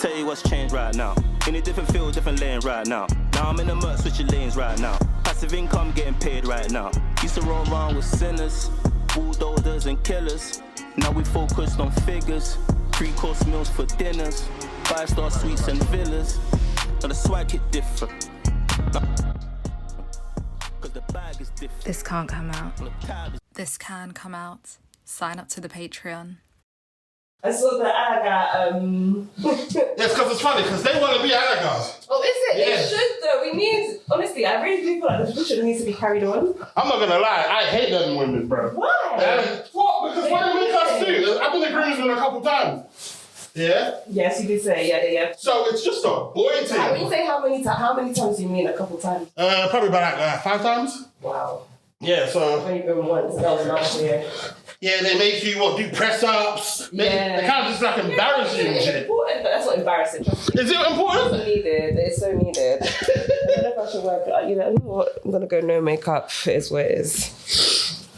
Tell you what's changed right now. In a different field, different lane right now. Now I'm in the murk, switching lanes right now. Passive income getting paid right now. Used to roll around with sinners, bulldozers and killers. Now we focused on figures. 3-course meals for dinners. 5-star suites and villas. Now the swag hit different. Cause the bag is different. This can't come out. This can come out. Sign up to the Patreon. I saw the Aga. Yes, because it's funny, because they want to be Agagas. Oh, is it? Yeah. It should though. We need, honestly, I really do feel like the tradition needs to be carried on. I'm not going to lie, I hate them women, bro. Why? What? Because what do they make us do? I've been agreeing with them a couple times. Yeah? Yes, you did say, yeah. So it's just a boy thing. When you say how many times do you mean a couple times? Probably about 5 times. Wow. Yeah, so... I've only been once, that was last year. Yeah, they make you do press-ups. They kind of just like embarrass you and It's shit. important, but that's not embarrassing. Trust me. Is it important? It's so needed. It's so needed. I don't know if I should work. You know what? I'm gonna go no makeup. It is what it is.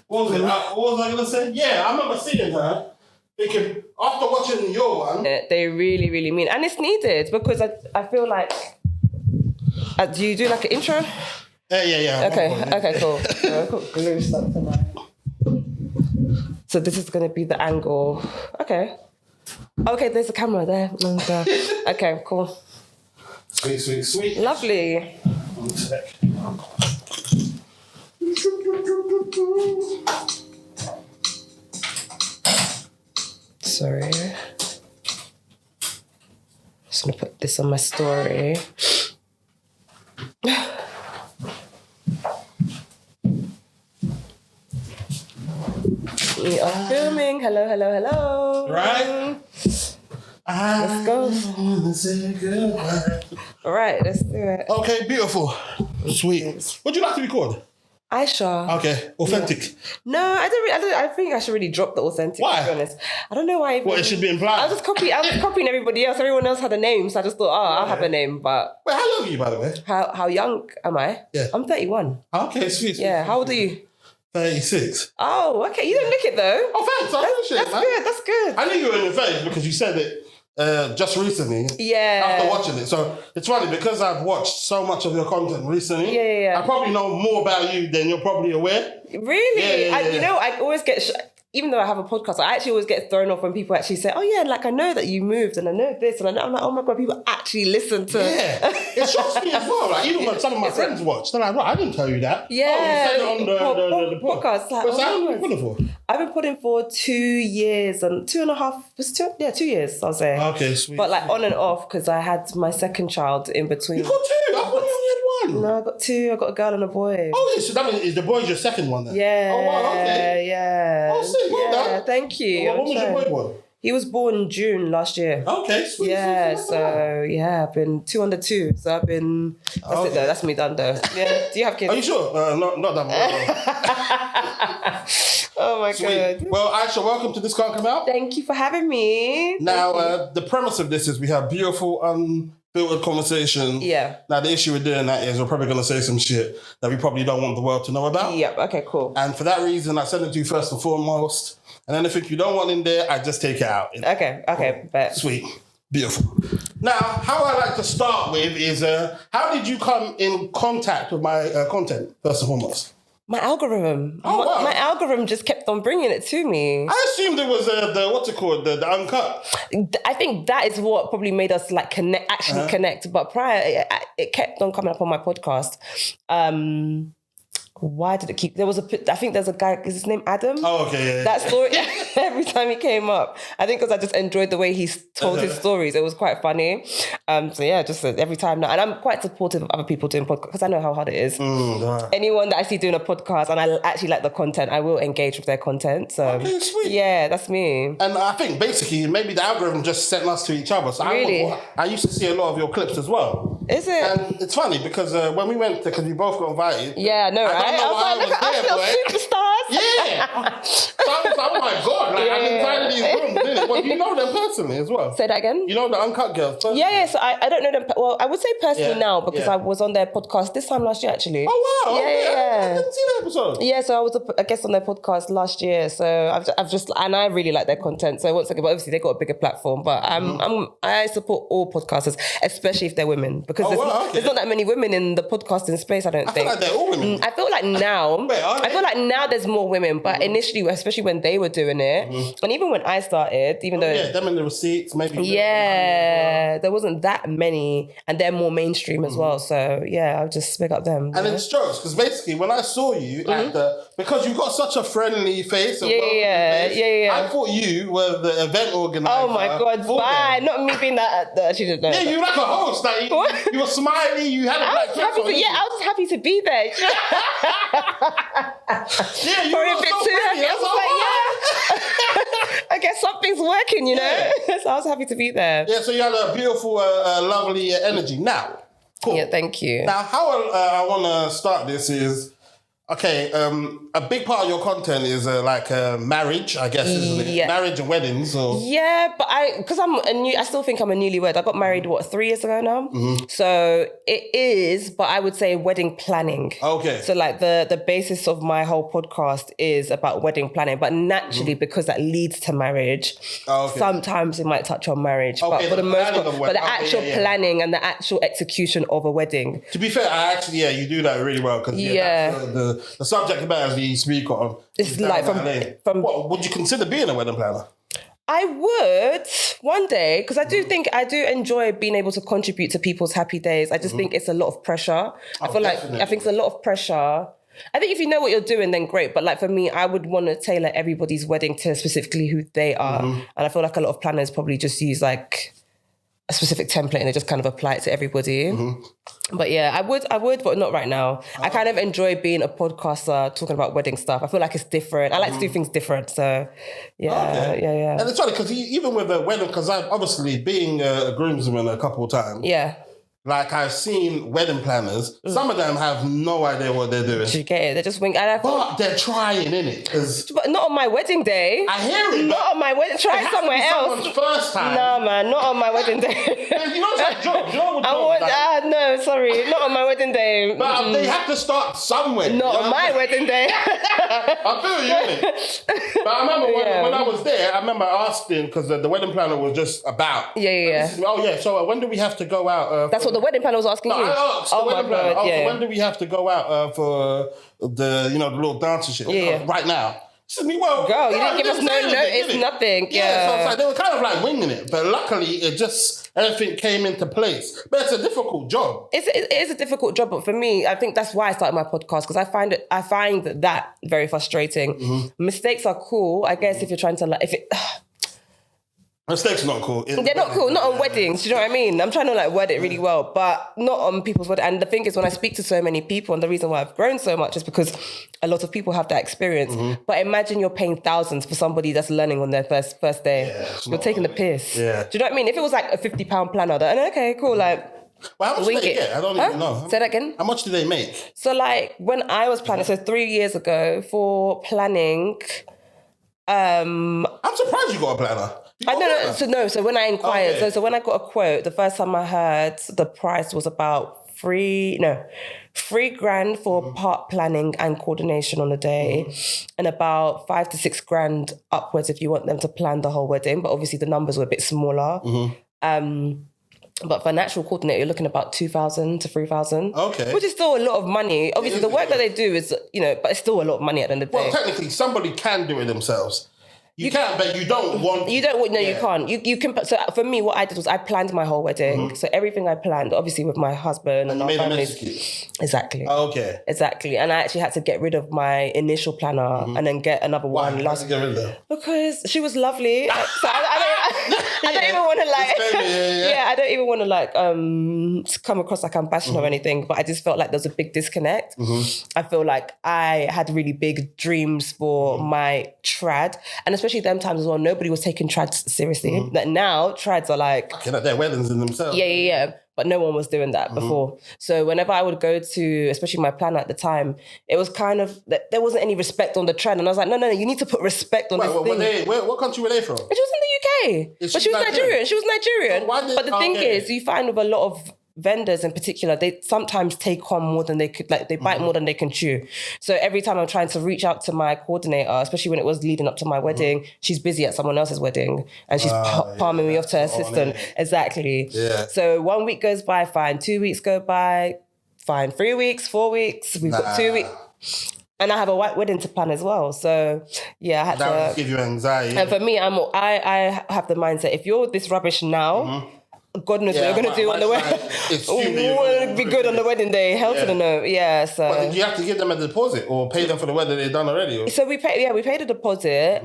What was I gonna say? Yeah, I remember seeing her. Thinking after watching your one. They really, really mean, and it's needed because I feel like. Do you do like an intro? Yeah. Okay, cool. I've got glue stuck to mine. So this is going to be the angle. Okay, there's a camera there. Okay, cool. Sweet. Lovely. One sec. Sorry. Just going to put this on my story. We are filming. Hello. Right? Let's go. All right, let's do it. Okay, beautiful. Sweet. Would you like to be called? Aisha. Okay, authentic. No, I think I should really drop the authentic. Why? To be honest, I don't know why. What, it should be implied? I was copying everybody else. Everyone else had a name, so I just thought, I'll have a name. But Wait, how young are you, by the way? how young am I? Yeah. I'm 31. Okay, sweet. Yeah. How old are you? 36. Oh, okay. You don't look it though. Oh, thanks. I appreciate it, man. That's good. I knew you were in your face because you said it just recently. Yeah. After watching it. So it's funny because I've watched so much of your content recently. Yeah. I probably know more about you than you're probably aware. Really? Yeah. You know, I always get... even though I have a podcast, I actually always get thrown off when people actually say, oh yeah, like I know that you moved and I know this and I'm like, oh my God, people actually listen to... Yeah. It shocks me as well. Like, even when some of my friends watch, they're like, I didn't tell you that. Yeah. Oh, you said it on the podcast. Like, so how long have you put it for? I've been putting for 2 years and 2.5... 2 years, I'll say. Okay, sweet. But like on and off because I had my second child in between. You got 2? I thought you only had 1. No, I got 2. I got a girl and a boy. Oh, yeah, so that means is the boy's your second one then? Yeah. Oh, wow, okay. Yeah. Oh, sick. Well done. Thank you. Well, when was your boy born? He was born June last year. Okay, sweet. Yeah, I've been 2 under 2. So I've been... That's it though. That's me done though. Yeah. Do you have kids? Are you sure? Not that much. Oh my Sweet. God. Well, Aisha, welcome to This Can't Come Out. Thank you for having me. Now, the premise of this is we have beautiful, unfiltered conversations. Yeah. Now, the issue with doing that is we're probably going to say some shit that we probably don't want the world to know about. Yep. Okay, cool. And for that reason, I send it to you first and foremost. And anything you don't want in there, I just take it out. Okay, bet. Sweet. Beautiful. Now, how I like to start with is, how did you come in contact with my content, first and foremost? My algorithm. Oh, wow. My algorithm just kept on bringing it to me. I assumed it was the uncut. I think that is what probably made us like connect. But prior, it kept on coming up on my podcast. Why did it keep... I think there's a guy, is his name Adam? Oh, okay, yeah. That story, every time he came up, I think because I just enjoyed the way he told his stories. It was quite funny. Just every time now. And I'm quite supportive of other people doing podcasts because I know how hard it is. Anyone that I see doing a podcast and I actually like the content, I will engage with their content. So, okay, sweet. Yeah, that's me. And I think basically maybe the algorithm just sent us to each other. So really? I used to see a lot of your clips as well. Is it? And it's funny because when we went, because we both got invited. Yeah, no, right? I don't know why I look at us little superstars. Yeah. So I was like, oh my God, like, I'm inside of these rooms, didn't it? Well, you know them personally as well. Say that again? You know the Uncut Girls personally? Yeah, so I don't know them. Well, I would say personally now because yeah. I was on their podcast this time last year, actually. Oh, wow. Yeah. I didn't see that episode. Yeah, so I was a guest on their podcast last year. So I've just, and I really like their content. So once again, but obviously they got a bigger platform. But I support all podcasters, especially if they're women, because there's not that many women in the podcasting space. I don't think. I feel like they're all women. I feel like now. Wait, are they? I feel like now there's more women, but initially, especially when they were doing it, and even when I started, even though them in the receipts, maybe. Yeah, there wasn't that many, and they're more mainstream as well. So yeah, I'll just pick up them. And it's jokes because basically when I saw you at because you've got such a friendly face, I thought you were the event organizer. Oh my God, why? Not me being that. She didn't know. Yeah, you were like a host. Like you were smiley. You had a black dress on. I was just happy to be there. Yeah, you were so pretty. I was like, I guess something's working, you know. So I was happy to be there. Yeah, so you had a beautiful, lovely energy. Now, cool. Yeah, thank you. Now, how I want to start this is, okay, a big part of your content is marriage, I guess, isn't it? Yeah. Marriage and weddings. Or... Yeah, but I still think I'm a newlywed. I got married, 3 years ago now? So it is, but I would say wedding planning. Okay. So like the basis of my whole podcast is about wedding planning, but naturally because that leads to marriage, sometimes it might touch on marriage, but for the most part, but the actual planning and the actual execution of a wedding. To be fair, you do that really well because the subject matter you speak on. It's like from what would you consider being a wedding planner? I would one day, because I do think I do enjoy being able to contribute to people's happy days. I just think it's a lot of pressure. I think it's a lot of pressure. I think if you know what you're doing, then great. But like for me, I would want to tailor everybody's wedding to specifically who they are. And I feel like a lot of planners probably just use like a specific template and they just kind of apply it to everybody. But yeah, I would, but not right now. I kind of enjoy being a podcaster talking about wedding stuff. I feel like it's different. I like to do things different. So yeah. And it's funny because even with a wedding, because I've obviously being a groomsman a couple of times. Yeah. Like I've seen wedding planners, some of them have no idea what they're doing. Did you get it? They're just winging. But they're trying, innit? But not on my wedding day. I hear it. Not on my wedding. Try somewhere else. Someone's first time. No, man, not on my wedding day. You know what's that job? You know what no, sorry, not on my wedding day. But they have to start somewhere. Not on my wedding day. I feel you, innit? But I remember when I was there, I remember asking, because the wedding planner was just about. Yeah. So when do we have to go out? That's what the wedding planner was asking you. I asked the wedding planner. So when do we have to go out for the little dance and shit? Yeah. Right now. She said, girl, you didn't give us no notice, nothing. Yeah, so it's like they were kind of like winging it, but luckily it just everything came into place. But it's a difficult job. It is a difficult job, but for me, I think that's why I started my podcast, because I find that very frustrating. Mistakes are cool, I guess, if you're trying to Mistakes are not cool. They're not cool, not on weddings, do you know what I mean? I'm trying to word it really well, but not on people's weddings. And the thing is, when I speak to so many people, and the reason why I've grown so much is because a lot of people have that experience. But imagine you're paying thousands for somebody that's learning on their first day. You're taking the piss. Yeah. Do you know what I mean? If it was like a £50 planner, then okay, cool, Well, how much do they get? I don't even know. Say that again? How much do they make? So like when I was planning, so 3 years ago for planning, I'm surprised you got a planner. So when I inquired, so when I got a quote, the first time I heard the price was about $3,000 for part planning and coordination on a day, and about $5,000 to $6,000 upwards if you want them to plan the whole wedding. But obviously the numbers were a bit smaller. But for an actual coordinator, you're looking about $2,000 to $3,000. Okay. Which is still a lot of money. Obviously the work that they do is, but it's still a lot of money at the end of the day. Well, technically somebody can do it themselves. You can, but you don't want... You can't. You can. So for me, what I did was I planned my whole wedding. So everything I planned, obviously with my husband and our families. Exactly. Oh, okay. Exactly. And I actually had to get rid of my initial planner and then get another one. Why did you get rid of her? Because she was lovely. So I I don't even want to I don't even want to come across like I'm bashing or anything, but I just felt like there's a big disconnect. I feel like I had really big dreams for my trad, and especially them times as well, nobody was taking trads seriously. Like now, trads are like... they're weddings in themselves. Yeah. But no one was doing that before. So whenever I would go to, especially my planner at the time, it was kind of, there wasn't any respect on the trend. And I was like, no, you need to put respect on this thing. What country were they from? She was in the UK. But she was Nigerian. She was Nigerian. But the thing is, you find with a lot of vendors in particular, they sometimes take on more than they could, like they bite more than they can chew. So every time I'm trying to reach out to my coordinator, especially when it was leading up to my wedding, she's busy at someone else's wedding and she's palming me off to her assistant. Exactly. Yeah. So 1 week goes by, fine. 2 weeks go by, fine. 3 weeks, 4 weeks, we've got 2 weeks. And I have a white wedding to plan as well. So yeah, I had that would give you anxiety. And for me, I have the mindset, if you're this rubbish now, God knows what you're going to do on the wedding. Will be good on the wedding day. Hell to the no. Yeah, so... But did you have to give them a deposit or pay them for the wedding they've done already? Or? So we paid a deposit.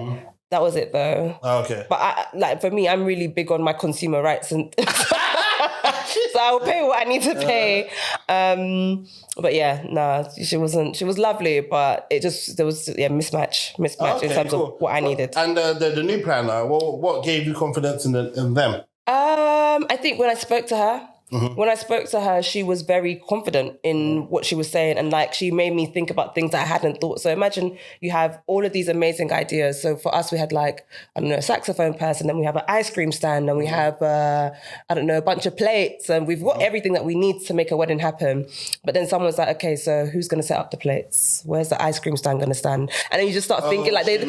That was it though. Oh, okay. But for me, I'm really big on my consumer rights. And so I'll pay what I need to pay. But yeah, she was lovely, but there was mismatch in terms of what I needed. And the new planner, what gave you confidence in them? I think when I spoke to her, she was confident in what she was saying, and like she made me think about things that I hadn't thought. So imagine you have all of these amazing ideas. So for us, we had like, I don't know, a saxophone person, then we have an ice cream stand, and we have a bunch of plates, and we've got everything that we need to make a wedding happen. But then someone's like, okay, so who's going to set up the plates? Where's the ice cream stand going to stand? And then you just start thinking like she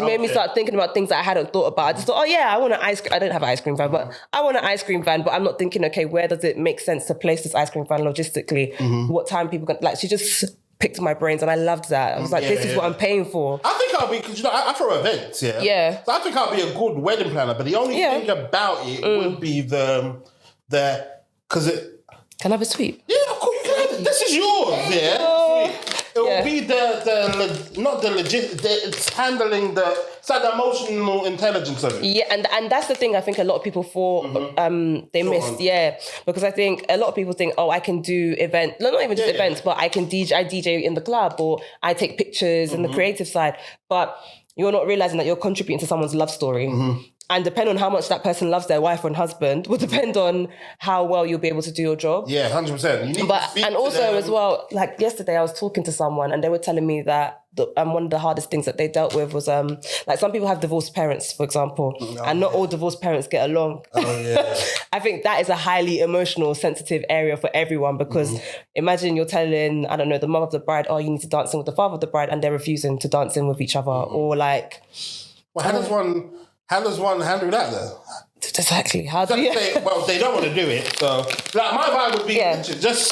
made me start thinking about things that I hadn't thought about. I just thought, I want an ice cream. I don't have an ice cream van, but I want an ice cream van, but I'm not thinking, okay, where does it make sense to place this ice cream van logistically? What time people going she just picked my brains, and I loved that. I was like, this is what I'm paying for. I think I'll be, because I throw events, Yeah. So I think I'll be a good wedding planner, but the only thing about it would be because it... Can I have a sweep? Yeah, of course you can. This is yours, It will be it's handling it's like the emotional intelligence of it. Yeah, and that's the thing I think a lot of people they missed. Yeah, because I think a lot of people think, I can do not even just events, but I DJ in the club, or I take pictures in the creative side. But you're not realizing that you're contributing to someone's love story. And depending on how much that person loves their wife and husband will depend on how well you'll be able to do your job. Yeah, 100%. And also as well, like yesterday I was talking to someone and they were telling me that one of the hardest things that they dealt with was like some people have divorced parents, for example, and not all divorced parents get along. I think that is a highly emotional, sensitive area for everyone, because imagine you're telling, I don't know, the mother of the bride, you need to dance in with the father of the bride, and they're refusing to dance in with each other. Or like... Well, how does one handle that then? Exactly. How do you... They don't want to do it. So, like, my vibe would be just...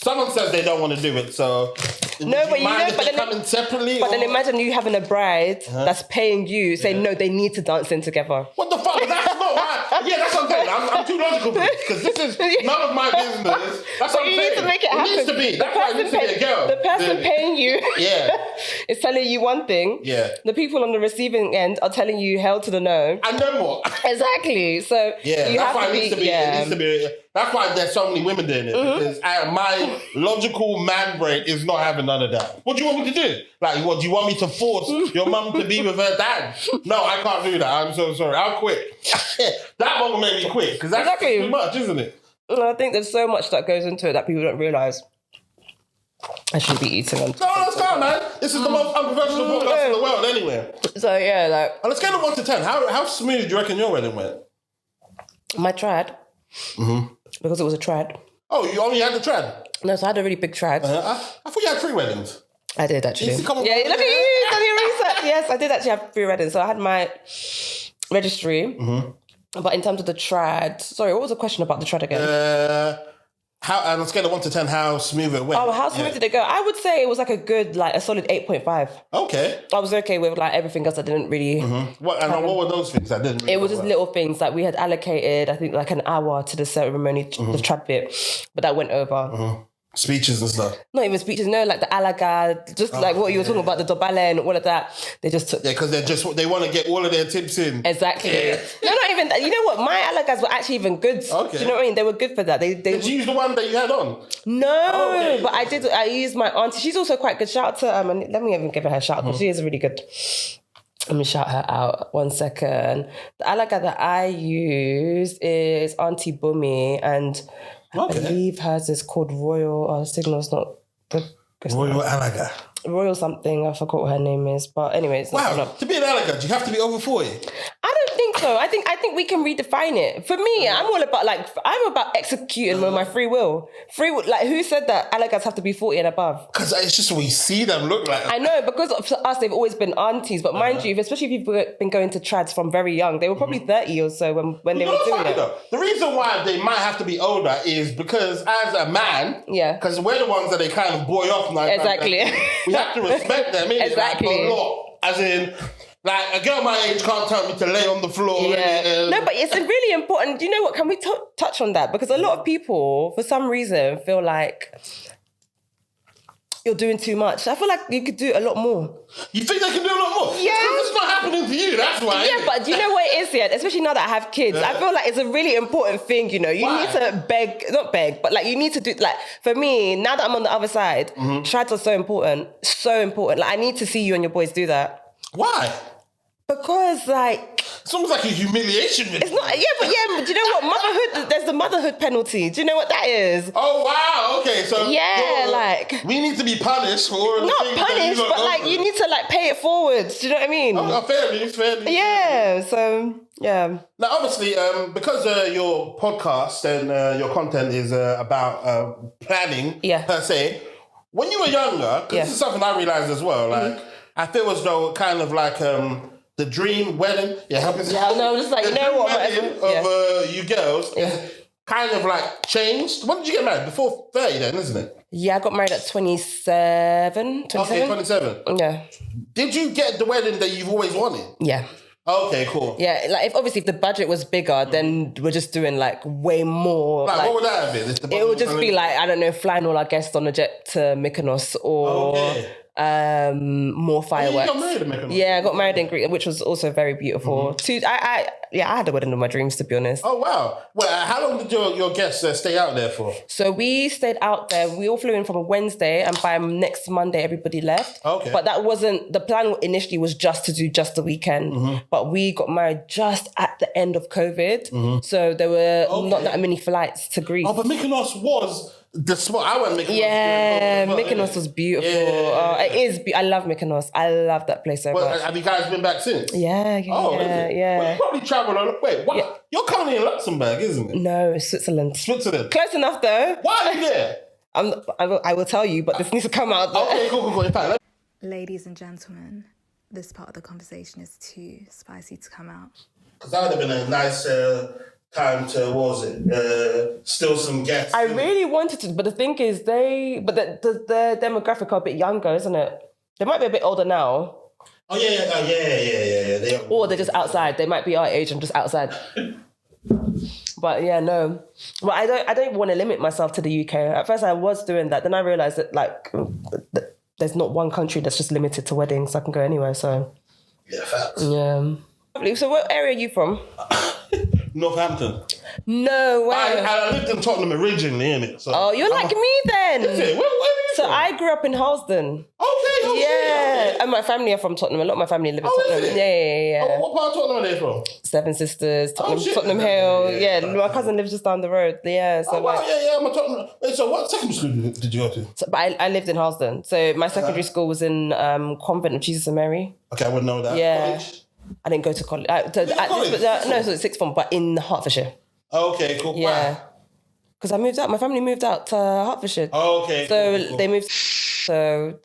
someone says they don't want to do it, so... Coming separately? But then imagine you having a bride that's paying you, saying, no, they need to dance in together. What the fuck? That's not right. Yeah, that's what I'm saying. I'm too logical for this, because this is none of my business. That's what I'm saying. You need to make it happen. It needs to be. That's why it needs to be a girl. The person paying you is telling you one thing. Yeah. The people on the receiving end are telling you hell to the no. And no more. Exactly. So that's why it needs to be. That's why there's so many women doing it, because my logical man brain is not having none of that. What do you want me to do? Like, what, do you want me to force your mum to be with her dad? No, I can't do that. I'm so sorry. I'll quit. That one made me quit, because that's too much, isn't it? I think there's so much that goes into it that people don't realise. I should be eating them. No, that's fine, man. This is the most unprofessional podcast in the world, anyway. So, yeah, like... On a scale of 1 to 10, how smooth do you reckon your wedding went? My trad. Because it was a trad. Oh, you only had the trad? No, so I had a really big trad. I thought you had 3 weddings. I did, actually. Look at you, done your research. Yes, I did actually have 3 weddings. So I had my registry. But in terms of the trad... Sorry, what was the question about the trad again? On a scale of 1 to 10, how smooth it went? Oh, how smooth did it go? I would say it was like a solid 8.5. Okay. I was okay with like everything else. I didn't really... What were those things that didn't really... It was just little things. Like we had allocated, I think, like an hour to the ceremony, the trad bit. But that went over. Speeches and stuff. Not even speeches, no, like the alaga, just like what you were talking about, the dobale and all of that. They just took... Yeah, because they want to get all of their tips in. Exactly. Yeah. No, not even... You know what? My alagas were actually even good. Okay. Do you know what I mean? They were good for that. Did you use the one that you had on? No, okay. But I used my auntie. She's also quite good. Shout out to... and let me even give her a shout, because she is really good. Let me shout her out. 1 second. The alaga that I use is Auntie Bumi, and... I believe hers is called Royal. Signal's not the Royal Alaga. Royal something. I forgot what her name is. But anyway, it's to be an Alaga, do you have to be over 40? I don't think so. I think we can redefine it. For me, I'm all about I'm about executing with my free will. Like, who said that Alagas have to be 40 and above? Because it's just we see them look like. I know, because for us they've always been aunties. But mind you, especially if you've been going to trads from very young, they were probably 30 or so when they were doing it. Though? The reason why they might have to be older is because as a man, because we're the ones that they kind of boy off now. Exactly. We have to respect them. Exactly. Like, a lot. As in, like, a girl my age can't tell me to lay on the floor. Yeah. No, but it's really important. Do you know what? Can we touch on that? Because a lot of people, for some reason, feel like you're doing too much. I feel like you could do a lot more. You think they can do a lot more? Yeah. It's not happening to you, that's why. Yeah, but do you know what it is yet? Especially now that I have kids, I feel like it's a really important thing, you know. You need to not beg, but like you need to do, like, for me, now that I'm on the other side, trads are so important. So important. Like, I need to see you and your boys do that. Why? Because, like... It's almost like a humiliation. It's not... Yeah, but do you know what? Motherhood... There's the motherhood penalty. Do you know what that is? Oh, wow. Okay, so... Yeah, like... We need to be punished for... Not punished, but, like, you need to, like, pay it forward. Do you know what I mean? Oh, fairly. Yeah, so... Yeah. Now, obviously, because your podcast and your content is about planning, per se, when you were younger, because this is something I realised as well, like, I feel as though kind of like... the dream wedding, no, I'm just like, you know what, of you girls, kind of like changed. When did you get married? Before 30 then, isn't it? Yeah, I got married at 27. Okay, 27. Yeah. Did you get the wedding that you've always wanted? Yeah. Okay, cool. Yeah, like if the budget was bigger, then we're just doing like way more. Like what would that have been? It would just be like, I don't know, flying all our guests on a jet to Mykonos or... more fireworks. You got married in Mykonos? Yeah, I got married in Greece, which was also very beautiful. I had the wedding of my dreams, to be honest. Oh, wow. Well, how long did your guests stay out there for? So we stayed out there. We all flew in from a Wednesday, and by next Monday, everybody left. Okay. But that wasn't... The plan initially was just to do just the weekend. But we got married just at the end of COVID. So there were not that many flights to Greece. Oh, but Mykonos was... the spot. I went Mykonos. Yeah, Mykonos was beautiful. Yeah. It is. I love Mykonos. I love that place so much. Have you guys been back since? Yeah. Well, you probably traveled a lot. Wait, what? Yeah. You're currently in Luxembourg, isn't it? No, it's Switzerland. Close enough, though. Why are you there? I will tell you, but this needs to come out. Okay, cool. In fact, Ladies and gentlemen, this part of the conversation is too spicy to come out. because that would have been a nice time to, what was it, steal some gas. I really wanted to, but the thing is, the demographic are a bit younger, isn't it? They might be a bit older now. Oh, yeah. Or they're just outside. They might be our age and just outside. But yeah, no. Well, I don't want to limit myself to the UK. At first I was doing that. Then I realised that, like, there's not one country that's just limited to weddings. I can go anywhere, so... Yeah, facts. Yeah. So what area are you from? Northampton. No way. I lived in Tottenham originally, innit? So oh, you're like me then. Is it? Where are you so from? I grew up in Halsden. Okay. Yeah. And my family are from Tottenham. A lot of my family live in Tottenham. Is it? Yeah. Oh, what part of Tottenham are they from? Seven Sisters, Tottenham Hill. Yeah, my cousin lives just down the road. Yeah. So I'm a Tottenham. Wait, so what secondary school did you go to? So, but I lived in Halsden. So my secondary school was in Convent of Jesus and Mary. Okay, I wouldn't know that. Yeah. College? I didn't go to college. So it's sixth form, but in Hertfordshire. Okay, cool. Yeah. Because I moved out. My family moved out to Hertfordshire. Okay. So they moved. So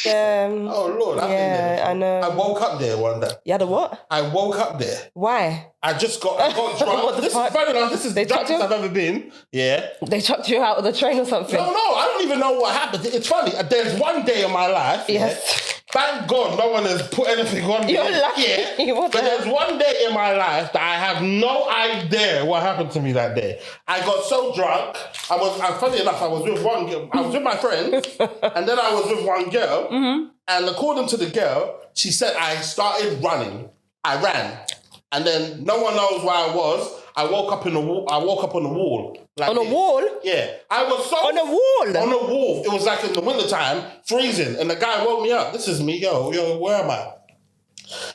yeah. Oh Lord. I know. I woke up there one day. You had a what? I woke up there. Why? I got drunk. This is funny enough. This is the drunkest I've ever been. Yeah. They chucked you out of the train or something? No. I don't even know what happened. It's funny. There's one day in my life. Yes. Thank God no one has put anything on me. You're lucky. Yeah. What But the hell? there's one day in my life that I have no idea what happened to me that day. I got so drunk. Funny enough, I was with one girl. I was with my friends, and then I was with one girl. And according to the girl, she said I started running. I ran, and then no one knows where I was. I woke up on the wall. Like On a wall? Yeah. I was so... On a wall? On a wall. It was like in the wintertime, freezing. And the guy woke me up. This is me. Yo, where am I?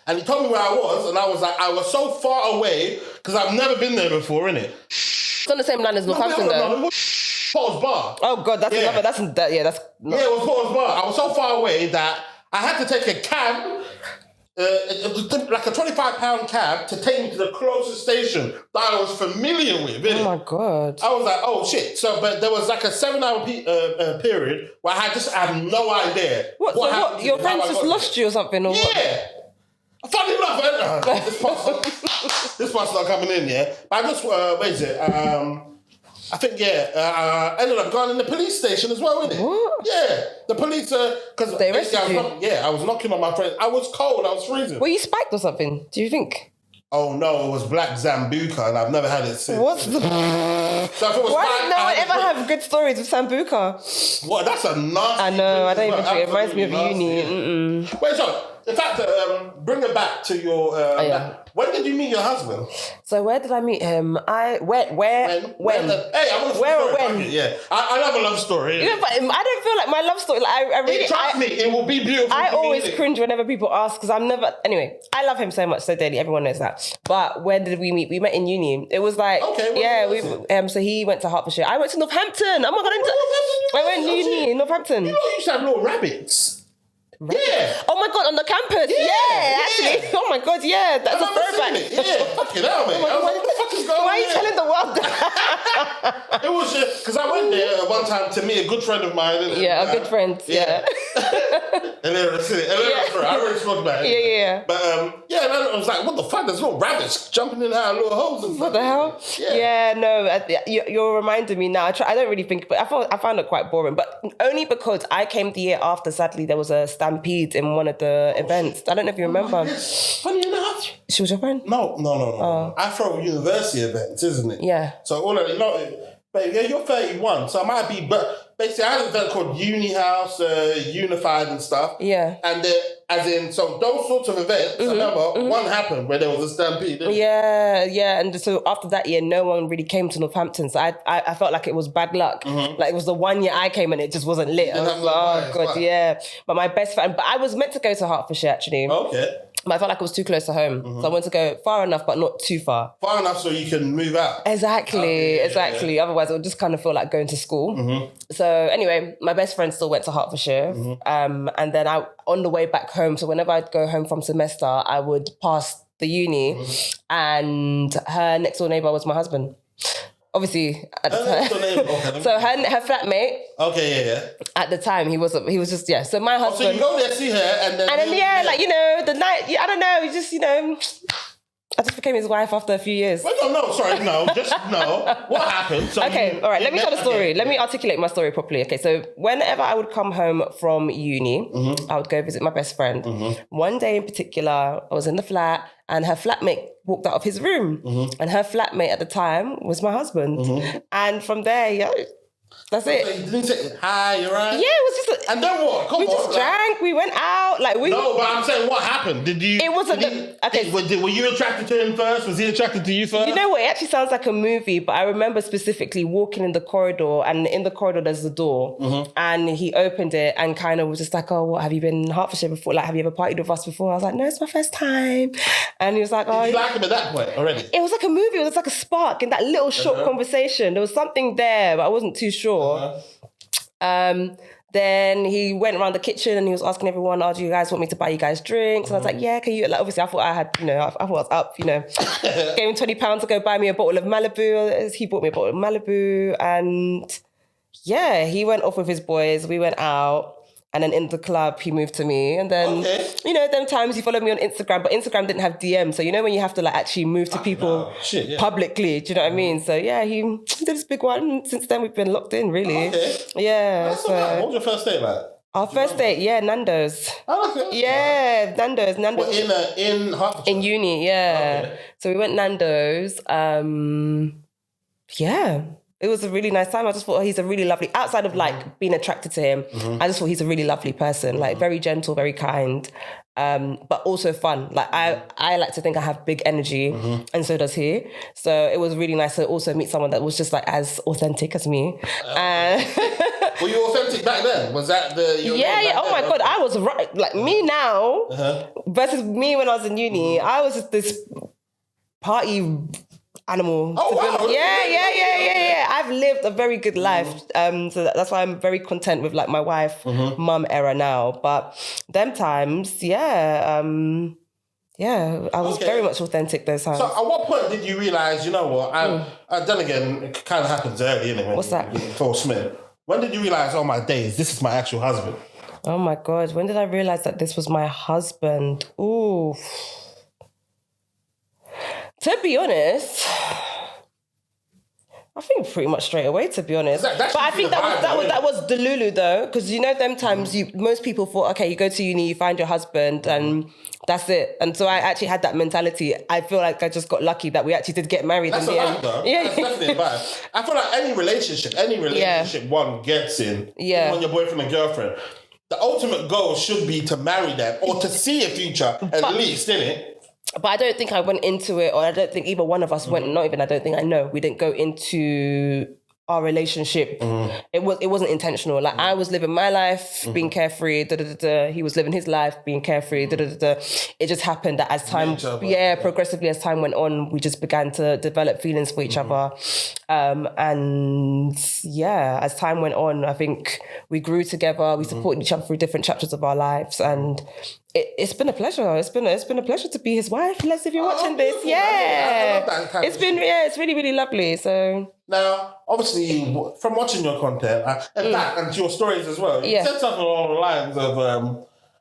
And he told me where I was. And I was like, I was so far away because I've never been there before, innit? It's on the same line as Northampton, though. It was Potter's Bar. Oh, God, that's another... That's Yeah, it was Potter's Bar. I was so far away that I had to take a cab... it was like a £25 cab to take me to the closest station that I was familiar with. Oh my God. I was like, oh shit. So, but there was like a 7-hour period where I had no idea. What? Your friends just lost you or something? Or yeah. What? Funny enough, this part's not coming in, yeah? But I just, what is it? I think, ended up going in the police station as well, innit? What? Yeah. The police, because they arrested you? I was knocking on my friend. I was cold, I was freezing. Were you spiked or something? Do you think? Oh no, it was Black Zambuca and I've never had it since. What's the... So if it was Why Black, did no one ever have good stories with Sambuca? What? That's a nasty... I know, I don't even think it reminds me of absolutely uni. nasty. Wait, so, in fact, bring it back to your... When did you meet your husband? So where did I meet him? When? Hey, I want to Where or when? Yeah, I love a love story. Yeah, but I don't feel like my love story. Like, I really... Trust me, it will be beautiful. I for me, always innit? cringe whenever people ask because I'm never... Anyway, I love him so much so dearly. Everyone knows that. But where did we meet? We met in uni. It was like... Okay, so he went to Hertfordshire. I went to Northampton. Oh my God, I went to uni in Northampton. You know, you used to have little rabbits. Yeah. Oh my God, on the campus. Yeah, actually. Oh my God, yeah. That's a throwback. Yeah, fucking hell, mate. Oh my God, What the fuck is going on? Why are you here? telling the world that? It was because I went there at one time to meet a good friend of mine. Yeah, a good friend. Yeah. And then I already spoke about it. Yeah. But then I was like, what the fuck? There's little rabbits jumping in our little holes. And What the hell? Yeah, no, you're reminding me now. I don't really think, but I found it quite boring. But only because I came the year after, sadly, there was a stampede in one of the events. I don't know if you remember. Yes. Funny enough. She was your friend? No. I throw university events, isn't it? Yeah. So all of babe, yeah, you're 31, so I might be, but basically I had an event called Uni House, Unified and stuff. Yeah. And so those sorts of events, I remember one happened where there was a stampede. Yeah. And so after that year, no one really came to Northampton. So I felt like it was bad luck. Like it was the one year I came and it just wasn't lit. I was like, oh God, yeah. But my best friend, but I was meant to go to Hertfordshire actually. Okay. But I felt like it was too close to home. So I wanted to go far enough, but not too far. Far enough so you can move out. Exactly. Yeah. Otherwise, it would just kind of feel like going to school. So anyway, my best friend still went to Hertfordshire. And then on the way back home, so whenever I'd go home from semester, I would pass the uni and her next door neighbour was my husband. Obviously, at the time. So her flatmate. Okay, yeah. At the time, he was just So my husband. So you go there, see her, and then the night. I don't know. I just became his wife after a few years. Wait, no. What happened? So okay, all right. Let me tell the story. Okay. Let me articulate my story properly. Okay, so whenever I would come home from uni, I would go visit my best friend. One day in particular, I was in the flat and her flatmate walked out of his room. And her flatmate at the time was my husband. And from there, that's it. So you didn't say, hi, you're right? Yeah, it was just... And then what? We just drank, we went out, No, but I'm saying, what happened? It wasn't... Were you attracted to him first? Was he attracted to you first? You know what? It actually sounds like a movie, but I remember specifically walking in the corridor, and in the corridor there's the door, and he opened it and kind of was just like, oh, what, have you been in Hertfordshire before? Like, have you ever partied with us before? I was like, no, it's my first time. And he was like, oh... Did you like him at that point already? It was like a movie. It was like a spark in that little short conversation. There was something there, but I wasn't too sure. Then he went around the kitchen and he was asking everyone, oh, do you guys want me to buy you guys drinks? And I was like, yeah, can you? Like, obviously, I thought I had, I thought I was up, Gave him £20 to go buy me a bottle of Malibu. He bought me a bottle of Malibu. And yeah, he went off with his boys. We went out. And then in the club, he moved to me. And then, them times he followed me on Instagram, but Instagram didn't have DM. So, when you have to actually move to people publicly, do you know what I mean? So, yeah, he did this big one. Since then, we've been locked in, really. Okay. Yeah. That's not bad. What was your first date like? Our first date, yeah, Nando's. Oh, okay. Yeah, Nando's. Well, in Hertfordshire? In uni, yeah. Okay. So we went Nando's. Yeah. It was a really nice time. I just thought he's a really lovely, outside of like being attracted to him, I just thought he's a really lovely person, like very gentle, very kind, but also fun. Like I like to think I have big energy and so does he. So it was really nice to also meet someone that was just like as authentic as me. Were you authentic back then? Was that Yeah. Oh my God. I was right. Like me now versus me when I was in uni, I was just this party animal. Oh, wow. Yeah. I've lived a very good life. So that's why I'm very content with like my wife, mum era now. But them times, I was very much authentic those times. So at what point did you realise, you know what, then again, it kind of happens early, innit? What's that? Before Smith. When did you realise, oh my days, this is my actual husband? Oh my God, when did I realise that this was my husband? Ooh. To be honest, I think pretty much straight away, to be honest. But I think that was Delulu though, because you know them times most people thought, okay, you go to uni, you find your husband and that's it. And so I actually had that mentality. I feel like I just got lucky that we actually did get married. That's in a the vibe end. though. Yeah. That's definitely a vibe. I feel like any relationship one gets in, even when you're boyfriend and girlfriend, the ultimate goal should be to marry them or to see a future at least, innit? But I don't think I went into it, or I don't think either one of us went, not even, I don't think I know, we didn't go into our relationship. It wasn't intentional. Like I was living my life, being carefree, he was living his life, being carefree, It just happened that as time, progressively as time went on, we just began to develop feelings for each other. And as time went on, I think we grew together, we supported each other through different chapters of our lives, and it's been a pleasure. It's been a pleasure to be his wife. Les, if you're watching this, I love that it's really, really lovely. So now, obviously, from watching your content and your stories as well, you said something along the lines of,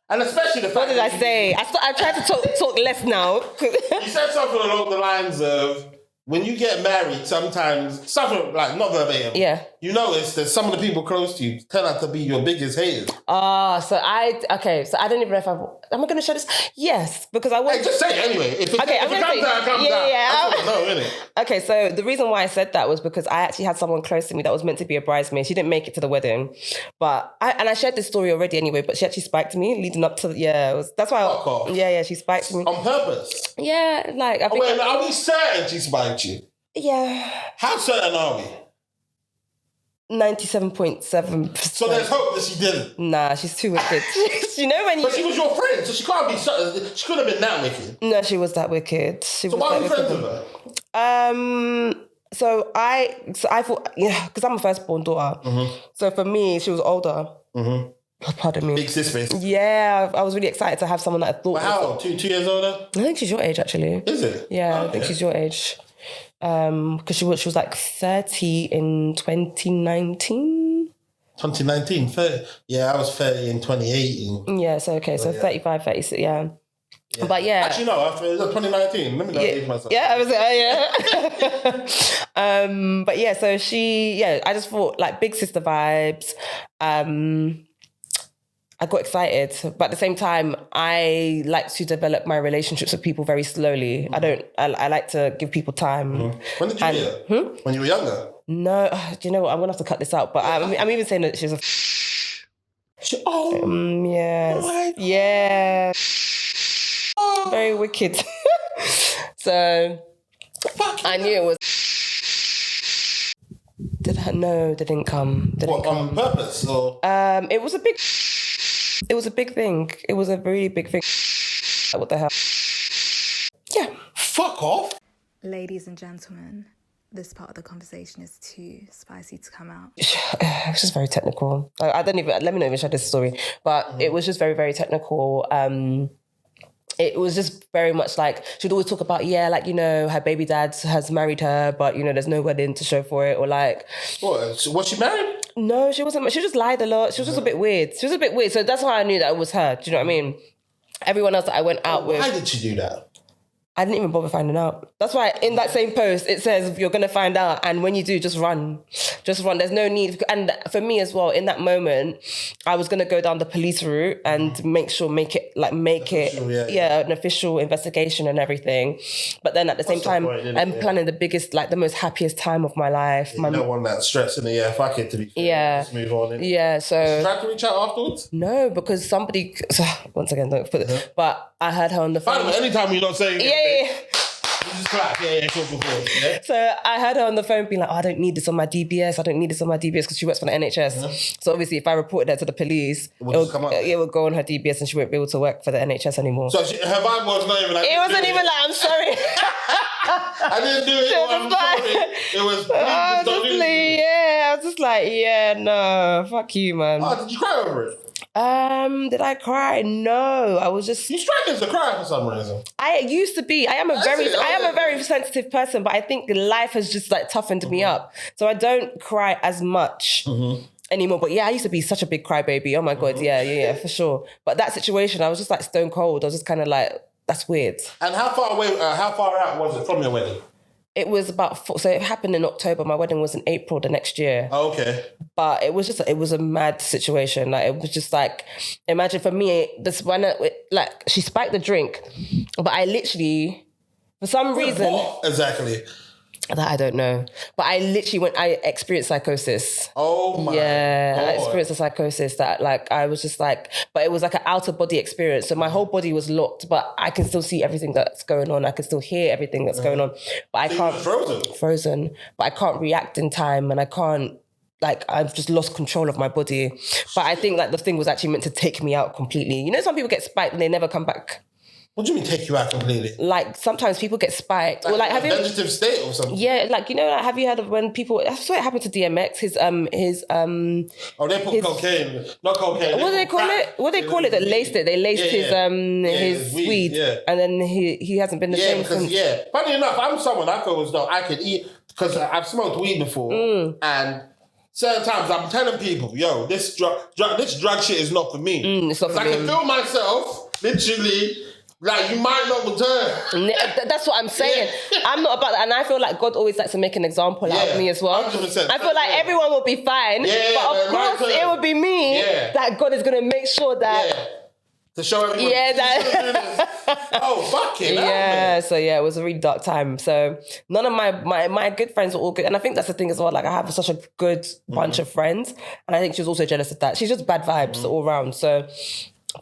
and especially the fact. What did I say? I tried to talk less now. You said something along the lines of, when you get married, sometimes, something like, not verbatim, you notice that some of the people close to you turn out to be your biggest haters. So I don't even know if am I going to share this? Yes, because I was... Hey, just say it anyway. If it comes out, it comes out. Yeah. No, innit? Okay, so the reason why I said that was because I actually had someone close to me that was meant to be a bridesmaid. She didn't make it to the wedding. But I shared this story already anyway, but she actually spiked me leading up to... that's why she spiked me. On purpose? Yeah, like... I think are we certain she spiked you? Yeah. How certain are we? 97.7%. So there's hope that she didn't? Nah, she's too wicked. You know when you... But she was your friend, so she can't be... She couldn't have been that wicked. No, she was that wicked. So why were you friends with her? So I thought... Yeah, because I'm a firstborn daughter. So for me, she was older. Pardon me. Big sis, basically. Yeah, I was really excited to have someone that I thought... Well, how old? 2 years older? I think she's your age, actually. Is it? Yeah, I think she's your age. Because she was like 30 in 2019. 2019? 30. Yeah, I was 30 in 2018. Yeah, so okay, so 35, 36, yeah. But yeah. Actually, no, it was 2019. Let me not age myself. Yeah, I was but yeah, so I just thought like big sister vibes. I got excited, but at the same time, I like to develop my relationships with people very slowly. I like to give people time. When did you meet her? When you were younger? No, do you know what? I'm going to have to cut this out, but I'm even saying that she's a... yes. Oh, yeah. Very wicked. So, I knew it was... No, they didn't come. On purpose? Or? It was a big... It was a big thing. It was a really big thing. What the hell? Yeah. Fuck off. Ladies and gentlemen, this part of the conversation is too spicy to come out. It's just very technical. Let me not even share this story. But it was just very, very technical. It was just very much like, she'd always talk about, her baby dad has married her, but, there's no wedding to show for it, or like... What, was she married? No, she wasn't. She just lied a lot. She was just a bit weird. So that's how I knew that it was her. Do you know what I mean? Everyone else that I went out with... Why did she do that? I didn't even bother finding out. That's why in that same post, it says you're going to find out. And when you do, just run. Just run. There's no need. And for me as well, in that moment, I was going to go down the police route and make it an official investigation and everything. But then at the same time, I'm planning the biggest, like the most happiest time of my life. You don't want that stress in the fuck it to be fair. Yeah. Let's move on. Innit? Yeah, so... Did you try to reach out afterwards? No, because somebody... Once again, don't put it... But I heard her on the phone. Anytime you're not saying... Yeah. You just clap. Yeah, cool. Yeah. So I heard her on the phone being like, I don't need this on my DBS. I don't need this on my DBS because she works for the NHS. So obviously if I reported her to the police, it will go on her DBS and she won't be able to work for the NHS anymore. So her vibe was not even like... It wasn't even like, I'm sorry. I didn't do it. I'm sorry. It was... I was just like, yeah, no, fuck you, man. Oh, did you cry over it? Did I cry? No, I was just... You struggled to cry for some reason. I used to be. I am a very sensitive person, but I think life has just like toughened me up. So I don't cry as much anymore. But yeah, I used to be such a big crybaby. Oh my God, yeah, for sure. But that situation, I was just like stone cold. I was just kind of like, that's weird. And how far out was it from your wedding? It was so it happened in October. My wedding was in April the next year. Oh, okay. But it was a mad situation. Like, it was just like, imagine for me, she spiked the drink, but I literally, for some reason. What exactly? That I don't know. But I experienced psychosis. Oh my God. I experienced a psychosis that like, I was just like, but it was like an out of body experience. So my whole body was locked, but I can still see everything that's going on. I can still hear everything that's going on. But I can't. Frozen. But I can't react in time and I can't, like, I've just lost control of my body. But I think like the thing was actually meant to take me out completely. You know, some people get spiked and they never come back. What do you mean take you out completely? Like, sometimes people get spiked. Like, or like, have you... vegetative state or something? Yeah, like, you know, like, have you heard of when people... I saw it happen to DMX, Oh, they put cocaine. Not cocaine. What do they call it? What do they call it that laced it? They laced his weed. Yeah. And then he hasn't been the same since. Yeah, funny enough, I'm someone I feel as though I could eat... Because I've smoked weed before. And... certain times I'm telling people, yo, this drug shit is not for me. It's not for me. I can feel myself, literally... Like, you might not return. That's what I'm saying. Yeah. I'm not about that. And I feel like God always likes to make an example out of me as well. 100%. I feel like everyone will be fine. Yeah, but of course, it will be me that God is going to make good that... Yeah. To show everyone. Yeah, that... Oh, fuck it. Yeah, so yeah, it was a really dark time. So none of my good friends were all good. And I think that's the thing as well. Like, I have such a good bunch of friends. And I think she was also jealous of that. She's just bad vibes all around. So...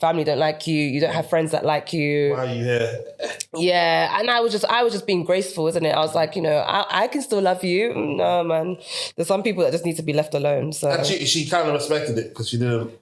family don't like you. You don't have friends that like you. Why are you here? Yeah, and I was just being graceful, isn't it? I was like, you know, I can still love you. No, man. There's some people that just need to be left alone. So and she kind of respected it because she didn't.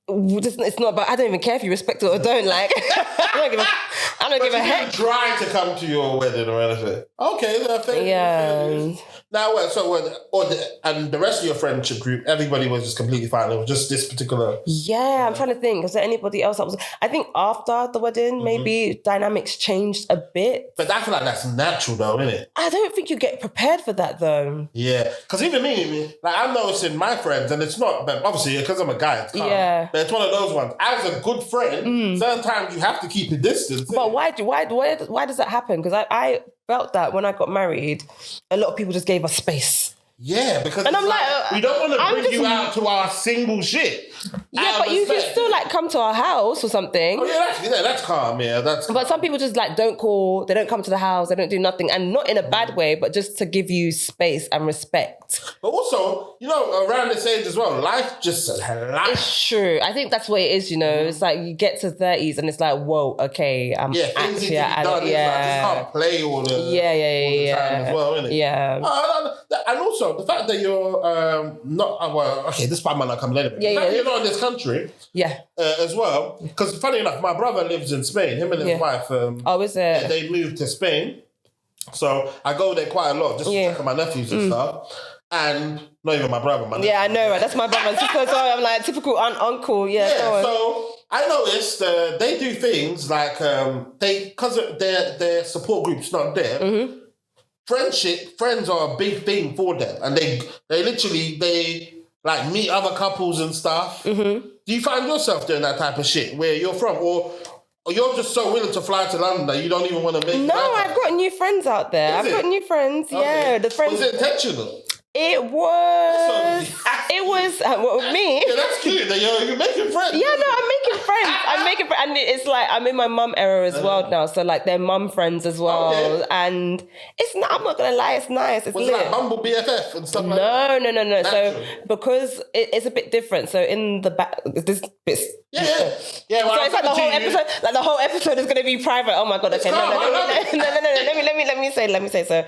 It's not about. I don't even care if you respect it or don't. Like, I don't give a heck. Try to come to your wedding or anything. Okay, I think. Yeah. Now, and the rest of your friendship group, everybody was just completely fine. It was just this particular... Yeah, I'm trying to think. Was there anybody else that was... I think after the wedding, maybe dynamics changed a bit. But I feel like that's natural though, isn't it? I don't think you get prepared for that though. Yeah, because even me, like, I'm noticing my friends, and it's not... But obviously, because I'm a guy, it's calm. Yeah. But it's one of those ones. As a good friend, sometimes you have to keep a distance. But why does that happen? Because I felt that when I got married, a lot of people just gave us space. Yeah, because and I'm like, we don't want to bring you out to our single shit. Yeah, but you can still like come to our house or something. Oh yeah, that's calm. Yeah, that's. But some people just like don't call. They don't come to the house. They don't do nothing, and not in a bad way, but just to give you space and respect. But also, you know, around this age as well, life just life. It's true. I think that's what it is. You know, it's like you get to 30s and it's like, whoa, okay, I'm actually done. Yeah, like, just can't play all the time as well, innit? Yeah. And also the fact that you're not well. Okay, this part might not come later. Yeah, you're not in this country. Yeah. As well, because funny enough, my brother lives in Spain. Him and his wife. Is it? They moved to Spain, so I go there quite a lot just to check on my nephews and stuff. And not even my brother, my nephew. Yeah, I know, right? That's my brother and sister. So I'm like typical aunt, uncle. Yeah. So I noticed they do things like because their support group's not there. Mm-hmm. Friends are a big thing for them, and they literally like meet other couples and stuff. Mm-hmm. Do you find yourself doing that type of shit where you're from, or Or you're just so willing to fly to London that you don't even want to make No, I've got new friends out there. I've got new friends. Okay. Yeah, the friends. Was it intentional? It was. What with me? Yeah, that's cute. That you're making friends. Yeah, no, I'm making friends. And it's like I'm in my mum era as well now. So like they're mum friends as well, and it's not. I'm not gonna lie, it's nice. It's was lit. it like Bumble BFF and stuff like that? No. Natural. So because it's a bit different. So in the back, this bit. Yeah. So it's like the whole episode. Like the whole episode is gonna be private. Oh my god. Okay. No. Let me say.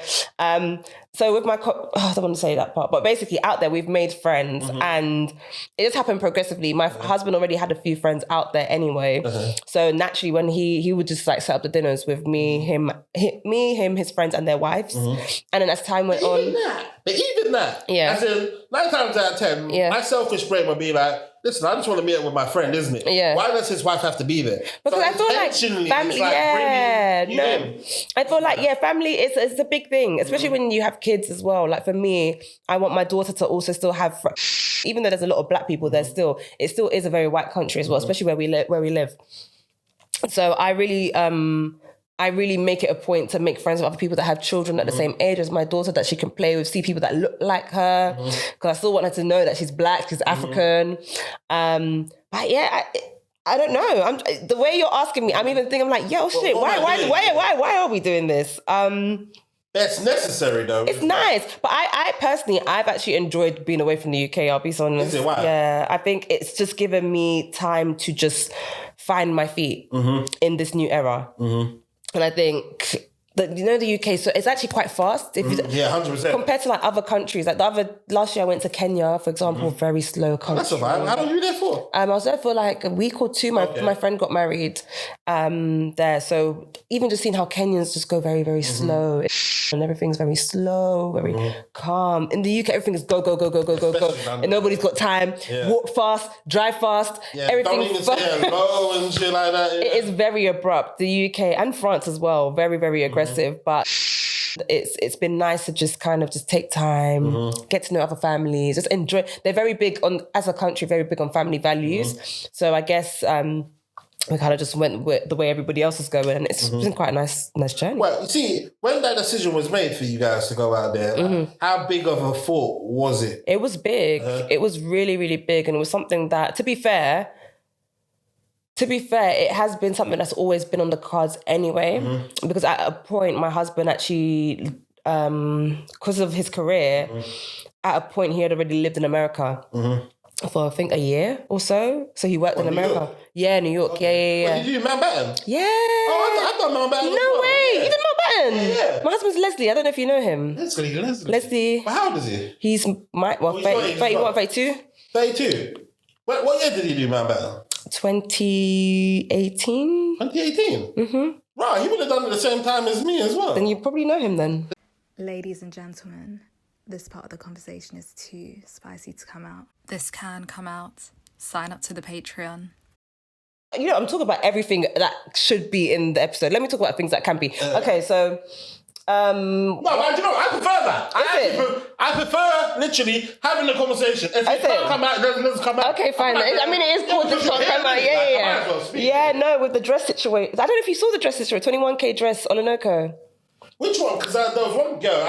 So with my, I don't want to say that part, but basically out there we've made friends, and it just happened progressively. My husband already had a few friends out there anyway, so naturally when he would just like set up the dinners with me, him, his friends and their wives, and then as time went on, even that, as in 9 times out of 10, my selfish brain would be like, listen, I just want to meet up with my friend, isn't it? Yeah. Why does his wife have to be there? Because I feel like family, I feel like, family is a big thing, especially when you have kids as well. Like for me, I want my daughter to also still have, even though there's a lot of black people, it still is a very white country as well, especially where we live. So I really make it a point to make friends with other people that have children at the same age as my daughter that she can play with, see people that look like her. Because I still want her to know that she's black, she's African. But yeah, I don't know. The way you're asking me, I'm even thinking, I'm like, yo, shit, why are we doing this? It's necessary though. It's nice. But I personally, I've actually enjoyed being away from the UK, I'll be so honest. Is it? Why? Yeah, I think it's just given me time to just find my feet in this new era. And I think that, the UK, so it's actually quite fast. If 100%. Compared to like other countries. Like last year I went to Kenya, for example, very slow country. That's all right. How long were you there for? I was there for like a week or two. My friend got married there. So even just seeing how Kenyans just go very, very slow. And everything's very slow, very calm. In the UK, everything is go. And nobody's got time. Walk fast, drive fast. Everything don't even say hello and shit like that. It is very abrupt. The UK and France as well, very, very aggressive. But it's been nice to just kind of just take time, get to know other families, just enjoy. They're very big on, as a country, very big on family values. So I guess we kind of just went with the way everybody else is going, and it's been quite a nice journey. Well, you see, when that decision was made for you guys to go out there, how big of a thought was it? It was big. It was really, really big, and it was something that, to be fair, it has been something that's always been on the cards anyway. Because at a point, my husband actually, because of his career, at a point he had already lived in America. For I think a year or so. So he worked in America. York? Yeah, New York. Okay. Yeah. Did you do Mountbatten? Yeah. Oh, I've done Mountbatten. No way. You did Mountbatten? Yeah. My husband's Leslie. I don't know if you know him. Leslie. Well, how old is he? He's 31, 32. 32. What year did he do Mountbatten? 2018. 2018? Right, he would have done it at the same time as me as well. Then you probably know him then. Ladies and gentlemen, this part of the conversation is too spicy to come out. This can come out. Sign up to the Patreon. I'm talking about everything that should be in the episode. Let me talk about things that can be. Okay, so... No, but I prefer that. I prefer literally having the conversation. If it can't come out, it doesn't come out. Okay, fine. I mean, it is cool to come out. Yeah, no, with the dress situation. I don't know if you saw the dress situation. 21k dress on Onoko. Which one? Because there was one girl,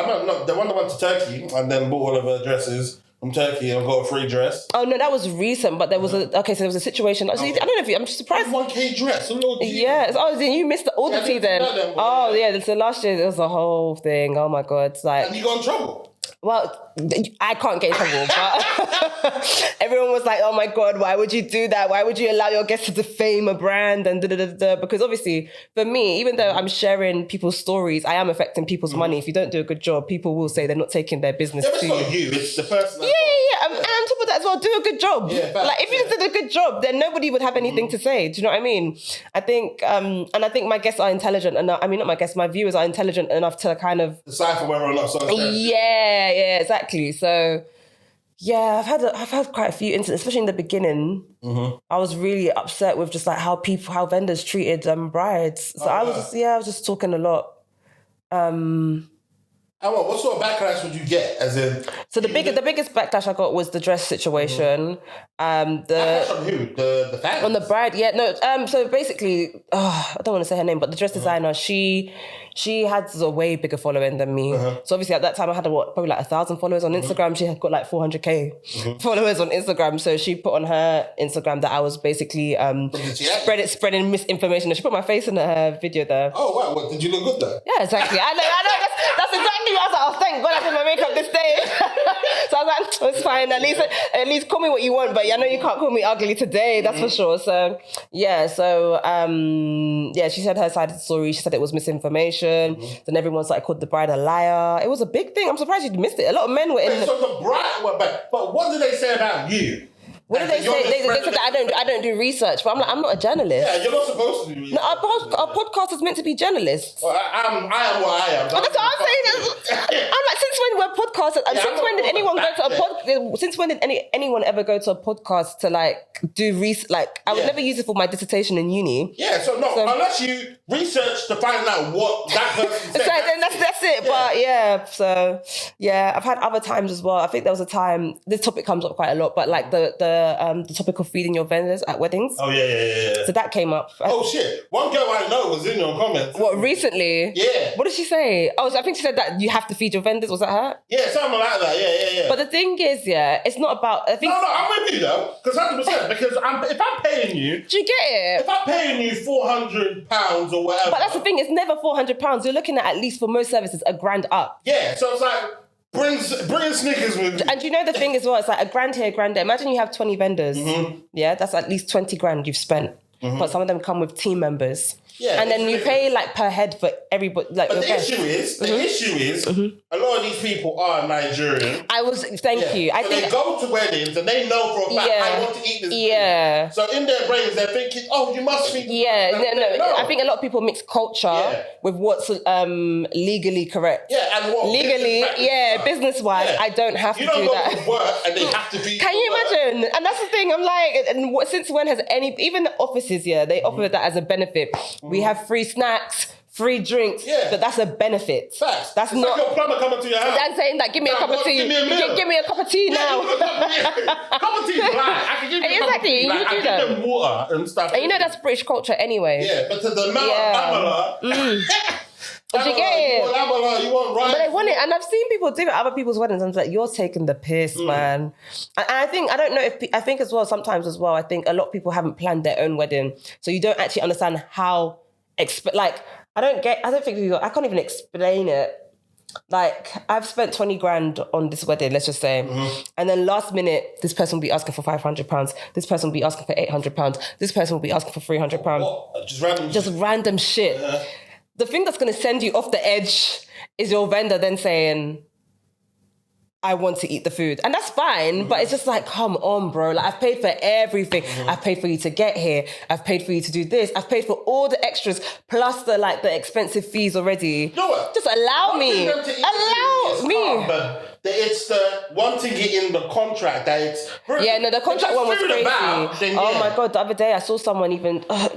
the one that went to Turkey and then bought all of her dresses from Turkey and got a free dress. Oh, no, that was recent, but there was so there was a situation. So I don't know if I'm just surprised. 1k dress. Yeah. Oh, then you missed all the tea then. So last year there was the whole thing. Oh my God. It's like... And you got in trouble? Well, I can't get in trouble, but everyone was like, oh my God, why would you do that? Why would you allow your guests to defame a brand and da-da-da-da? Because obviously, for me, even though I'm sharing people's stories, I am affecting people's money. If you don't do a good job, people will say they're not taking their business to you. It's not you, it's the person. Yeah. And on top of that as well, do a good job. Yeah, like, if you did a good job, then nobody would have anything to say. Do you know what I mean? I think, and I think my guests are intelligent enough. I mean, not my guests, my viewers are intelligent enough to kind of... decipher whether or not someone's... Yeah, exactly. So, yeah, I've had quite a few incidents, especially in the beginning. I was really upset with just like how vendors treated brides. So I was just talking a lot. And what sort of backlash would you get? As in, so the biggest backlash I got was the dress situation. Backlash from who? The fans? On the bride, yeah, no. So basically, I don't want to say her name, but the dress designer, she has a way bigger following than me. So obviously at that time I had probably like 1,000 followers on Instagram. She had got like 400k followers on Instagram. So she put on her Instagram that I was basically spreading misinformation. She put my face in her video there. Oh wow, what, did you look good though? Yeah, exactly. I know. That's exactly what I was like. Oh, thank God I did my makeup this day. So I was like, it's fine. At least call me what you want, but I know you can't call me ugly today. That's for sure. So yeah. So she said her side of the story. She said it was misinformation. Then everyone started called the bride a liar. It was a big thing. I'm surprised you missed it. A lot of men were in. So the bride, but what did they say about you? What did they say? They said that I don't do research, but I'm not a journalist. Yeah, you're not supposed to do research. No, our podcast is meant to be journalists. Well, I am what I am. But that's what I'm saying. I'm like, since when were podcasters? And since when did anyone go to a podcast? Since when did anyone ever go to a podcast to like do research? Like, I would never use it for my dissertation in uni. Yeah, so unless you research to find out what that person said. So then that's it. Yeah. But yeah, so yeah, I've had other times as well. I think there was a time. This topic comes up quite a lot, but like the topic of feeding your vendors at weddings. Oh yeah. So that came up. Oh shit! One girl I know was in your comments. What, recently? Yeah. What did she say? Oh, so I think she said that you have to feed your vendors. Was that her? Yeah, something like that. Yeah. But the thing is, it's not about. I think. No, I'm with you though, because 100%. Because if I'm paying you, do you get it? If I'm paying you £400 or whatever, but that's the thing. It's never £400. You're looking at least for most services £1,000 up. Yeah, so it's like. Bring Snickers with you. And you know the thing as well, it's like £1,000 here, £1,000 there. Imagine you have 20 vendors. Yeah, that's at least 20 grand you've spent. But some of them come with team members. Yeah, and then you pay like per head for everybody. Like, but the issue is, a lot of these people are Nigerian. Thank you. I think they go to weddings and they know for a fact I want to eat this. Yeah. Food. So in their brains they're thinking, oh, you must feed. Yeah. No. I think a lot of people mix culture with what's legally correct. Yeah, and what legally, business wise, I don't have to do that. You don't go to work and they have to feed. Can you imagine? And that's the thing. I'm like, since when has even the offices? They offer that as a benefit. We have free snacks, free drinks. Yeah. But that's a benefit. Facts. That's it's not like your plumber coming to your house. That's saying that, give me a cup of tea. Give me a cup of tea now. Cup of tea, I can give you exactly. A cup of tea. I give them water and stuff. And you know that's British culture anyway. Yeah, but to the amount of Did you get it? You want rice? But they want it, and I've seen people do it at other people's weddings. I'm like, you're taking the piss, man. And I think I think as well. Sometimes as well, I think a lot of people haven't planned their own wedding, so you don't actually understand how. I can't even explain it. Like, I've spent 20 grand on this wedding, let's just say. And then last minute, this person will be asking for £500. This person will be asking for £800. This person will be asking for £300. Just random shit. The thing that's going to send you off the edge is your vendor then saying, I want to eat the food. And that's fine, but it's just like, come on, bro. Like, I've paid for everything. I've paid for you to get here. I've paid for you to do this. I've paid for all the extras, plus the expensive fees already. You know what? Just allow me. Allow me. It's the wanting it in the contract that it's... the contract one was crazy. My God, the other day I saw someone even... I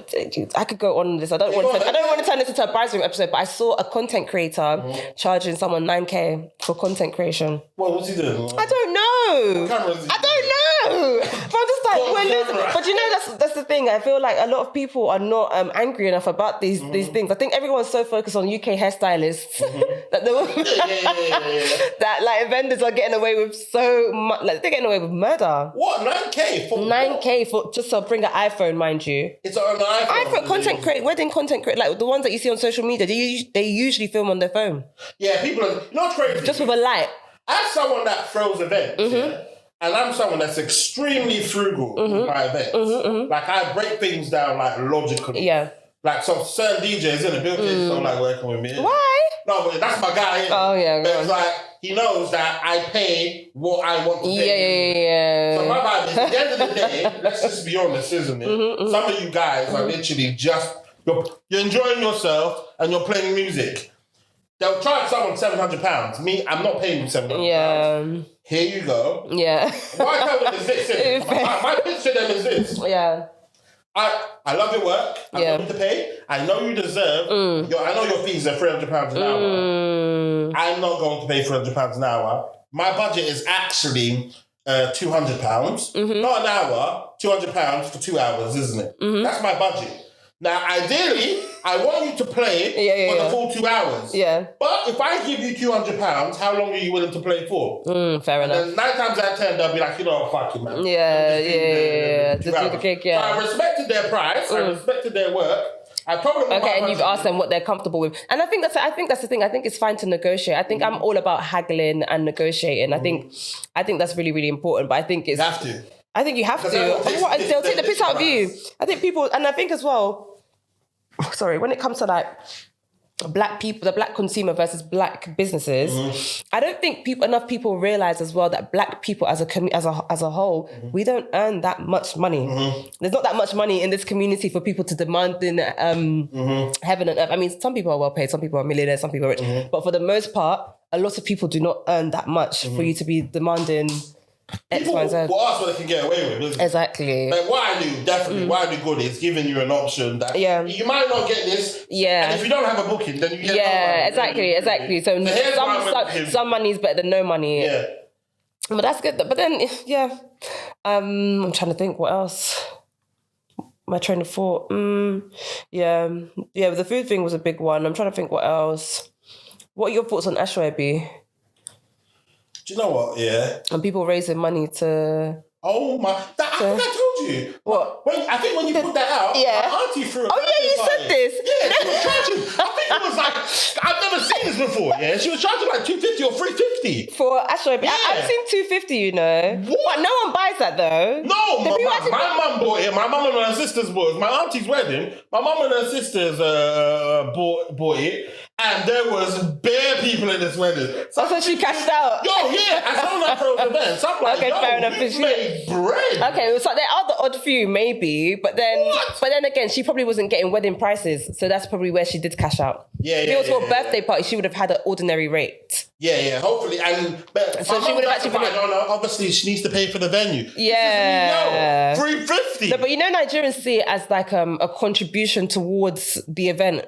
could go on this. I don't want to turn this into a Bride's Room episode, but I saw a content creator charging someone 9k for content creation. Well, what's he doing? I don't know. I don't know. But I'm just like, but you know, that's the thing. I feel like a lot of people are not angry enough about these things. I think everyone's so focused on UK hairstylists that that vendors are getting away with so much. Like, they're getting away with murder. What? 9k for 9k for just to bring an iPhone, mind you. It's on an iPhone. Wedding content create, like the ones that you see on social media. They usually film on their phone. Yeah, people are not crazy. Just with a light. As someone that throws events, and I'm someone that's extremely frugal with my events. Like, I break things down logically. Yeah. Like, some certain DJs in the building don't like working with me. Why? No, but that's my guy. Oh, yeah. But it's like, he knows that I pay what I want to pay. Yeah. So my vibe is, at the end of the day, let's just be honest, isn't it? Some of you guys are literally just, you're enjoying yourself and you're playing music. They'll charge someone £700. Me, I'm not paying you £700. Yeah. Here you go. Yeah. Why tell them is this? My pitch to them is this. Yeah. I love your work. I'm willing to pay. I know you deserve. I know your fees are £300 an hour. I'm not going to pay £300 an hour. My budget is actually £200. Not an hour, £200 for 2 hours, isn't it? That's my budget. Now, ideally, I want you to play for the full 2 hours. Yeah. But if I give you £200, how long are you willing to play for? Fair enough. And 9 times out of 10, they'll be like, you know what, fuck you, man. Just do the cake, So I respected their price. I respected their work. And you've asked them what they're comfortable with, and I think that's the thing. I think it's fine to negotiate. I think I'm all about haggling and negotiating. I think that's really, really important. But I think it's you have to. I think you have to. They'll take the piss out of you. I think people, and I think as well. Sorry, when it comes to like black people, the black consumer versus black businesses, I don't think enough people realize as well that black people as a whole, we don't earn that much money. There's not that much money in this community for people to demand in heaven and earth. I mean, some people are well paid, some people are millionaires, some people are rich, but for the most part, a lot of people do not earn that much for you to be demanding X, people Y, Z. will ask what they can get away with, isn't it? Exactly. Like what I do, definitely, what I do good is giving you an option that you might not get this. Yeah. And if you don't have a booking, then you get no money. Exactly. So some money is better than no money. Yeah. But that's good. But then, I'm trying to think what else. My train of thought. The food thing was a big one. I'm trying to think what else. What are your thoughts on Ashwabi? Do you know what? Yeah. And people raising money to... Oh my... I think I told you. What? I think when you put that out, my auntie threw a you said this. Yeah, she was charging... I think it was like... I've never seen this before, yeah? She was charging like $250 or $350. For Ashwabi. Yeah. I've seen $250, you know. What? But no one buys that, though. No, my mum bought it. My mum and her sisters bought it. My auntie's wedding. My mum and her sisters bought it. And there was bare people in this wedding. So she cashed out. Yo, yeah, I saw that for an event. So I'm like, fair enough. You made bread. Okay, so there are the odd few, maybe, but then again, she probably wasn't getting wedding prices, so that's probably where she did cash out. If it was for a birthday party, she would have had an ordinary rate. Yeah, hopefully, so she would have actually. I don't know. Obviously, she needs to pay for the venue. Yeah, $350. No, but you know, Nigerians see it as like a contribution towards the event.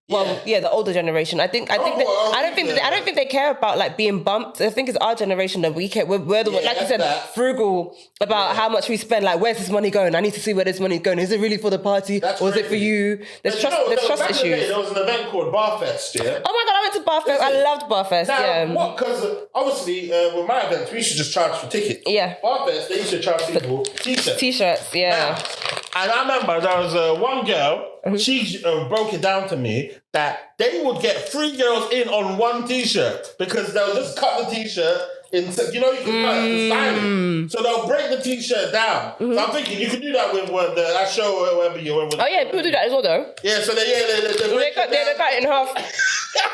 Well, the older generation. I don't think they care about like being bumped. I think it's our generation that we care. We're the one, like you said, frugal about how much we spend. Like, where's this money going? I need to see where this money's going. Is it really for the party or is it for you? There's trust issues. There was an event called Barfest. Yeah. Oh my god, I went to Barfest. I loved Barfest. Now, because obviously with my events we should just charge for tickets. Yeah. Barfest, they used to charge people t-shirts. T-shirts, yeah. Now, and I remember there was one girl. She broke it down to me that they would get 3 girls in on one t-shirt because they'll just cut the t-shirt into, you can cut the styling. So they'll break the t-shirt down. So I'm thinking you could do that with that show or whatever you went with. Oh yeah, people do that as well though. Yeah, so they cut it in half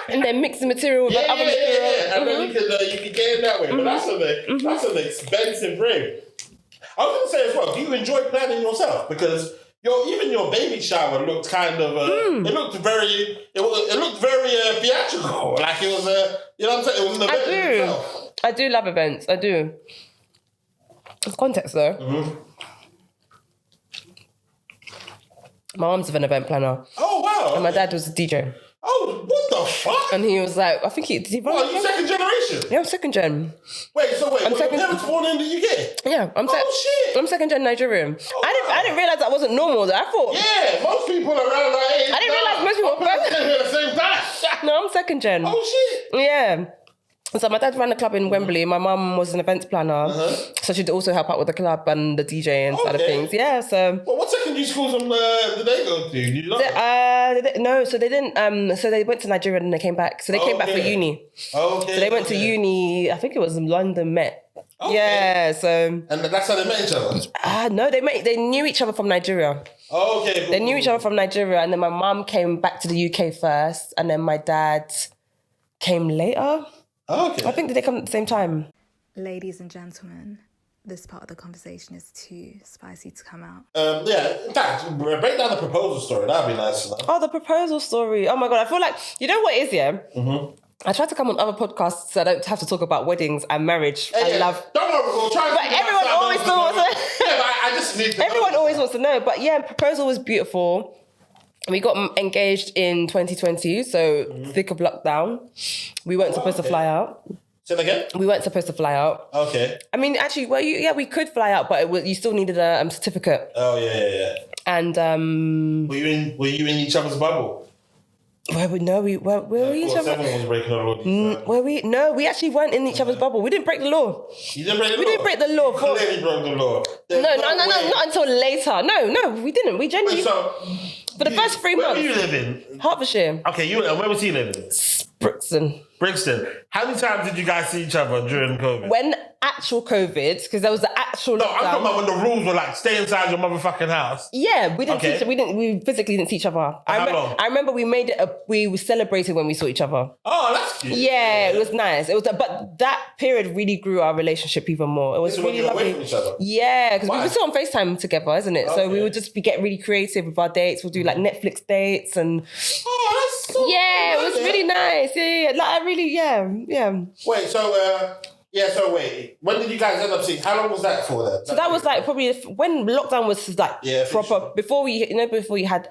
and then mix the material with other material. Yeah. And then you can get in that way. But that's an expensive ring. I was going to say as well, do you enjoy planning yourself? Because even your baby shower looked kind of it looked very theatrical. Like it was you know what I'm saying? It was an event itself. I do love events. I do. It's context though. My mum's an event planner. Oh wow! And my dad was a DJ. Oh, what the fuck? And he was like, I think did he run? Are you second generation? Yeah, I'm second gen. Wait, your parents born in the UK? Yeah, shit. I'm second gen Nigerian. I didn't realize that wasn't normal. I thought. Yeah, most people around that age. I didn't realize most people were first. At the same time. No, I'm second gen. Oh shit. Yeah. So my dad ran a club in Wembley. My mum was an events planner, so she'd also help out with the club and the DJ and side of things. Yeah. So. Well, what secondary schools did they go to? Did you know? No, so they didn't. So they went to Nigeria and they came back. So they came back for uni. Okay. So they went to uni. I think it was London Met. Okay. Yeah. So. And that's how they met each other. No, they knew each other from Nigeria. Okay. Cool. They knew each other from Nigeria, and then my mum came back to the UK first, and then my dad came later. Okay. I think that they come at the same time. Ladies and gentlemen, this part of the conversation is too spicy to come out. In fact, break down the proposal story. That'd be nice enough. Oh, the proposal story. Oh my God, I feel like, you know what it is, yeah? I try to come on other podcasts so I don't have to talk about weddings and marriage. I love... Don't worry, we'll try to... But everyone always thought... Yeah, but I just need to Everyone know. always wants to know. But yeah, proposal was beautiful. We got engaged in 2020, so thick of lockdown. We weren't supposed to fly out. Say that again? We weren't supposed to fly out. Okay. I mean, actually, we could fly out, but you still needed a certificate. Oh, yeah. And Were you in each other's bubble? where we each other? Everyone was breaking the law. No, we actually weren't in each other's bubble. We didn't break the law. You didn't break the law? We didn't break the law. You clearly broke the law. No, not until later. No, we didn't. We genuinely. Wait, so for the first 3 months. Where were you living? Hertfordshire. Okay, where was he living? Brixton. How many times did you guys see each other during COVID? When actual COVID, because there was the actual No, lockdown. I'm talking about when the rules were like, stay inside your motherfucking house. Yeah, we didn't. Okay. We physically didn't see each other. How long? I remember we made it. We celebrated when we saw each other. Oh, that's cute. Yeah, it was nice. It was, but that period really grew our relationship even more. It was This is when really you were away lovely. from each other? Yeah, because we Why? were still on FaceTime together, isn't it? So Okay. we would just get really creative with our dates. We'll do like Netflix dates and Oh, that's so yeah, it was really nice. Yeah. Like I really, yeah. Wait, wait. When did you guys end up seeing? How long was that for then? So that was like probably when lockdown was like proper. sure. Before you had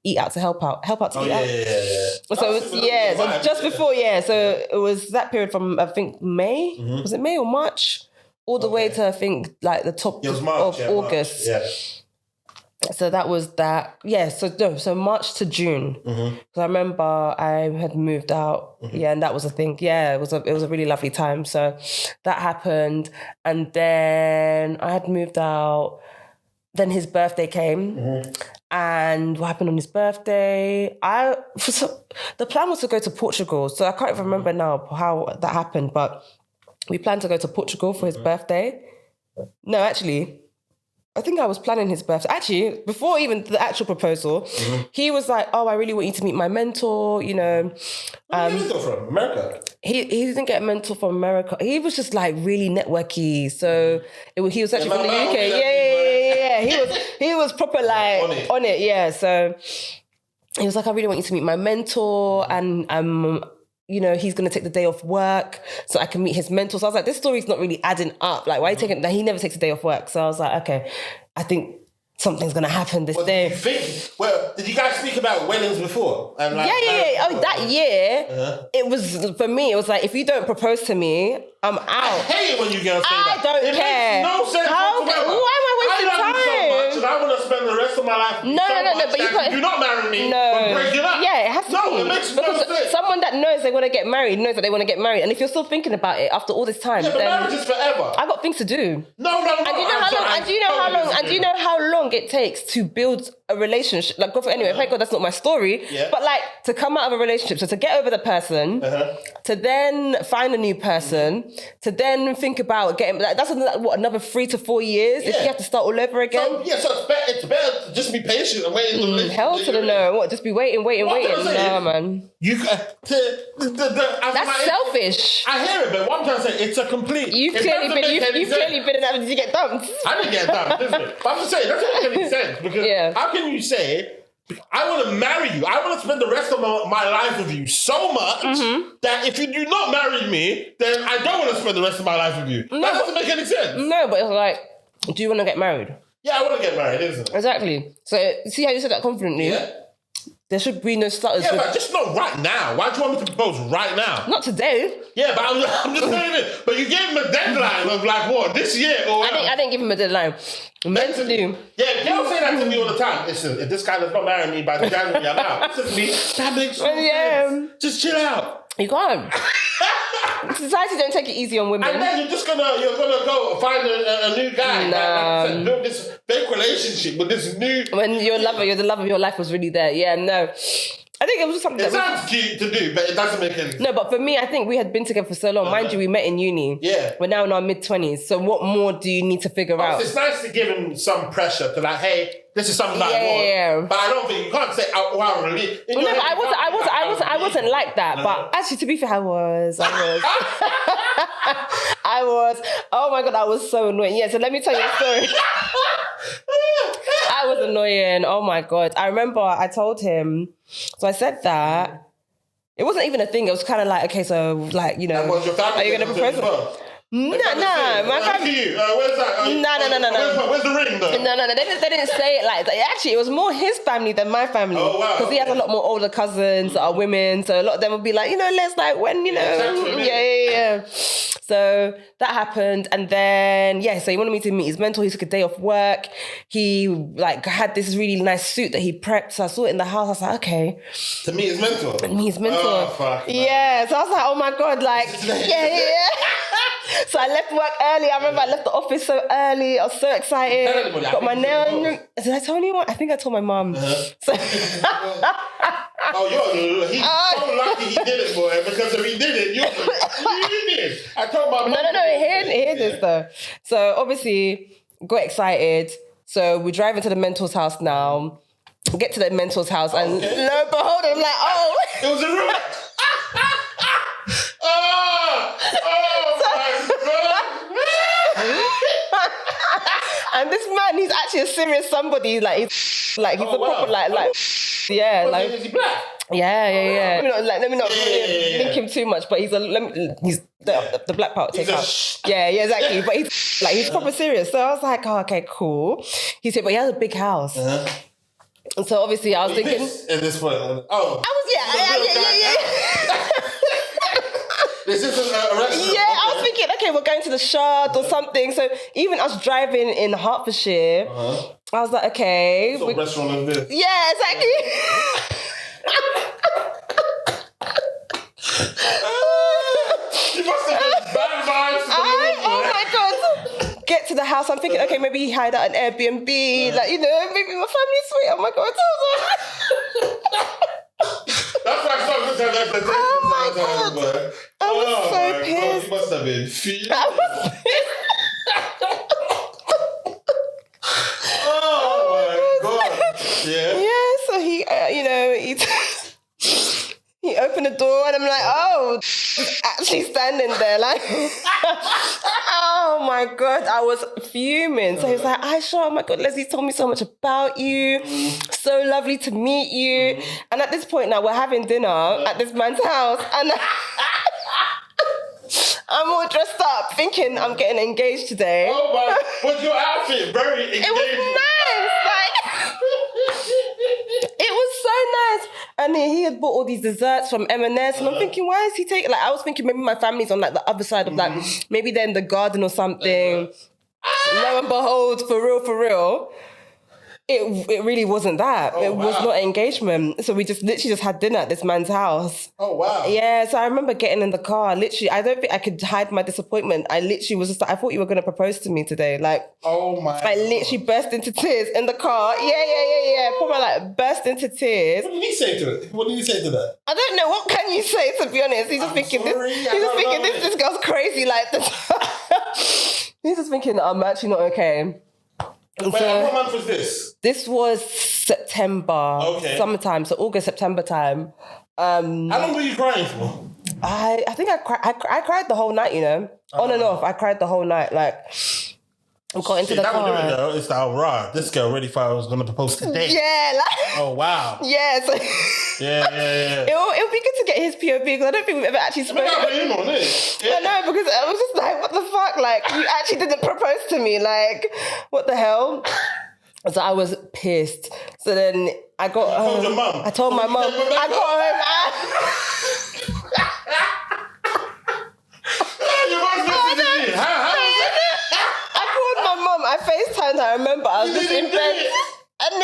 eat out to help out to Oh, eat yeah. out. So it was, so just before, so it was that period from I think May. Was it May or March? All the way to I think like the top It was March, of August. March. Yeah. So that was that. Yeah. So March to June. Because I remember I had moved out. Yeah, and that was a thing. Yeah, it was a really lovely time. So that happened, and then I had moved out. Then his birthday came. And what happened on his birthday? The plan was to go to Portugal. So I can't even remember now how that happened, but we planned to go to Portugal for his birthday. No, actually, I think I was planning his birthday. Actually, before even the actual proposal, he was like, "Oh, I really want you to meet my mentor." You know, Where did you get from? America? he didn't get a mentor from America. He was just like really networky. So he was actually from the UK. Yeah. He was proper like on it. Yeah. So he was like, "I really want you to meet my mentor," and you know, he's going to take the day off work so I can meet his mentor. So I was like, this story's not really adding up. Like, why are you taking... He never takes a day off work. So I was like, okay, I think something's going to happen this day. Did you think... Well, did you guys speak about weddings before? And like, Yeah. Oh, that year, it was... For me, it was like, if you don't propose to me, I'm out. I hate it when you girls say that. I don't it care. Makes no sense whatsoever. Why am I wasting I love you so time? much and I want to spend the rest of my life with you No, so much but you that can't... do not marry me, No. but break it up. Yeah, it has to be. No, it makes no because sense. someone that knows they want to get married knows that they want to get married. And if you're still thinking about it after all this time, Yeah, but then... marriage is forever. I got things to do. No. And do you know how long? And do you know how long? And do you know how long it takes to build a relationship? Like, anyway, thank God that's not my story. Yeah. But like to come out of a relationship, so to get over the person, to then find a new person, to then think about getting like that's another 3 to 4 years if you have to start all over again. So it's better to just be patient and wait. Hell to the no! What? Just be waiting. What I'm saying No, is, man. You That's selfish. I hear it, but what I'm trying to say, it's a complete. You've clearly been in that. Did you get dumped? I didn't get dumped, but I'm just saying that doesn't make any sense because how can you say? I want to marry you. I want to spend the rest of my life with you so much that if you do not marry me, then I don't want to spend the rest of my life with you. That doesn't make any sense. No, but it's like, do you want to get married? Yeah, I want to get married, isn't it? Exactly. So see how you said that confidently? Yeah. There should be no stutters. Yeah, but just not right now. Why do you want me to propose right now? Not today. Yeah, but I'm just saying it. But you gave him a deadline of like what, this year or I didn't give him a deadline. Meant to do. Yeah, girls say that to me all the time. Listen, if this guy does not marry me by the January, I'm out. Listen to me. That makes no sense. Just chill out. You can't. Society don't take it easy on women. And then you're gonna go find a new guy. Nah. Like build this fake relationship with this new. When the love of your life was really there. Yeah, no. I think it was just something It sounds cute to do, but it doesn't make any sense. No, but for me, I think we had been together for so long. Mind you, we met in uni. Yeah. We're now in our mid-20s. So what more do you need to figure out? It's nice to give him some pressure to like, hey, this is something I want. Yeah. But I don't think you can't say, oh, wow, really. No, but I wasn't like that. But actually, to be fair, I was. I was. Oh my God, I was so annoying. Yeah, so let me tell you a story. I was annoying. Oh my God. I remember I told him, so I said that. It wasn't even a thing. It was kind of like, okay, so like, you know, Was your family are you going to propose? No, my family. Where's that? No. Where's the ring though? No. They didn't say it like that. Actually, it was more his family than my family. Oh, wow. Because he has a lot more older cousins that are women. So a lot of them would be like, let's like when, Yeah. So that happened. And then, so he wanted me to meet his mentor. He took a day off work. He like had this really nice suit that he prepped. So I saw it in the house. I was like, okay. To meet his mentor? Oh, fuck. Yeah. So I was like, oh my God, like, yeah. So I left work early. I remember I left the office so early. I was so excited. Got my nail. Did I tell anyone? I think I told my mum. So he's so lucky he did it, boy. Because if he did it, you did. I told my mum. No. Hear this though. So obviously, got excited. So we drive into the mentor's house now. Get to the mentor's house, and lo and behold, I'm like, oh, it was a room. And this man, he's actually a serious somebody. Like he's a proper yeah. Like, is he black? Yeah. Let me not link him too much, but he's the black part take out. Yeah, exactly. But he's proper serious. So I was like, oh, okay, cool. He said, but he has a big house. And so obviously I was thinking at this point. Oh, yeah. This isn't a restaurant. Yeah, I was thinking, okay, we're going to the Shard or something. So even us driving in Hertfordshire, I was like, okay. What restaurant is this? Yeah, exactly. You must have had bad vibes. Oh my God. Get to the house, I'm thinking, okay, maybe he hired out an Airbnb. Maybe my family's sweet. Oh my God. That's why I started to have that. Oh my God. I was so pissed. You must have been furious. I was pissed. Oh my God. Yeah. Yeah, so he opened the door and I'm like, oh, he's actually standing there like, oh my God, I was fuming. So he's like, Aisha, oh my God, Leslie told me so much about you. So lovely to meet you. And at this point now, we're having dinner at this man's house and I'm all dressed up thinking I'm getting engaged today. Oh my, was your outfit very engaging? It was nice, it was so nice. And he had bought all these desserts from M&S and I'm thinking, why is he taking, like, I was thinking maybe my family's on like the other side of like, maybe they're in the garden or something. Lo and behold, for real, it really wasn't that. It was not engagement. So we literally just had dinner at this man's house. Oh, wow. Yeah, so I remember getting in the car. Literally, I don't think I could hide my disappointment. I literally was just like, I thought you were going to propose to me today. Like, oh my I literally burst into tears in the car. Yeah. Probably like burst into tears. What did he say to it? What did he say to that? I don't know. What can you say, to be honest? He's just thinking this girl's crazy. Like, he's just thinking, I'm actually not okay. Wait, what month was this? This was September. Okay. Summertime, so August, September time. How long were you crying for? I think I cried the whole night, on and off. I cried the whole night. Like, I got into the car. That would do it though. It's like, rah, this girl really thought I was going to propose today. Yeah. Like, oh, wow. Yeah. So yeah. It'll be good to get his POV because I don't think we've ever actually spoken. I know, because I was just like, what the fuck? Like, you actually didn't propose to me. Like, what the hell? So I was pissed. So then I got home. You told your mum? I told my mum. I got home. Your mum's messaging you. How was it? I called my mum. I FaceTimed her. I remember I was just in bed. And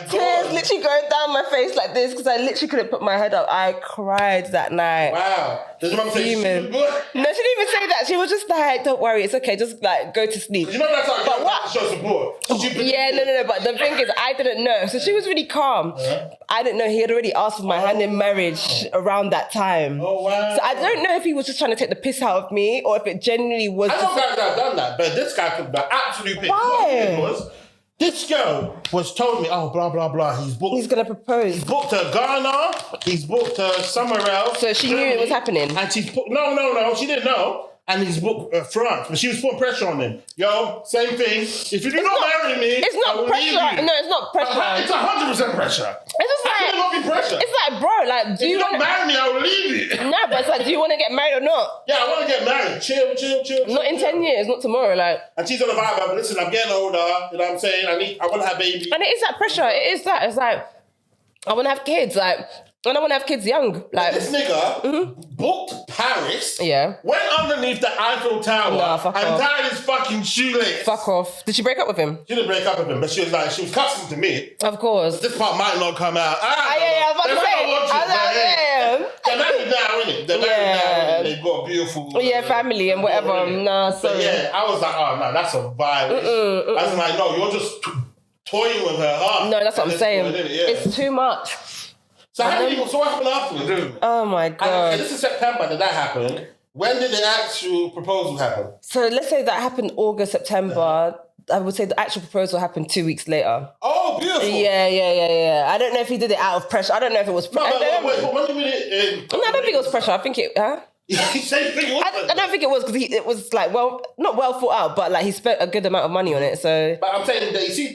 tears literally going down my face like this because I literally couldn't put my head up. I cried that night. Wow. Does your mum say No, she didn't even say that. She was just like, don't worry, it's okay, just like go to sleep. You know that's how you have to show support. Yeah, no. But the thing is, I didn't know. So she was really calm. I didn't know he had already asked for my hand in marriage around that time. Oh, wow. So I don't know if he was just trying to take the piss out of me or if it genuinely was. I know guys that have done that, but this guy could be absolute piss. Why? What was, this girl was told me, oh, blah, blah, blah. He's going to propose. He's booked her Ghana. He's booked her somewhere else. So she knew it was happening? And she's no, she didn't know. and he's booked France. But she was putting pressure on him. Yo, same thing. If you do not marry me, it's not I will pressure. leave you. No, it's not pressure. It's 100% pressure. It's just How can it not be pressure? It's like, bro, like, do if you you don't marry me, I will leave you. No, but it's like, do you want to get married or not? Yeah, I want to get married. Chill. Not in 10 years, not tomorrow, like. And she's on the vibe of, listen, I'm getting older, you know what I'm saying? I want to have babies. And it is that pressure. It is that. It's like, I want to have kids, like, and I want to have kids young. Like, this nigga booked Paris, went underneath the Eiffel Tower and tied his fucking shoelace. Fuck off. Did she break up with him? She didn't break up with him, but she was cussing to me. Of course. This part might not come out. I was about to say. They're married now, innit? They're married now, they've got a beautiful... family and whatever. Nah, sorry. But yeah, I was like, oh, no, that's a violence. I was like, no, you're just toying with her heart. No, that's what I'm saying. Point, it's too much. So what happened afterwards? Oh my God. This is September, did that happen? When did the actual proposal happen? So let's say that happened August, September. I would say the actual proposal happened 2 weeks later. Oh, beautiful. Yeah. I don't know if he did it out of pressure. I don't know if it was pressure. But when did it... No, I don't think it was pressure. I think it... I don't think it was because it was like not well thought out, but like he spent a good amount of money on it. So, but I'm saying that you see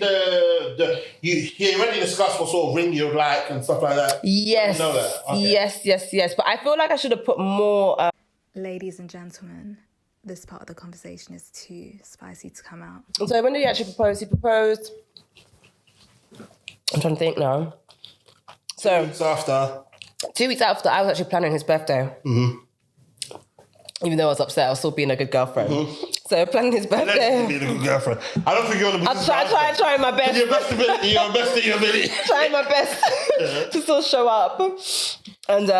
he already discussed what sort of ring you'd like and stuff like that. Yes, you know that? Okay. Yes. But I feel like I should have put more. Ladies and gentlemen, this part of the conversation is too spicy to come out. So when did he actually propose? He proposed. I'm trying to think now. So 2 weeks after, I was actually planning his birthday. Even though I was upset, I was still being a good girlfriend. So planning his birthday. Being a good girlfriend. I don't think you're on the I'm trying my best. Your best ability. Your best of your ability. Trying my best to still show up. And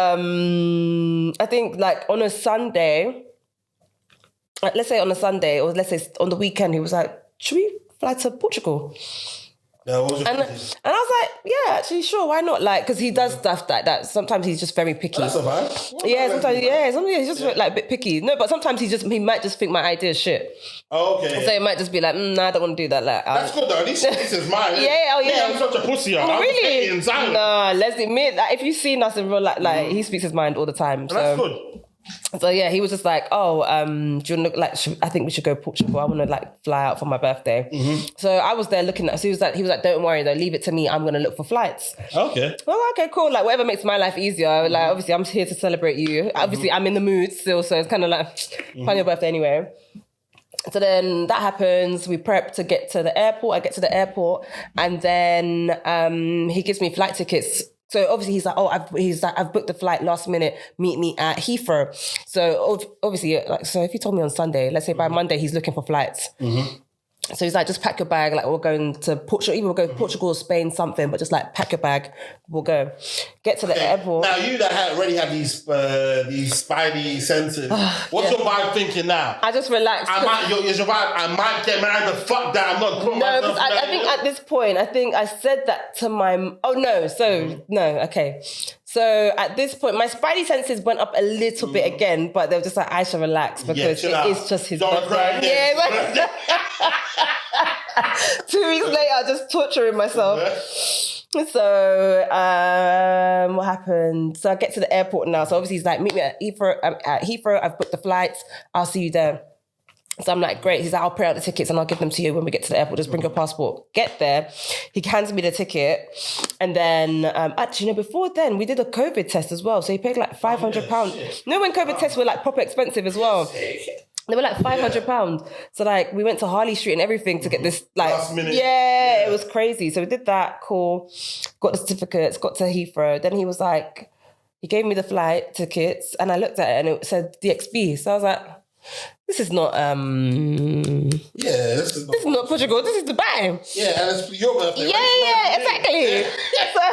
I think like on a Sunday, let's say on a Sunday, or let's say on the weekend, he was like, should we fly to Portugal? Yeah, what was your and I was like, yeah, actually, sure, why not? Like, because he does stuff like that. Sometimes he's just very picky. That's a vibe. Sometimes he's just like a bit picky. No, but sometimes he might just think my idea is shit. Oh, okay. So he might just be like, nah, I don't want to do that. Like, that's good though. At least this is mine. I'm such a pussy. I'm really? inside. Nah, let's admit that if you've seen us in real life, like he speaks his mind all the time. So that's good. So yeah, he was just like, oh, do you want to I think we should go to Portugal. I want to like fly out for my birthday. So I was there looking at. So he was like, don't worry though, leave it to me. I'm gonna look for flights. Okay. Well, okay, cool. Like whatever makes my life easier. Like obviously, I'm here to celebrate you. Obviously, I'm in the mood still, so it's kind of like plan your birthday anyway. So then that happens. We prep to get to the airport. I get to the airport, and then he gives me flight tickets. So obviously he's like, I've booked the flight last minute. Meet me at Heathrow. So obviously, so if he told me on Sunday, let's say by Monday he's looking for flights. So he's like, just pack your bag. Like we're going to Portugal. Either we'll go to Portugal, Spain, something. But just like pack your bag. We'll go. Get to the airport. Now you that already have these spidey senses. What's your vibe thinking now? I just relaxed. Is your vibe? I might get married. But fuck that. I'm not putting myself. I think at this point, I said that to my. Oh no. So no. Okay. So at this point, my spidey senses went up a little bit again, but they were just like, Aisha, relax, because it is just his birthday. Yeah, 2 weeks later, just torturing myself. So what happened? So I get to the airport now. So obviously he's like, meet me at Heathrow. I've booked the flights. I'll see you there. So I'm like, great. He's like, I'll print out the tickets and I'll give them to you when we get to the airport. Just bring your passport. Get there. He hands me the ticket. And then, actually, before then, we did a COVID test as well. So he paid like £500. You know when COVID tests were like proper expensive as well? They were like £500. So like, we went to Harley Street and everything to get this like... Last minute. Yeah, it was crazy. So we did that, cool. Got the certificates, got to Heathrow. Then he was like, he gave me the flight tickets and I looked at it and it said DXB. So I was like... This is not this is not Portugal, this is Dubai. Yeah, and it's your birthday. Yeah, exactly. So I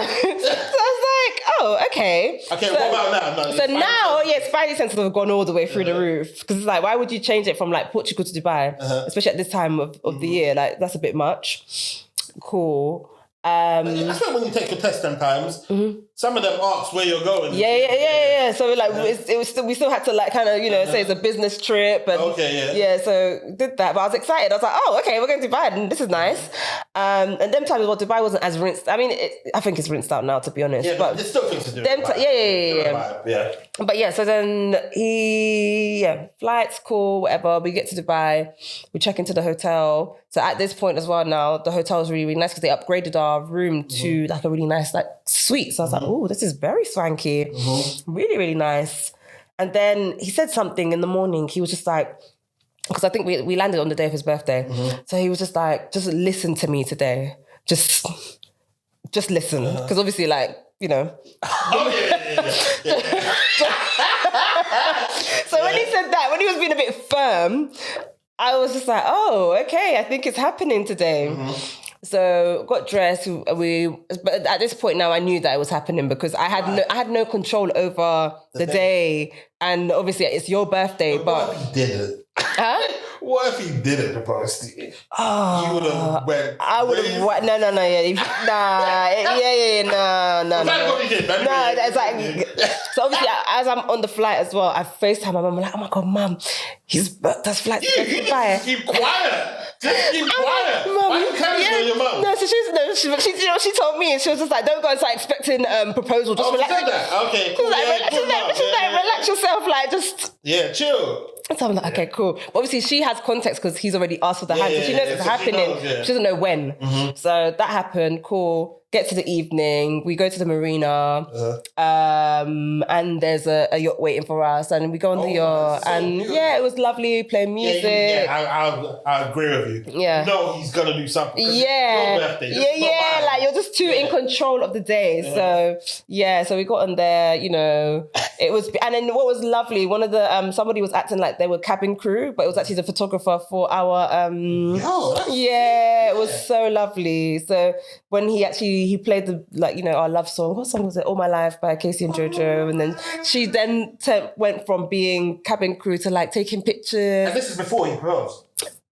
was like, oh, okay. Okay, so, what about now? No, so now, spidey senses have gone all the way through the roof. Because it's like, why would you change it from like Portugal to Dubai? Especially at this time of the year. Like, that's a bit much. Cool. I swear when you take your test sometimes, some of them ask where you're going. Yeah. So we still had to like kind of, say it's a business trip. And so did that. But I was excited. I was like, oh, okay, we're going to Dubai and this is nice. And them times, Dubai wasn't as rinsed. I mean, I think it's rinsed out now, to be honest. Yeah, but there's still things to do. Yeah. But yeah, so then flights, cool, whatever. We get to Dubai, we check into the hotel. So at this point as well now, the hotel is really, really nice because they upgraded our room to like a really nice like suite. So I was like, oh, this is very swanky. Really, really nice. And then he said something in the morning. He was just like, because I think we landed on the day of his birthday. So he was just like, just listen to me today. Just listen. Because obviously like, So when he said that, when he was being a bit firm, I was just like, oh, okay, I think it's happening today. So got dressed. But at this point now, I knew that it was happening because I had no control over the day, and obviously it's your birthday. But what if he didn't? Huh? What if he didn't propose to you? Oh, you would have went. I would have. No. No. Thank God he did. No, it's like. So obviously, as I'm on the flight as well, I FaceTime my mum. I'm like, oh my God, Mum, he's booked us flight to go to Dubai. Keep quiet. Just keep quiet. Mum, why you canceling your mum? No, so she told me, and she was just like, don't go and start expecting proposal. Just relax. Said that? Okay, cool. She's like, relax yourself, like just. Yeah, chill. So I'm like, okay, cool. But obviously, she has context because he's already asked for the hand, so she knows it's happening. She doesn't know when. So that happened. Cool. Get to the evening. We go to the marina, and there's a yacht waiting for us, and we go on the yacht, and beautiful. Yeah, it was lovely. Playing music. I agree with you. Yeah. No, he's gonna do something. Yeah. Your birthday. Yeah. Like you're just too in control of the day. So so we got on there. It was, and then what was lovely. One of the somebody was acting like they were cabin crew, but it was actually the photographer for our. It was so lovely. So when he played the our love song. What song was it? All My Life by Casey and Jojo. And then she went from being cabin crew to like taking pictures. And this is before he proposed.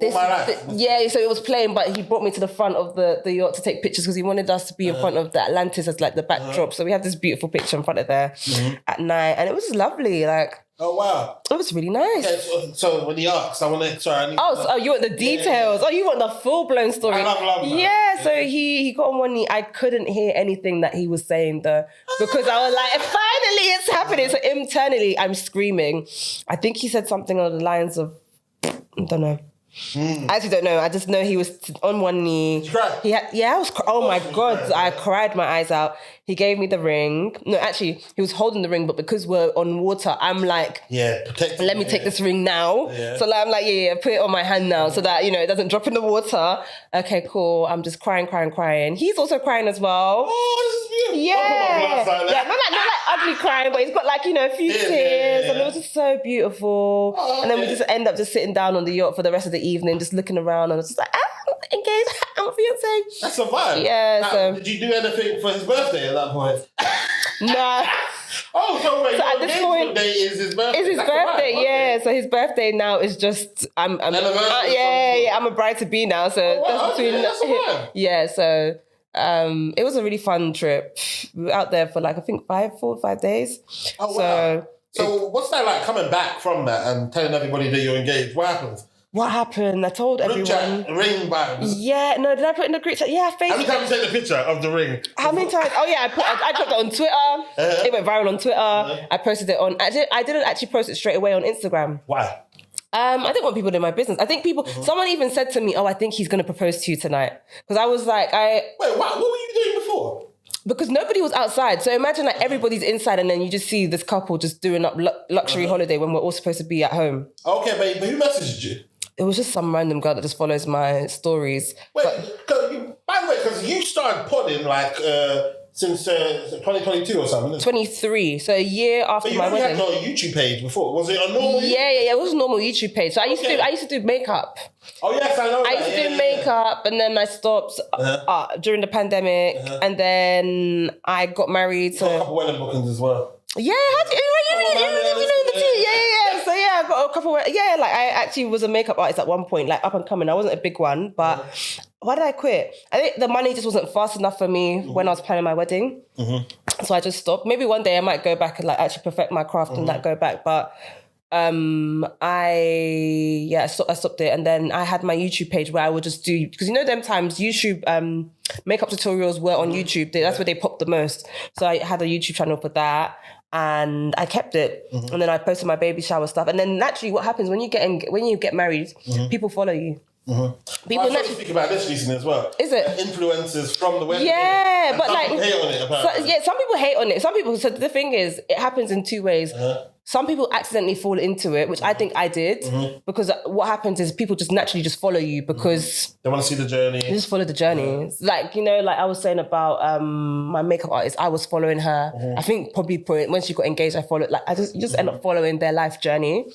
So it was playing, but he brought me to the front of the yacht to take pictures because he wanted us to be in front of the Atlantis as like the backdrop. So we have this beautiful picture in front of there at night, and it was lovely. Like, oh wow, it was really nice. Okay, so when he asked, you want the details? You want the full blown story? I love that. Yeah, so he got on one knee. I couldn't hear anything that he was saying though, because I was like, finally it's happening. So internally, I'm screaming. I think he said something along the lines of, I don't know. I actually don't know. I just know he was on one knee. Did you cry? I was. Oh my God! I cried my eyes out. He gave me the ring. No, actually, he was holding the ring, but because we're on water, I'm like, let me take this ring now. Yeah. So like, I'm like, put it on my hand now, so that it doesn't drop in the water. Okay, cool. I'm just crying. He's also crying as well. Oh, this is beautiful. Yeah, not like ugly crying, but he's got like a few tears, and it was just so beautiful. And then we just end up just sitting down on the yacht for the rest of the evening, just looking around, and I was just like, I'm engaged, I'm a fiance. That's a vibe. Yeah. So did you do anything for his birthday at that point? No. Oh, so wait, at this point, day is his birthday. It's his birthday, yeah. So his birthday now is just I'm a bride to be now. So that's between So it was a really fun trip. We were out there for like I think 4 or 5 days. Oh wow. So what's that like coming back from that and telling everybody that you're engaged? What happens? What happened? I told everyone. Ring vibes. Yeah, no, did I put in the group chat? Yeah, Facebook. How many times you take the picture of the ring? How many times? Oh yeah, I dropped it on Twitter. It went viral on Twitter. I posted it on. I didn't actually post it straight away on Instagram. Why? I didn't want people to know my business. I think people. Someone even said to me, "Oh, I think he's going to propose to you tonight." Because I was like, Wait, what were you doing before? Because nobody was outside. So imagine like everybody's inside and then you just see this couple just doing up luxury holiday when we're all supposed to be at home. Okay, but who messaged you? It was just some random girl that just follows my stories. Wait, by the way, because you started podding like since 2022 or something. 23, so a year after my wedding. But you had no YouTube page before. Was it a normal? Yeah. It was a normal YouTube page. So I used to do makeup. Oh yes, I know. I used to do makeup, and then I stopped during the pandemic, and then I got married. You got a couple wedding bookings as well. Yeah, how do you know the tea? Yeah. So I got a couple. I actually was a makeup artist at one point, like up and coming. I wasn't a big one, but why did I quit? I think the money just wasn't fast enough for me when I was planning my wedding. So I just stopped. Maybe one day I might go back and like actually perfect my craft and like go back. But I stopped it. And then I had my YouTube page where I would just do, because you know them times YouTube makeup tutorials were on YouTube. That's where they popped the most. So I had a YouTube channel for that. And I kept it, and then I posted my baby shower stuff. And then naturally, what happens when you get married, people follow you. People naturally speak about this recently as well. Is it influencers from the wedding? Yeah, but like hate on it. Apparently. Some people hate on it. Some people. So the thing is, it happens in two ways. Some people accidentally fall into it, which I think I did, because what happens is people just naturally just follow you because they want to see the journey. They just follow the journey. Like, you know, like I was saying about my makeup artist, I was following her. I think probably when she got engaged, I followed. Like you just end up following their life journey.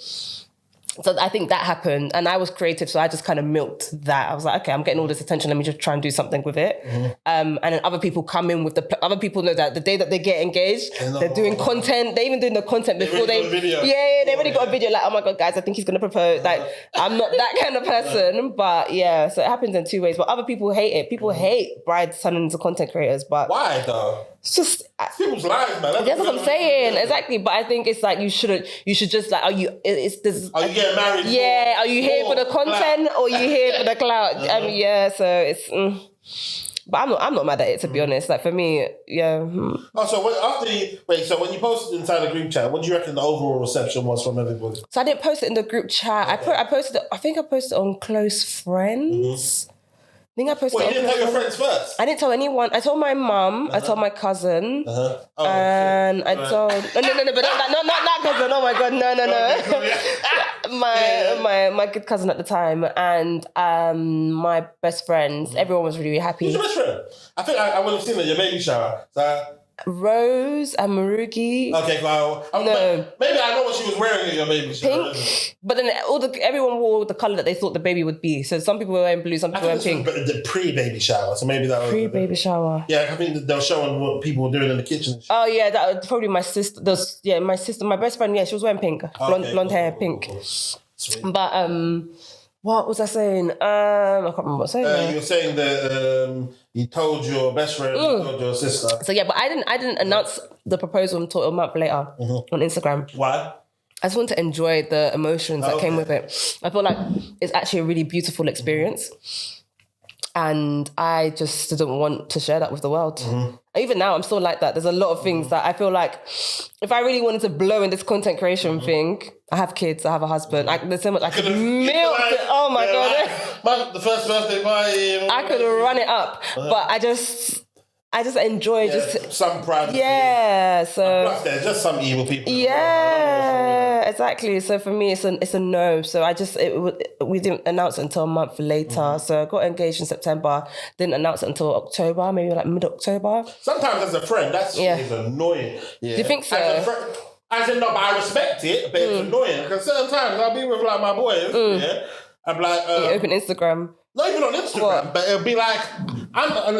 So I think that happened, and I was creative, so I just kind of milked that. I was like, okay, I'm getting all this attention, let me just try and do something with it. And then other people come in with other people know that the day that they get engaged, they're doing content. They're even doing the content before they video. Yeah, they already got a video. Like, oh my God, guys, I think he's gonna propose. Like, I'm not that kind of person, but yeah. So it happens in two ways. But other people hate it. People hate brides turning into content creators. But why though? It's just people's lives, man. That's what I'm saying. Exactly. But I think it's like you should just like, are you getting married? Yeah. Are you here for the content or are you here for the clout? Yeah. So it's. But I'm not mad at it, to be honest. Like for me, yeah. Oh, so so when you posted inside the group chat, what do you reckon the overall reception was from everybody? So I didn't post it in the group chat. Okay. I posted it on close friends. I think I posted. Well, you didn't tell your friends first? I didn't tell anyone. I told my mum. I told my cousin. And I told no, but not that cousin. Oh my God, no. My good cousin at the time and my best friends. Everyone was really happy. Who's your best friend? I think I would have seen it at your baby shower. So. Rose and Marugi. Okay, well, maybe I know what she was wearing at your baby shower. Pink, but then everyone wore the colour that they thought the baby would be. So some people were wearing blue, some people were wearing pink. The pre-baby shower, so maybe that was pre-baby shower. Yeah, I think they were showing what people were doing in the kitchen. Oh yeah, that was probably my sister. My sister, my best friend. Yeah, she was wearing pink, blonde hair, pink. Cool. But what was I saying? I can't remember what I was saying. You were saying that you told your best friend, you told your sister. So yeah, but I didn't announce the proposal until a month later on Instagram. Why? I just want to enjoy the emotions that came with it. I feel like it's actually a really beautiful experience. And I just didn't want to share that with the world. Even now, I'm still like that. There's a lot of things that I feel like if I really wanted to blow in this content creation thing, I have kids, I have a husband. There's so much I could milk it. Oh my God. The first birthday party. I could run it up. But I just enjoy some pride. Yeah, so plus there's just some evil people. Yeah, exactly. So for me, it's a no. So we didn't announce it until a month later. So I got engaged in September. Didn't announce it until October, maybe like mid-October. Sometimes as a friend, that's annoying. Yeah. Do you think so? As in, no, but I respect it, but it's annoying because certain times I'll be with like my boys. Yeah, I'm like, you open Instagram. Not even on Instagram, but it'll be like,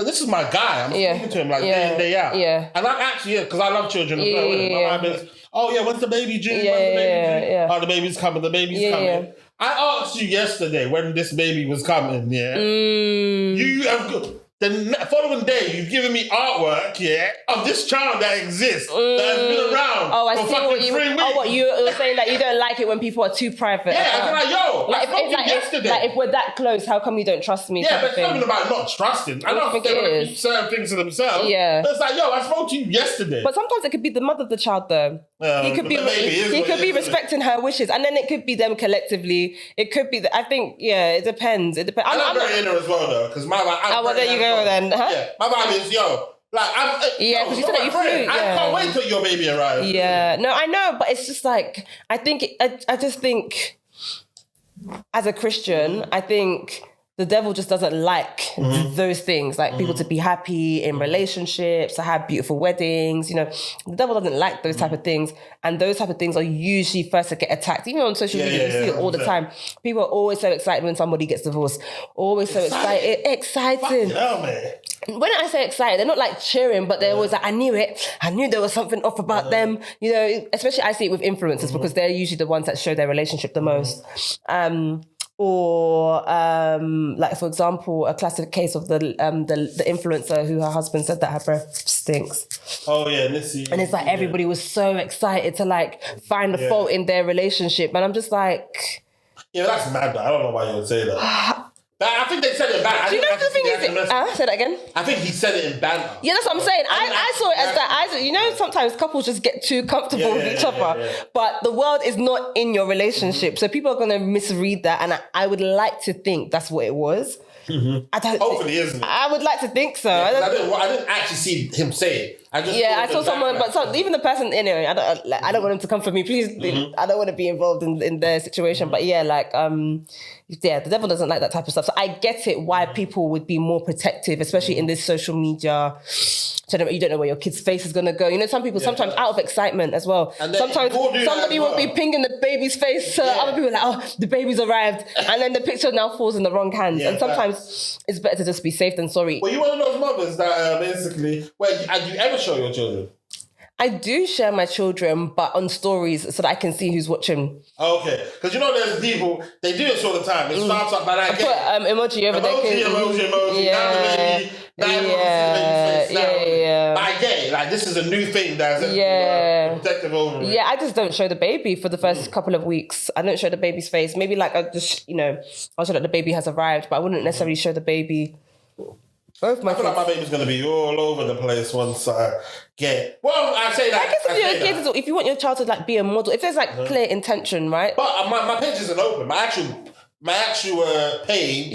this is my guy. I'm speaking to him like day in, day out. Yeah. And I'm actually, because I love children as well. My mum is, when's the baby due? Oh, the baby's coming, coming. I asked you yesterday when this baby was coming, You have the following day, you've given me artwork, of this child that exists, that has been around for fucking 3 weeks. Oh, what, you were saying that you don't like it when people are too private? Yeah, I was like, I spoke to you yesterday. Like, if we're that close, how come you don't trust me? Yeah, but it's nothing about not trusting. I don't think they want to keep certain things to themselves. Yeah. But it's like, I spoke to you yesterday. But sometimes it could be the mother of the child, though. He could be respecting her wishes, and then it could be them collectively. It could be. I think, it depends. It depends. I'm very inner as well, though, because my there you go then. Huh? Yeah, my vibe is because you said that you flew. I can't wait till your baby arrives. Yeah, no, I know, but it's just like I just think as a Christian, I think the devil just doesn't like those things, like people to be happy in relationships, to have beautiful weddings. The devil doesn't like those type of things, and those type of things are usually first to get attacked. Even on social media, you see it all the time. People are always so excited when somebody gets divorced. Always so exciting. Hell, man. When I say excited, they're not like cheering, but they're always like, I knew it. I knew there was something off about them. Especially I see it with influencers because they're usually the ones that show their relationship the most. Or like, for example, a classic case of the influencer who her husband said that her breath stinks. Oh yeah, Missy. And it's like everybody was so excited to like find the fault in their relationship, and I'm just like, yeah, that's mad. Though. I don't know why you would say that. I think they said it back. Do you know the thing is? Say that again. I think he said it in banter. Yeah, that's what I'm saying. I saw it as that. You know, sometimes couples just get too comfortable with each other, but the world is not in your relationship, so people are going to misread that, and I would like to think that's what it was. Mm-hmm. Hopefully, isn't it? I would like to think so. Yeah, I didn't actually see him say it. I saw someone, but even the person, anyway, I don't want him to come for me. Please, I don't want to be involved in their situation. But yeah, like, the devil doesn't like that type of stuff. So I get it why people would be more protective, especially in this social media. So you don't know where your kid's face is going to go. You know, some people sometimes out of excitement as well. Sometimes somebody will be pinging the baby's face to other people like, oh, the baby's arrived. And then the picture now falls in the wrong hands. And sometimes it's better to just be safe than sorry. Well, you one of those mothers that basically, do you ever show your children? I do share my children, but on stories so that I can see who's watching. Okay. Because you know there's people, they do this all the time. It starts up by that put emoji over there. Emoji. Yeah. But I get it. Like, this is a new thing that's protective over it. Yeah, I just don't show the baby for the first couple of weeks. I don't show the baby's face. Maybe like I'll show that the baby has arrived, but I wouldn't necessarily show the baby. I feel like my baby's going to be all over the place once I get... Well, I say that... I guess if you want your child to like be a model, if there's like clear intention, right? But my page isn't open. My actual page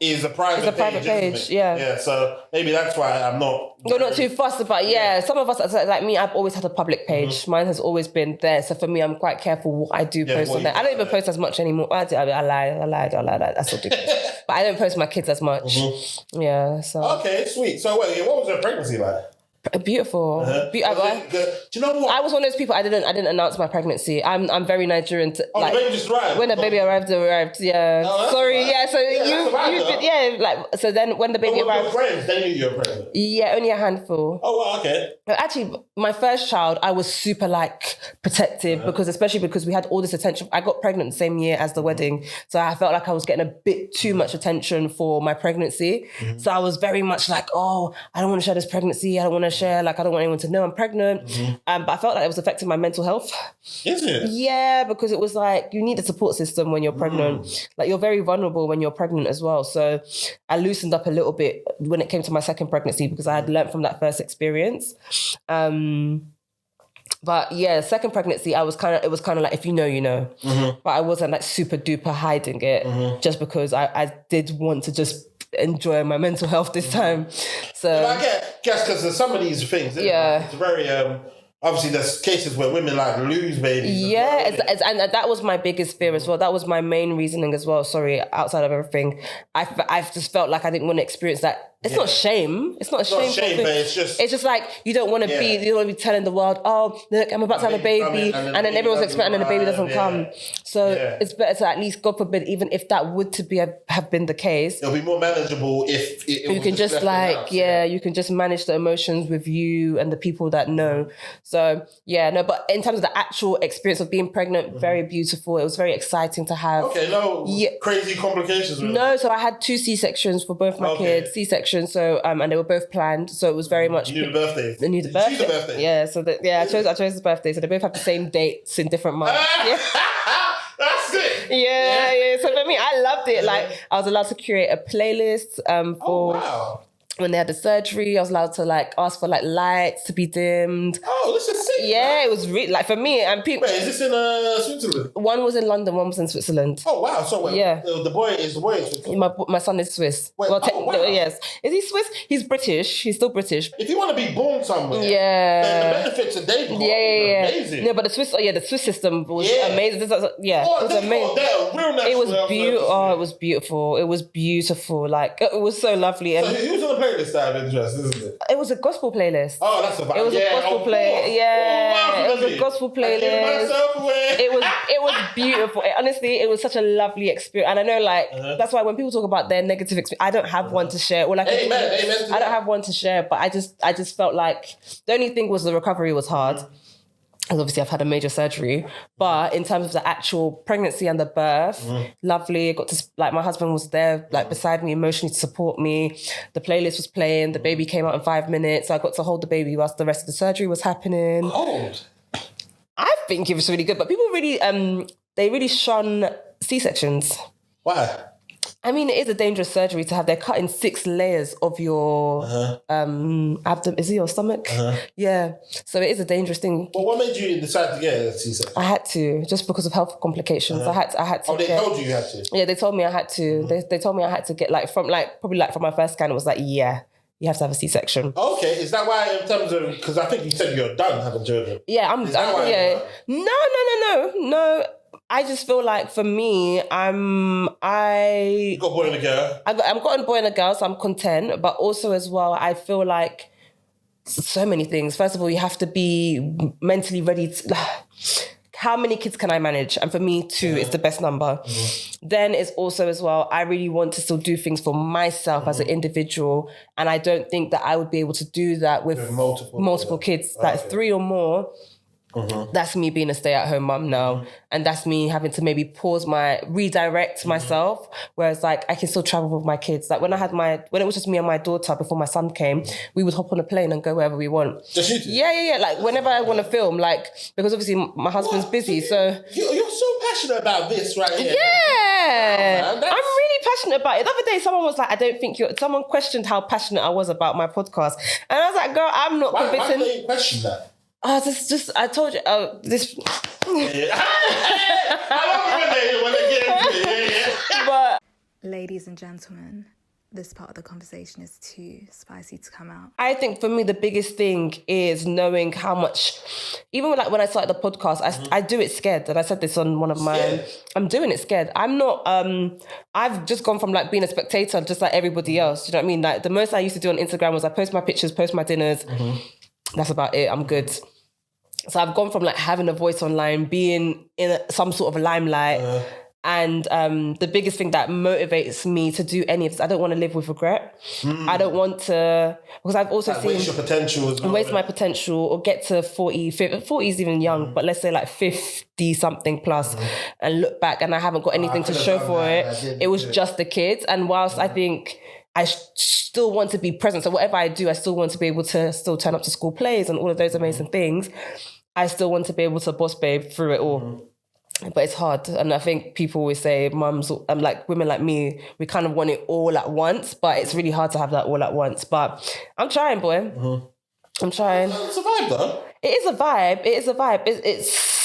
is a private page. Yeah, so maybe that's why I'm not... You're not too fussed about Some of us, like me, I've always had a public page. Mine has always been there. So for me, I'm quite careful what I do post on there. I don't even post as much anymore. I lied. That's what I do. But I don't post my kids as much. Yeah, so... Okay, sweet. So wait, what was your pregnancy like? Beautiful. Do you know what? I was one of those people. I didn't announce my pregnancy. I'm very Nigerian. The baby just arrived. When the baby arrived. Yeah. Sorry. Yeah. So so then when the baby arrived, your friends they knew you were pregnant. Yeah, only a handful. Oh, wow, okay. Actually, my first child, I was super like protective especially because we had all this attention. I got pregnant the same year as the wedding, so I felt like I was getting a bit too much attention for my pregnancy. So I was very much like, oh, I don't want to share this pregnancy. I don't want to share, like, I don't want anyone to know I'm pregnant. But I felt like it was affecting my mental health. Is it? Yeah, because it was like, you need a support system when you're pregnant. Like, you're very vulnerable when you're pregnant as well. So I loosened up a little bit when it came to my second pregnancy because I had learned from that first experience. But yeah, second pregnancy, it was kind of like, if you know, you know. But I wasn't like super duper hiding it just because I did want to just enjoy my mental health this time. So I guess because there's some of these things. It's very obviously there's cases where women like lose babies. Yeah, and that was my biggest fear as well. That was my main reasoning as well. Sorry, outside of everything, I've just felt like I didn't want to experience that. It's not shame. It's not a shame, but it's just like you don't want to be. You don't want to be telling the world, "Oh, look, I'm about to have a baby," and then everyone's expecting, and the baby doesn't come. So it's better to at least, God forbid, even if that would have been the case, it'll be more manageable if you can just you can just manage the emotions with you and the people that know. So but in terms of the actual experience of being pregnant, very beautiful. It was very exciting to have. Okay, crazy complications. No, so I had 2 C-sections for both my kids. C-sections. So and they were both planned. So it was very much. You knew the birthday. They knew the birthday. Choose the birthday. Yeah. So I chose his birthday. So they both have the same dates in different months. That's it. Yeah. So for me, I loved it. Like I was allowed to create a playlist for. When they had the surgery, I was allowed to like ask for like lights to be dimmed. Oh, this is sick. Yeah, it was really like for me and people. Wait, is this in Switzerland? One was in London, one was in Switzerland. Oh wow! So the boy is Switzerland. My son is Swiss. Wait, yes. Is he Swiss? He's British. He's still British. If you want to be born somewhere, then the benefits of David are amazing. No, but the Swiss system was amazing. It was amazing. It was beautiful. It was beautiful. Like it was so lovely. So he was on the playlist out of interest, isn't it? It was a gospel playlist. Oh, that's a vibe. It was a gospel playlist. Yeah, it was a gospel playlist. It was beautiful. Honestly, it was such a lovely experience. And I know, like, that's why when people talk about their negative experience, I don't have one to share. Amen. I don't have one to share, but I just felt like the only thing was the recovery was hard. Because obviously I've had a major surgery. But in terms of the actual pregnancy and the birth, lovely. I got to, like, my husband was there, like, beside me emotionally to support me. The playlist was playing. The baby came out in 5 minutes. So I got to hold the baby whilst the rest of the surgery was happening. Cold. I think it was really good. But people really, they really shun C-sections. Why? I mean, it is a dangerous surgery to have. They're cutting 6 layers of your abdomen. Is it your stomach? Yeah. So it is a dangerous thing. Well, what made you decide to get a C-section? I had to, just because of health complications. I had to. Oh, they told you had to? Yeah, they told me I had to. They told me I had to get, from my first scan, it was like, yeah, you have to have a C-section. Okay, is that why, in terms of, because I think you said you're done having children. Yeah, I'm done. Yeah. No. I just feel like for me, You got a boy and a girl. I've got a boy and a girl, so I'm content. But also as well, I feel like so many things. First of all, you have to be mentally ready to... How many kids can I manage? And for me, 2 is the best number. Then it's also as well, I really want to still do things for myself as an individual. And I don't think that I would be able to do that with multiple kids. Like 3 or more. That's me being a stay-at-home mum now. And that's me having to maybe redirect myself. Whereas like I can still travel with my kids. Like when it was just me and my daughter before my son came, we would hop on a plane and go wherever we want. Just you two? Yeah. Like whenever I want to film, like, because obviously my husband's busy, so... You're so passionate about this right here. Yeah. Oh, man, I'm really passionate about it. The other day, someone was like, someone questioned how passionate I was about my podcast. And I was like, girl, I'm not convincing... Why do you question that? Oh, I told you, this... I love when they get into it. But, ladies and gentlemen, this part of the conversation is too spicy to come out. I think for me, the biggest thing is knowing how much, even like when I started the podcast, I do it scared. And I said this on one of my, I'm doing it scared. I'm not, I've just gone from like being a spectator, just like everybody else. Do you know what I mean? Like the most I used to do on Instagram was I post my pictures, post my dinners. That's about it. I'm good. So I've gone from like having a voice online, being in some sort of limelight. And the biggest thing that motivates me to do any of this, I don't want to live with regret. I don't want to, because I've also seen... Waste your potential as well. Waste my potential or get to 40 is even young, but let's say like 50 something plus and look back and I haven't got anything to show for it. It was just the kids. And whilst I think I still want to be present, so whatever I do, I still want to be able to still turn up to school plays and all of those amazing things. I still want to be able to boss babe through it all. But it's hard. And I think people always say, mums, like women like me, we kind of want it all at once, but it's really hard to have that all at once. But I'm trying, boy. I'm trying. It's a vibe, though. It is a vibe.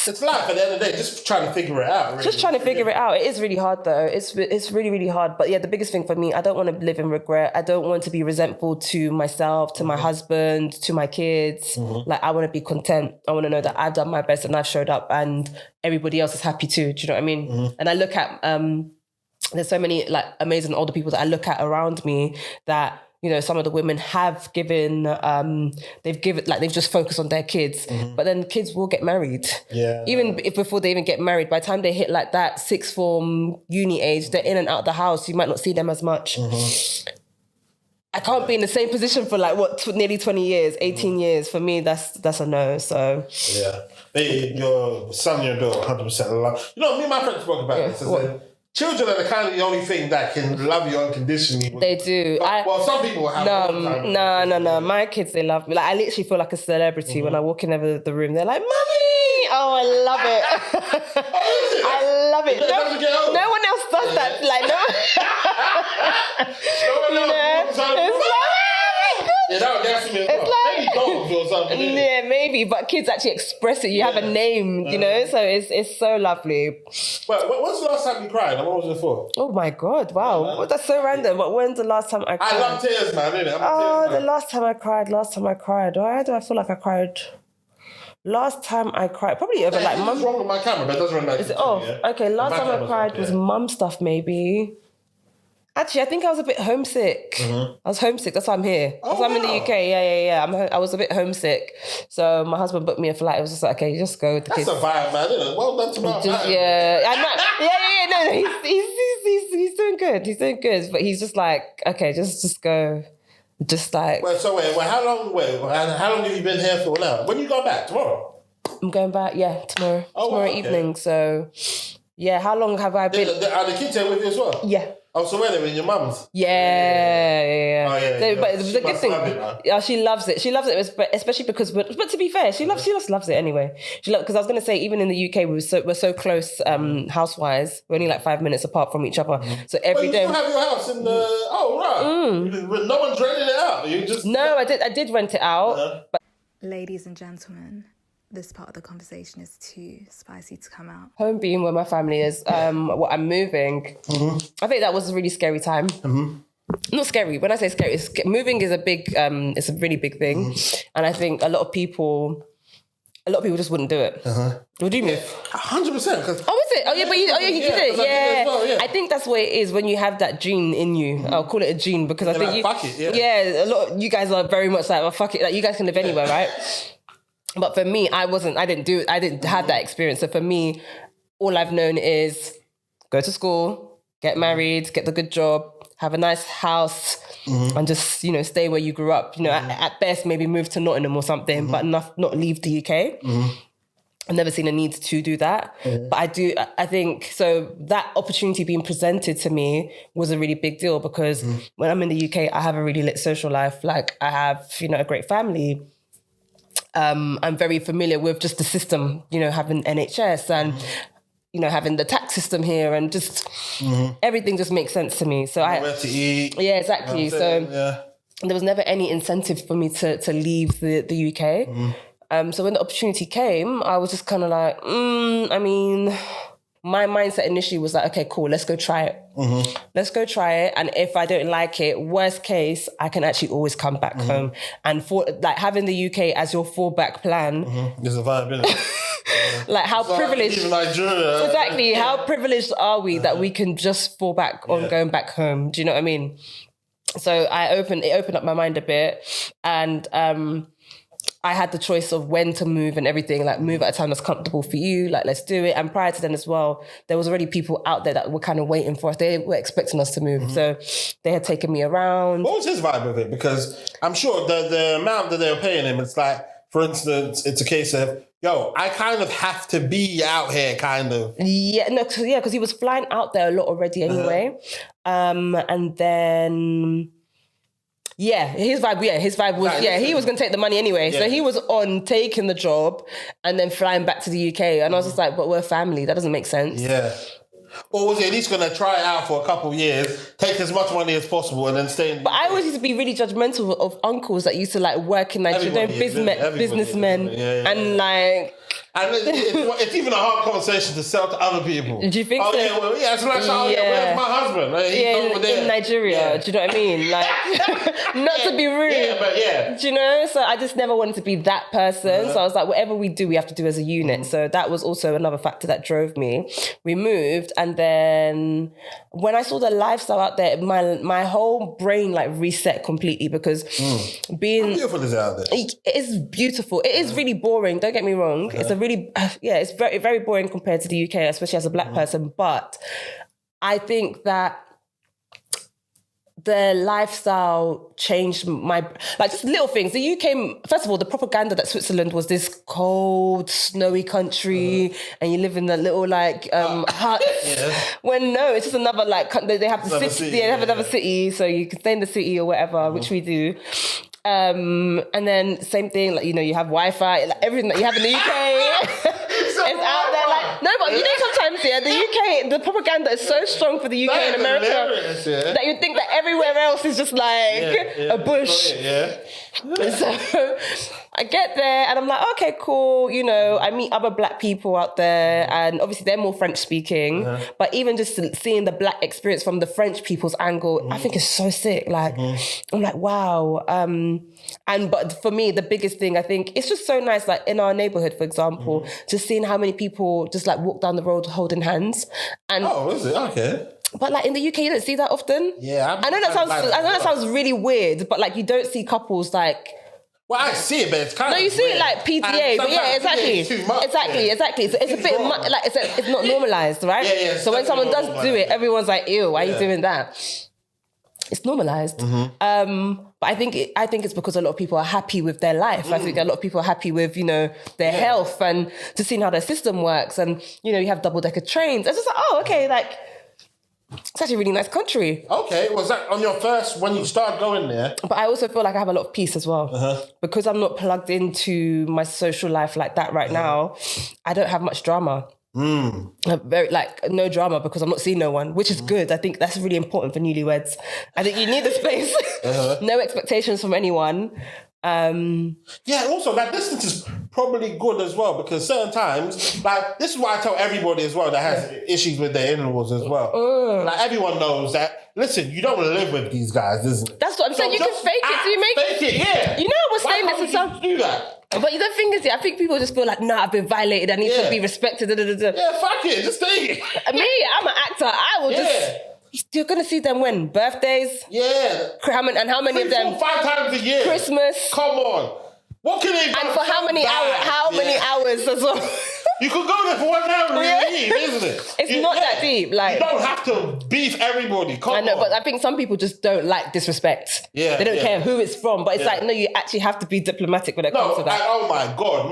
It's life at the end of the day, just trying to figure it out. Really. Just trying to figure it out. It is really hard, though. It's really, really hard. But yeah, the biggest thing for me, I don't want to live in regret. I don't want to be resentful to myself, to my husband, to my kids. Like, I want to be content. I want to know that I've done my best and I've showed up and everybody else is happy too. Do you know what I mean? And I look at, there's so many like amazing older people that I look at around me that, you know, some of the women have given, they've just focused on their kids, but then kids will get married. Yeah. Even if before they even get married, by the time they hit like that sixth form uni age, they're in and out of the house. You might not see them as much. I can't be in the same position for like nearly 20 years, 18 years. For me, that's a no. So yeah, your son, your daughter, 100% love. You know, me and my friends spoke about this. Children are the kind of the only thing that can love you unconditionally. They do. Well, some people have. No. My kids, they love me. Like I literally feel like a celebrity when I walk in the room. They're like, "Mommy!" Oh, I love it. I love it. No one else does that. Like yeah, that would definitely be maybe dogs or something. Yeah, maybe, but kids actually express it. You have a name, you know, so it's so lovely. Well, when's the last time you cried? And what was it for? Oh my God, wow. That's so random. But when's the last time I cried? I love tears, man, innit? The last time I cried. Why do I feel like I cried? Last time I cried, probably over like mum. What's wrong with my camera? But it doesn't run like Is it off? Yeah? Okay, last time I cried was mum stuff, maybe. Actually, I think I was a bit homesick. I was homesick. That's why I'm here. That's why I'm in the UK. Yeah. I was a bit homesick. So my husband booked me a flight. It was just like, okay, just go with the kids. That's a vibe, man. Isn't it? Well done to my vibe. Yeah. No. He's doing good. He's doing good. But he's just like, okay, just go. Just like. How long have you been here for now? When you go back? Tomorrow? I'm going back, tomorrow. Oh, tomorrow okay. evening. So, yeah, how long have I been? Are the kids here with you as well? Yeah. Oh, so where are they with your mums? Yeah. Oh, yeah. So, but She the good must thing, love it, man. yeah, she loves it. She loves it, especially because, but to be fair, she just loves it anyway. Because I was going to say, even in the UK, we're so close, house-wise. We're only like 5 minutes apart from each other. So every day. You still have your house in the... Oh, right. No one's renting it out. You just... No, I did rent it out. But Ladies and gentlemen, this part of the conversation is too spicy to come out. home being where my family is, what I'm moving, I think that was a really scary time. Not scary. When I say scary, moving is a big, it's a really big thing. And I think a lot of people just wouldn't do it. Would you move? 100%. Oh, is it? Oh, yeah, but you did it. Yeah. I think that's what it is when you have that gene in you. I'll call it a gene because I think like, fuck it, yeah. a lot of you guys are very much like, well, fuck it. Like, you guys can live anywhere, right? But for me, I didn't have that experience. So for me, all I've known is go to school, get married, get the good job, have a nice house, and just, stay where you grew up. At best, maybe move to Nottingham or something, but not leave the UK. I've never seen a need to do that. But I think, so that opportunity being presented to me was a really big deal because when I'm in the UK, I have a really lit social life. Like, I have, a great family. I'm very familiar with just the system, having NHS and, having the tax system here and just everything just makes sense to me. So where to eat. Yeah, exactly. So there was never any incentive for me to leave the UK. So when the opportunity came, I was just kind of like, my mindset initially was like, okay, cool, let's go try it. Let's go try it. And if I don't like it, worst case, I can actually always come back home. And for like having the UK as your fallback plan. It's a vibe, isn't it? Like how privileged. Even Nigeria. Exactly. How privileged are we that we can just fall back on going back home? Do you know what I mean? So it opened up my mind a bit. And I had the choice of when to move and everything, like move at a time that's comfortable for you, like let's do it. And prior to then as well, there was already people out there that were kind of waiting for us. They were expecting us to move. So they had taken me around. What was his vibe with it? Because I'm sure the amount that they were paying him, it's like, for instance, it's a case of, yo, I kind of have to be out here, kind of. Yeah, no, because he was flying out there a lot already anyway. And then... Yeah, his vibe was, he was going to take the money anyway. Yeah. So he was on taking the job and then flying back to the UK. And I was just like, but we're family. That doesn't make sense. Yeah. Or was he at least going to try it out for a couple of years, take as much money as possible and then stay in... But I always used to be really judgmental of uncles that used to like work in Nigeria, businessmen. And like... And it's even a hard conversation to sell to other people. Do you think so? It's like, where's my husband? He's over there. In Nigeria. Yeah. Do you know what I mean? Like, not to be rude. Do you know? So I just never wanted to be that person. So I was like, whatever we do, we have to do as a unit. So that was also another factor that drove me. We moved, and then when I saw the lifestyle out there, my whole brain like reset completely because being... How beautiful is it out there? It is beautiful. It is really boring. Don't get me wrong. It's a really, it's very, very boring compared to the UK, especially as a black person. But I think that the lifestyle changed like just little things. The UK, first of all, the propaganda that Switzerland was this cold, snowy country and you live in a little like hut. When no, it's just another like, they have the city, they have another city, so you can stay in the city or whatever, which we do. And then same thing, like, you have Wi-Fi, like everything that you have in the UK. It's out there, like, no, but sometimes, the UK, the propaganda is so strong for the UK and America that you think that everywhere else is just like a bush. So I get there and I'm like, okay, cool. I meet other black people out there and obviously they're more French speaking, but even just seeing the black experience from the French people's angle, I think is so sick. Like, I'm like, wow. But for me, the biggest thing, I think, it's just so nice, like in our neighborhood, for example, just seeing how many people just like walk down the road holding hands. And is it? Okay. But like in the UK, you don't see that often. Yeah. I know that sounds really weird, but like you don't see couples like... Well, I see it, but it's kind of... No, you see it like PTA, but yeah, exactly. Exactly. So it's a bit like it's not normalised, right? Yeah. So when someone does do it, everyone's like, ew, why are you doing that? it's normalized. But I think it's because a lot of people are happy with their life. I think a lot of people are happy with, their health and just seeing how their system works. And, you have double-decker trains. It's just like, oh, okay, like, it's actually a really nice country. Okay, was that on your first, when you started going there? But I also feel like I have a lot of peace as well. Because I'm not plugged into my social life like that right now, I don't have much drama. Very no drama because I'm not seeing no one, which is good. I think that's really important for newlyweds. I think you need the space. No expectations from anyone. Also that distance is probably good as well because certain times, like this is what I tell everybody as well that has issues with their in-laws as well. Like everyone knows that. Listen, you don't live with these guys, isn't it? That's what I'm saying. You can fake it till you make it. Fake it, yeah. I was saying this to some. Do that. But the thing is, I think people just feel like, nah, I've been violated. I need to be respected. Yeah, fuck it. Just take it. Me, I'm an actor. I will just... You're going to see them when? Birthdays? Yeah. How many of them? 4, 5 times a year. Christmas? Come on. What can they do? And for how many hours as well? You could go there for 1 hour and leave, isn't it? It's not that deep. Like, you don't have to beef everybody. Come on. I know, but I think some people just don't like disrespect. Yeah, they don't care who it's from. But it's like, no, you actually have to be diplomatic when it comes to that. Oh my God,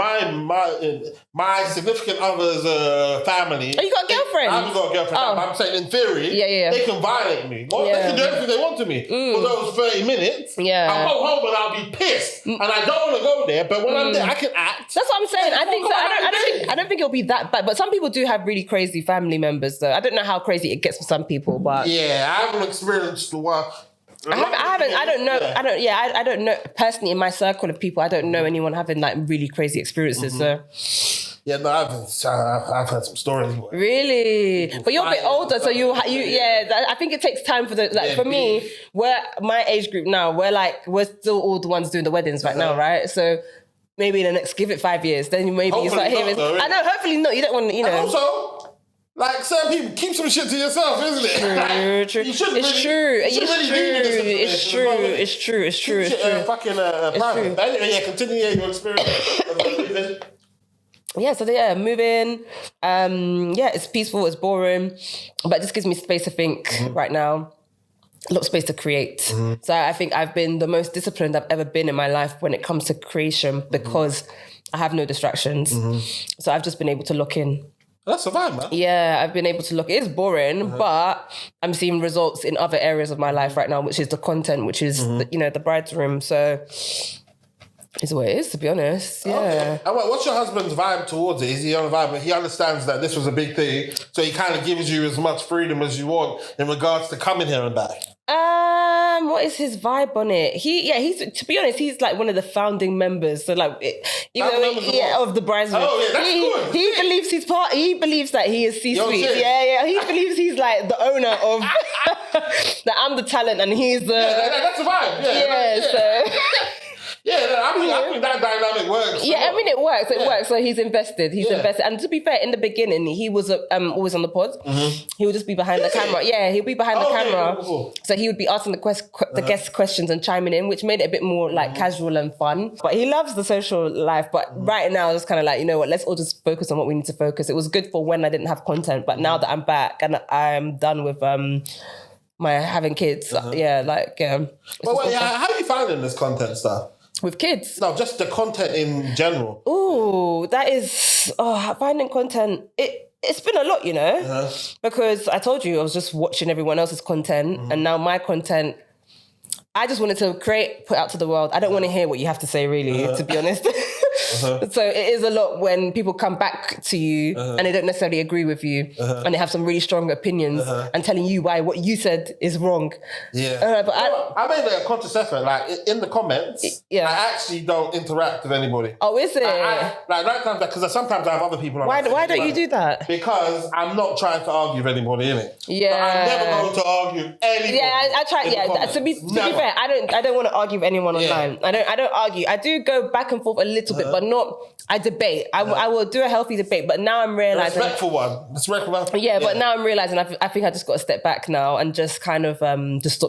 my significant other's family. Oh, you got a girlfriend? I haven't got a girlfriend. I'm saying in theory, they can violate me. They can do everything they want to me for those 30 minutes. Yeah, I'll go home and I'll be pissed, and I don't want to go there. But when I'm there, I can act. That's what I'm saying. I think so. I don't think it'll be that bad. But some people do have really crazy family members, though. I don't know how crazy it gets for some people, but yeah, I haven't experienced the one. I don't know personally in my circle of people. I don't know anyone having like really crazy experiences. So yeah, no, I've heard some stories. Really, but you're a bit older, so I think it takes time for for me. We're my age group now. We're still all the ones doing the weddings right now, right? So. Maybe in the next, give it 5 years, then maybe you start hearing. I know, hopefully not. You don't want to, And also, like certain people, keep some shit to yourself, isn't it? True. It's true. Fucking private. Anyway, continue your experience. Moving. It's peaceful, it's boring, but it just gives me space to think right now. A lot of space to create. So I think I've been the most disciplined I've ever been in my life when it comes to creation because I have no distractions. So I've just been able to lock in. That's a vibe, man. Yeah, I've been able to look. It is boring, but I'm seeing results in other areas of my life right now, which is the content, which is, the bride's room. So it's what it is, to be honest. Yeah. Okay. And what's your husband's vibe towards it? Is he on a vibe? He understands that this was a big thing, so he kind of gives you as much freedom as you want in regards to coming here and back. What is his vibe on it? He's to be honest, he's like one of the founding members. So like, of the bride's room. Oh yeah, that's good. He believes he's part. He believes that he is C-suite. Yeah. He believes he's like the owner of. That I'm the talent and he's the. That's a vibe. So. I think that dynamic works. Yeah, I mean, it works. It works. So he's invested. Invested. And to be fair, in the beginning, he was always on the pod. He would just be behind the camera. Yeah, he'll be behind the camera. Cool. So he would be asking the guest questions and chiming in, which made it a bit more like casual and fun. But he loves the social life. But right now, it's kind of like, you know what, let's all just focus on what we need to focus. It was good for when I didn't have content. But now that I'm back and I'm done with my having kids, But how are you finding this content stuff? With kids? No, just the content in general. Ooh, that is... finding content... It's been a lot, you know? Because I told you I was just watching everyone else's content and now my content... I just wanted to put out to the world. I don't want to hear what you have to say, really, to be honest. So it is a lot when people come back to you and they don't necessarily agree with you and they have some really strong opinions and telling you why what you said is wrong. Yeah. But I made a conscious effort, like in the comments, I actually don't interact with anybody. Oh, is it? Because sometimes I have other people on. Why don't you do that? Because I'm not trying to argue with anybody, innit? Yeah. But I'm never going to argue with anybody. Yeah, I try. Yeah, to be fair, I don't want to argue with anyone online. I don't argue. I do go back and forth a little bit, but not. I debate. I will do a healthy debate, but now I'm realizing respectful one. But now I'm realizing I think I just got to step back now and just kind of just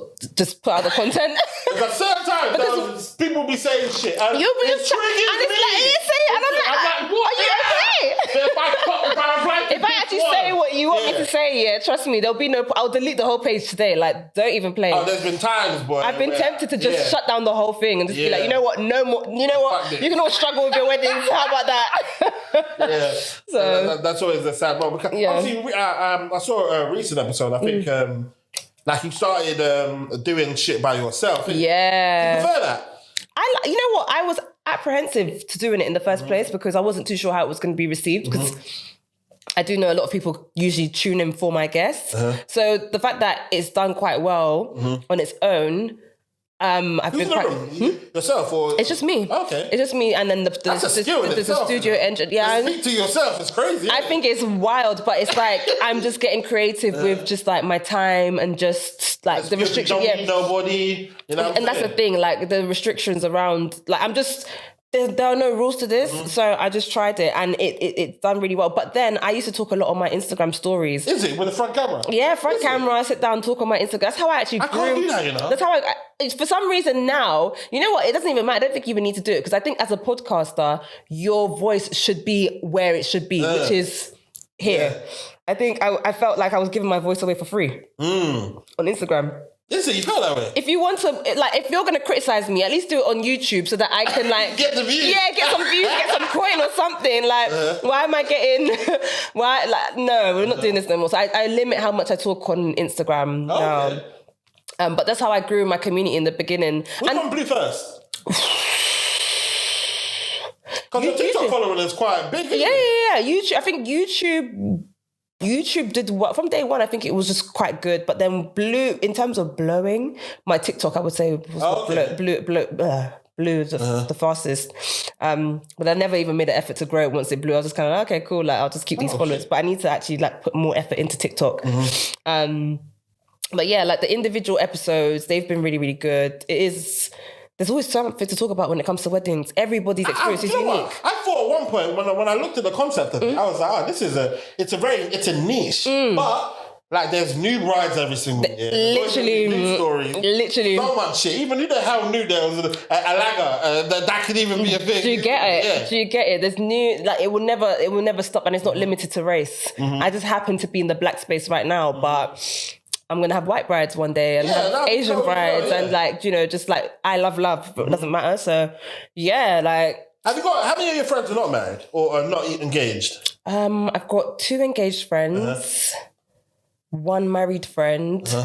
put out the content. Because certain times people be saying shit, and you'll be just and it's like you say, and I'm like, what? Are you okay? If I actually say what you want me to say, yeah, trust me, there'll be no. I'll delete the whole page today. Like, don't even play. Oh, there's been times, boy. I've been tempted to just shut down the whole thing and just be like, you know what, no more. You know what, you can all struggle with your weddings. How about that? So that's always a sad moment. Obviously, I saw a recent episode. I think, like you started doing shit by yourself. Yeah. Do you prefer that? You know what, I was apprehensive to doing it in the first place because I wasn't too sure how it was going to be received because I do know a lot of people usually tune in for my guests. So the fact that it's done quite well on its own, I've been quite... Yourself or... It's just me. Okay. It's just me and then there's a studio engine. Yeah. Speak to yourself, it's crazy. I think it's wild, but it's like I'm just getting creative with just like my time and just like the restrictions. You don't need nobody. You know and that's the thing, like the restrictions around, like I'm just... There are no rules to this, so I just tried it and it's done really well. But then I used to talk a lot on my Instagram stories. Is it with the front camera? Yeah, front camera. I sit down, talk on my Instagram. That's how I actually grew. I can't do that, you know. That's how for some reason now, you know what? It doesn't even matter. I don't think you even need to do it because I think as a podcaster, your voice should be where it should be, which is here. Yeah. I think I felt like I was giving my voice away for free on Instagram. Is it? You felt that way? If you want to, like, if you're going to criticize me, at least do it on YouTube so that I can, like... get the views. Yeah, get some views, get some coin or something. Like, why am I getting... no, we're not doing this no more. So I limit how much I talk on Instagram now. But that's how I grew my community in the beginning. Which one blew first? Because your TikTok following is quite big, isn't it? Yeah. YouTube, I think YouTube did what from day one. I think it was just quite good, but then blew in terms of blowing. My TikTok, I would say, was blew the fastest. But I never even made an effort to grow it once it blew. I was just kind of like, okay, cool. Like I'll just keep these followers, but I need to actually like put more effort into TikTok. But yeah, like the individual episodes, they've been really, really good. There's always something to talk about when it comes to weddings. Everybody's experience is unique. What? I thought at one point when I looked at the concept of it, I was like, it's a niche. But like there's new brides every single year. Literally. New stories. Literally. So much shit. Even who the hell knew there was a lagger that could even be a thing. Do you get it? Yeah. Do you get it? There's new, like it will never stop and it's not limited to race. I just happen to be in the black space right now, but I'm going to have white brides one day and have Asian brides and like, you know, just like, I love, but it doesn't matter. So yeah, like. How many of your friends are not married or are not engaged? I've got 2 engaged friends, 1 married friend. Basically,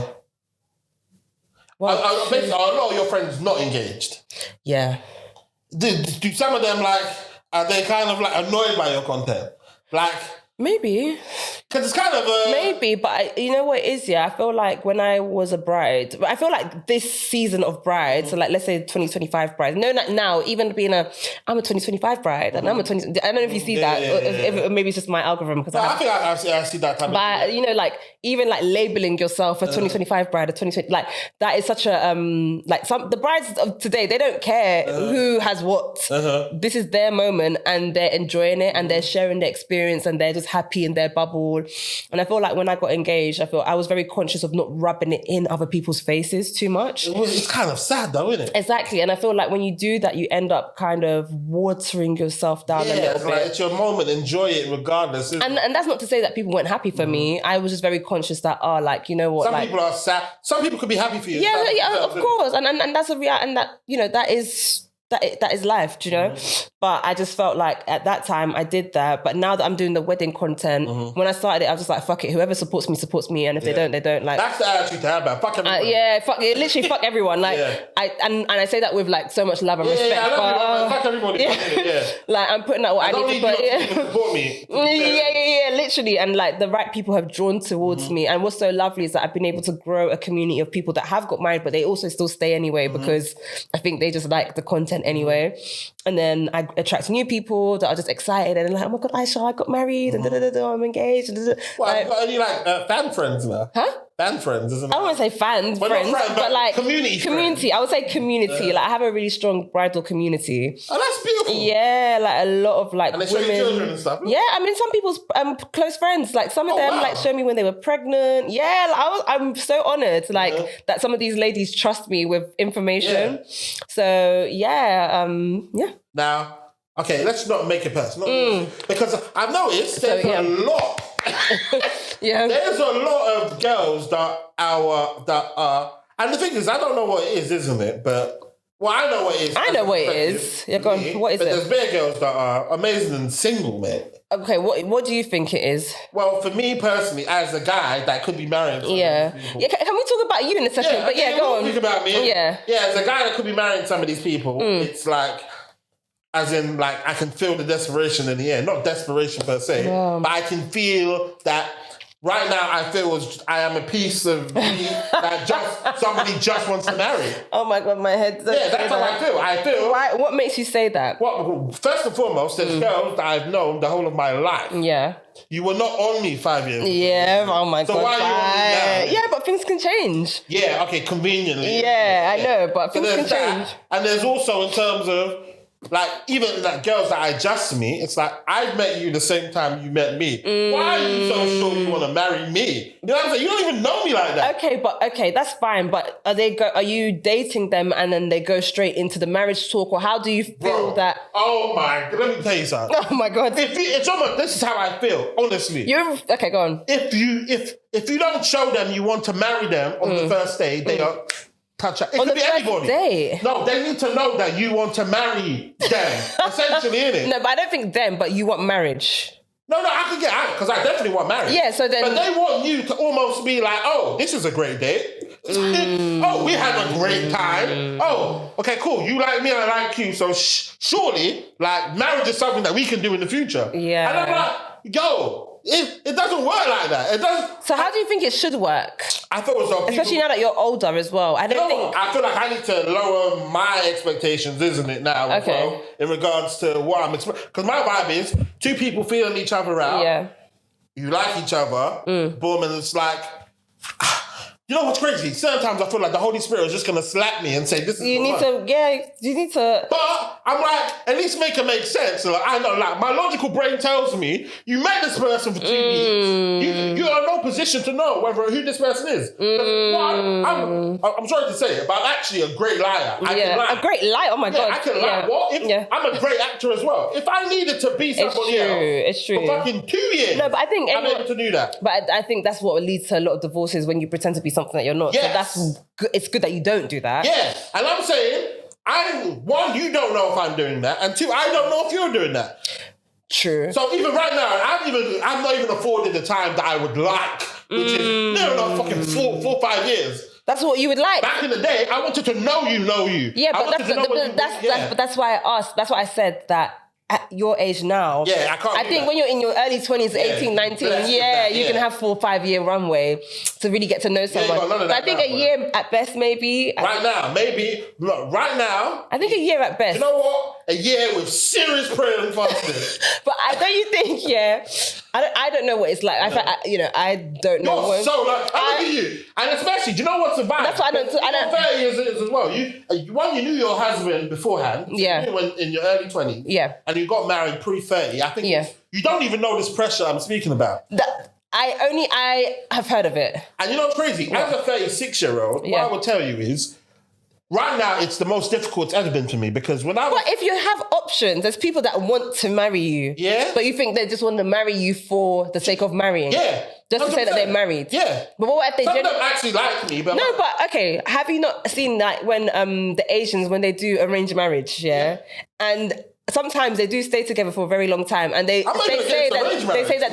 a lot of your friends not engaged. Yeah. Do some of them like, are they kind of like annoyed by your content? Like. Maybe. Because it's kind of Maybe, but you know what it is, yeah? I feel like when I was a bride, I feel like this season of brides, so like let's say 2025 bride, no, not now, even being I'm a 2025 bride, and I'm a 20, I don't know if you see that, or if maybe it's just my algorithm. Because I think I see that type of thing. But, you know, like, even like labeling yourself a 2025 bride, a 2020, like, that is such a, like, the brides of today, they don't care who has what. This is their moment, and they're enjoying it, and they're sharing their experience, and they're just happy in their bubble. And I feel like when I got engaged, I was very conscious of not rubbing it in other people's faces too much. It's kind of sad though, isn't it? Exactly. And I feel like when you do that, you end up kind of watering yourself down a little bit. It's your moment, enjoy it regardless. And that's not to say that people weren't happy for me. I was just very conscious that, like, you know what? Some people are sad. Some people could be happy for you. Yeah, of course. And that's a reality, and that, you know, that is life, do you know? But I just felt like at that time I did that. But now that I'm doing the wedding content, when I started it, I was just like, fuck it. Whoever supports me. And if they don't, they don't. Like, that's the attitude to have, man. Fuck everyone. Literally fuck everyone. Like, I say that with like so much love and respect. Fuck everybody. Like, I'm putting out what I need to put. To support me. Yeah, literally. And like the right people have drawn towards me. And what's so lovely is that I've been able to grow a community of people that have got married, but they also still stay anyway because I think they just like the content anyway. And then I attract new people that are just excited and like, oh my God, Aisha, I got married and I'm engaged. Well, I've got any fan friends now? Huh? Fan friends, isn't it? I don't want to say friends, but like community. I would say community. Like I have a really strong bridal community. Oh, that's beautiful. Yeah, like a lot of like and they women. show you children and stuff. Yeah, I mean some people's close friends, like some of them like show me when they were pregnant. Yeah, like, I'm so honoured like that some of these ladies trust me with information. So yeah. Now, Okay, let's not make it personal. Because I've noticed there's a lot. There's a lot of girls that are, and the thing is, I don't know what it is, isn't it? But I know what it is. I know what it is. Yeah, go on. What is it? But there's bare girls that are amazing and single, man. Okay, what do you think it is? Well, for me personally, as a guy that could be married. Yeah. Can we talk about you in a second? But go on. Think about me. Yeah. Yeah, as a guy that could be marrying some of these people, it's like, as in, like, I can feel the desperation in the air. Not desperation per se, but I can feel that right now I feel I am a piece of me that somebody just wants to marry. Oh my God, my head. Yeah, that's how I feel. Why? What makes you say that? Well, first and foremost, there's girls that I've known the whole of my life. Yeah. You were not on me 5 years ago. Yeah, oh my God. So why are you on me now? Yeah, but things can change. Yeah, okay, conveniently. Yeah, I know, but things can change. And there's also in terms of, like, even like girls that adjust to me, it's like, I met you the same time you met me. Why are you so sure you want to marry me? You know what I'm saying? You don't even know me like that. Okay, that's fine. But are you dating them and then they go straight into the marriage talk, or how do you feel that? Oh my God, let me tell you something. Oh my God. It's almost, this is how I feel, honestly. Okay, go on. If you don't show them you want to marry them on the first day, they are. It on could be anybody. Day. No, they need to know that you want to marry them. Essentially, innit? No, but I don't think them, but you want marriage. No, I can get out because I definitely want marriage. Yeah, so then. But they want you to almost be like, oh, this is a great date. Oh, we had a great time. Oh, okay, cool. You like me, I like you. So surely, like, marriage is something that we can do in the future. Yeah. And I'm like, yo. It doesn't work like that. It doesn't. So how do you think it should work? I thought it was especially now that you're older as well. I feel like I need to lower my expectations, isn't it, now? Okay. Well, in regards to what I'm expecting. Because my vibe is two people feeling each other out. Yeah. You like each other. Boom, and it's like. You know what's crazy? Sometimes I feel like the Holy Spirit is just going to slap me and say, this is you need to. But I'm like, at least make it make sense. Like, I know, like, my logical brain tells me, you met this person for 2 weeks. You are in no position to know who this person is. I'm sorry to say it, but I'm actually a great liar. I can lie. A great liar? Oh my God. I can lie. What? I'm a great actor as well. If I needed to be somebody else it's true. for fucking 2 years, no, but I think I'm able to do that. But I think that's what leads to a lot of divorces, when you pretend to be something that you're not. Yes. So it's good that you don't do that. Yeah. And I'm saying, one, you don't know if I'm doing that, and two, I don't know if you're doing that. True. So even right now, I'm not even afforded the time that I would like, which is not fucking 4 or 5 years. That's what you would like. Back in the day, I wanted to know you. Yeah, but that's why I asked. That's why I said that. At your age now, I think when you're in your early 20s, 18, 19, you can have 4 or 5 year runway to really get to know someone. But I think a year at best, maybe. Right now. I think a year at best. You know what? A year with serious prayer and fasting. But don't you think, I don't know what it's like. I don't know. You're so like, I look at you. And especially, do you know what's the vibe? That's what I don't. 30 years as well. You knew your husband beforehand. Yeah. You knew in your early 20s. Yeah. And you got married pre-30. I think you don't even know this pressure I'm speaking about. I have heard of it. And you know what's crazy? As a 36-year-old, what I would tell you is, right now, it's the most difficult it's ever been for me, because when But if you have options, there's people that want to marry you. Yeah. But you think they just want to marry you for the sake of marrying. Yeah. Just to say that they're married. Yeah. But what if they Some of them actually like me, but... No, but okay, have you not seen that when the Asians, when they do arranged marriage, and sometimes they do stay together for a very long time, and they say that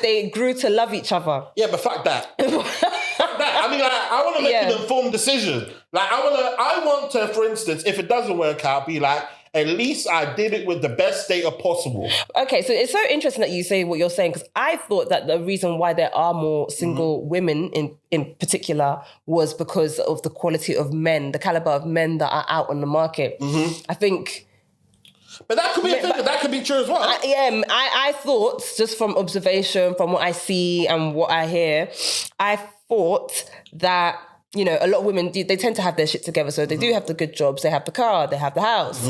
they grew to love each other. Yeah, but fuck that. Fuck that. I mean, like, I want to make an informed decision. Like, I want to, for instance, if it doesn't work out, be like, at least I did it with the best data possible. Okay, so it's so interesting that you say what you're saying, because I thought that the reason why there are more single women in particular was because of the quality of men, the caliber of men that are out on the market. I think... But that could be a thing, that could be true as well. I thought, just from observation, from what I see and what I hear, I thought that, you know, a lot of women, they tend to have their shit together. So they do have the good jobs, they have the car, they have the house.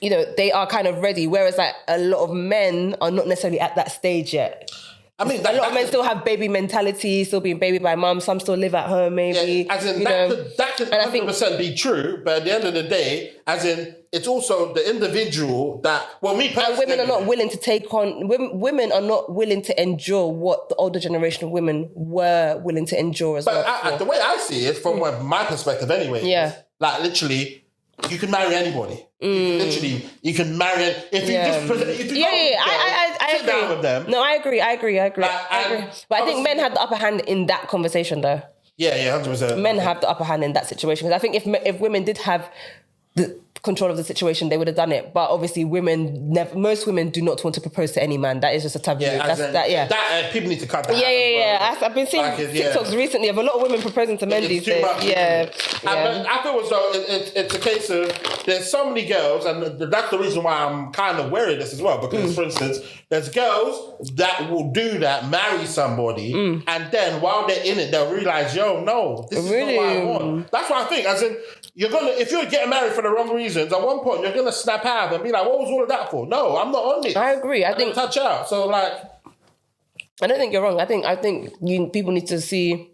You know, they are kind of ready. Whereas like a lot of men are not necessarily at that stage yet. I mean, a lot of men still have baby mentality, still being baby by mum. Some still live at home, maybe. Yeah, as in, that could 100% be true. But at the end of the day, as in, it's also the individual that, well, me personally... Women are not willing to take on... Women are not willing to endure what the older generation of women were willing to endure as well. But the way I see it, from my perspective anyway, is, like, literally, you can marry anybody. You can marry... If you I sit down with them... No, I agree. But I think men have the upper hand in that conversation, though. Yeah, 100%. Men have the upper hand in that situation. Because I think if women did have the control of the situation, they would have done it. But obviously, most women do not want to propose to any man. That is just a taboo. People need to cut that out. I've been seeing TikToks recently of a lot of women proposing to men these days. I feel as though it's a case of there's so many girls, and that's the reason why I'm kind of wary of this as well. Because, for instance, there's girls that will do that, marry somebody, and then while they're in it, they'll realize, yo, no, this is not what I want. That's what I think. As in, if you're getting married for the wrong reasons, at one point you're gonna snap out and be like, what was all of that for? No, I'm not on it. I agree. I think touch out. So like, I don't think you're wrong. I think people need to see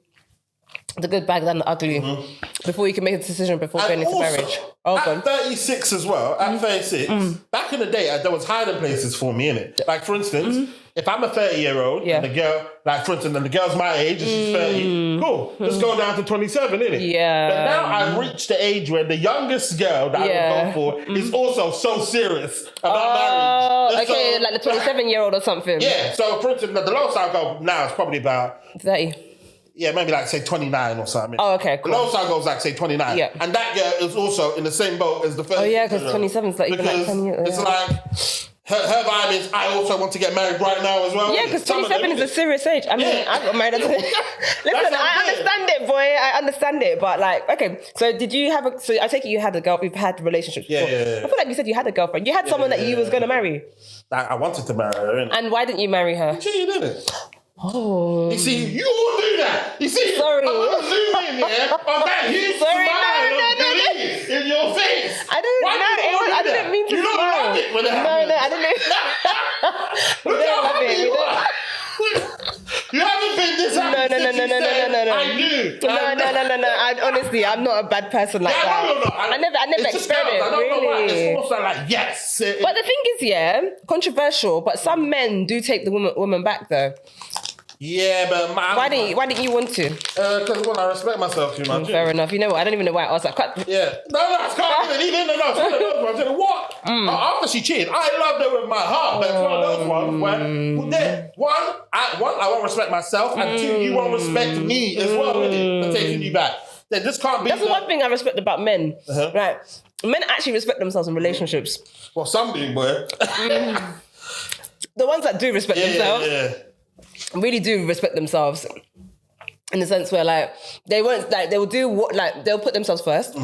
the good, bad, and the ugly before you can make a decision before going into marriage. At 36 as well, at 36, back in the day, there was hiding places for me, innit? Like, for instance, if I'm a 30-year-old and the girl, like, for instance, and the girl's my age and she's 30, cool, let's go down to 27, innit? Yeah. But now I've reached the age where the youngest girl that I would go for is also so serious about marriage. Okay, like the 27-year-old or something. Yeah, so, for instance, the lowest I'll go now is probably about... 30. Yeah, maybe like say 29 or something. Oh, okay, cool. The lowest I go is like say 29. Yeah. And that girl is also in the same boat as the first. Oh yeah, because 27 is like even like 10 years. It's like her vibe is I also want to get married right now as well. Yeah, because 27 is a serious age. I mean, I got married at... Listen, I understand it, boy. I understand it. But like, okay, so did you have so I take it you had a girl, you've had relationships before. Yeah. I feel like you said you had a girlfriend. You had someone that you was going to marry. I wanted to marry her. And why didn't you marry her? She didn't. Oh. You see, you all do that. You see, sorry. I'm going to zoom in, on that huge smile of glee in your face. I didn't mean to smile. love it when it I didn't. We don't love it. You haven't been this happy No. I do. No. Honestly, I'm not a bad person like that. No. I never experienced it. I don't know why. It's almost like yes. But the thing is, controversial. But some men do take the woman back though. Yeah, but why didn't you want to? Because I respect myself too much. Fair enough. You know what? I don't even know why I asked that. Yeah. No, it's can't even. No. What? After she cheated, I loved her with my heart. But it's one of those ones where, I won't respect myself, and two, you won't respect me as well, for taking you back. Then this can't be. That's the one thing I respect about men. Right? Men actually respect themselves in relationships. Well, some do, boy. The ones that do respect themselves. Really do respect themselves in the sense where like they won't like they will do what like they'll put themselves first.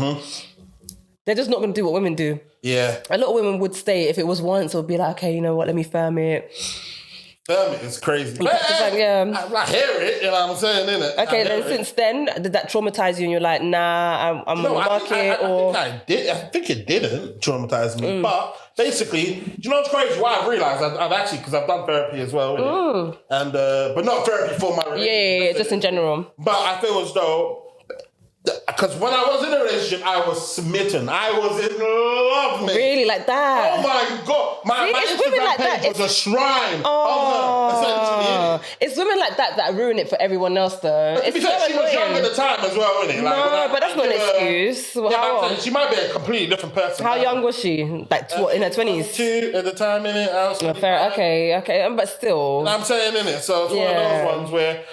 They're just not going to do what women do. Yeah, a lot of women would stay if it was once. Or be like, okay, you know what? Let me firm it. Firm it is crazy. I hear it. You know what I'm saying, innit? Okay, then since then, did that traumatize you? And you're like, nah, I'm gonna work it. I think it didn't traumatize me, but. Basically, do you know what's crazy? Why I've realised I've actually, because I've done therapy as well, and but not therapy for my relationship. Yeah, just in general. But I feel as though, because when I was in a relationship, I was smitten. I was in love, mate. Really, like that? Oh my God. My Instagram like page was a shrine of her, essentially. It's women like that ruin it for everyone else, though. But to be fair, she was young at the time as well, wasn't it? No, but that's not an excuse. Yeah, she might be a completely different person. How young was she? Like in her 20s? 22 at the time, innit? I was fair, okay. But still. You know what I'm saying, innit? So it's one of those ones where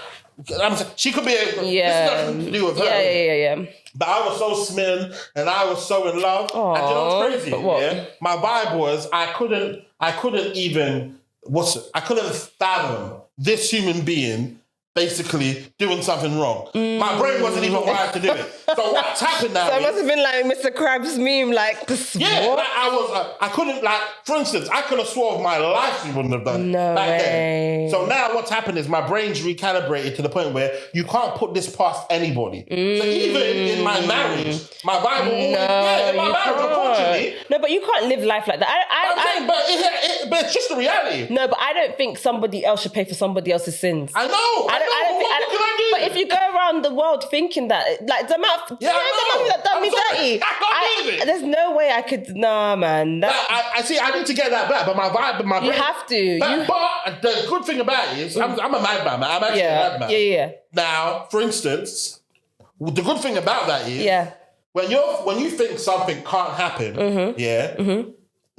she could be this has nothing to do with her. Yeah. But I was so smitten and I was so in love. Aww, and you know what's crazy? Yeah? My vibe was I couldn't fathom this human being basically doing something wrong. My brain wasn't even wired to do it. So what's happened now? So it must have been like Mr. Krabs' meme, like I couldn't for instance, I could have swore my life she wouldn't have done no back way. then. So now what's happened is my brain's recalibrated to the point where you can't put this past anybody. So even in my marriage, my vibe unfortunately. No, but you can't live life like that. But it's just the reality. No, but I don't think somebody else should pay for somebody else's sins. I know. But if you go around around the world thinking that. Like, the amount of... the amount of people that done me dirty. I can't believe it. There's no way I could... Nah, man. I see, I need to get that back, but my vibe, my brain... You have to. But the good thing about it is, I'm a madman, man. I'm actually a madman. Yeah. Now, for instance, the good thing about that is... Yeah. When you think something can't happen,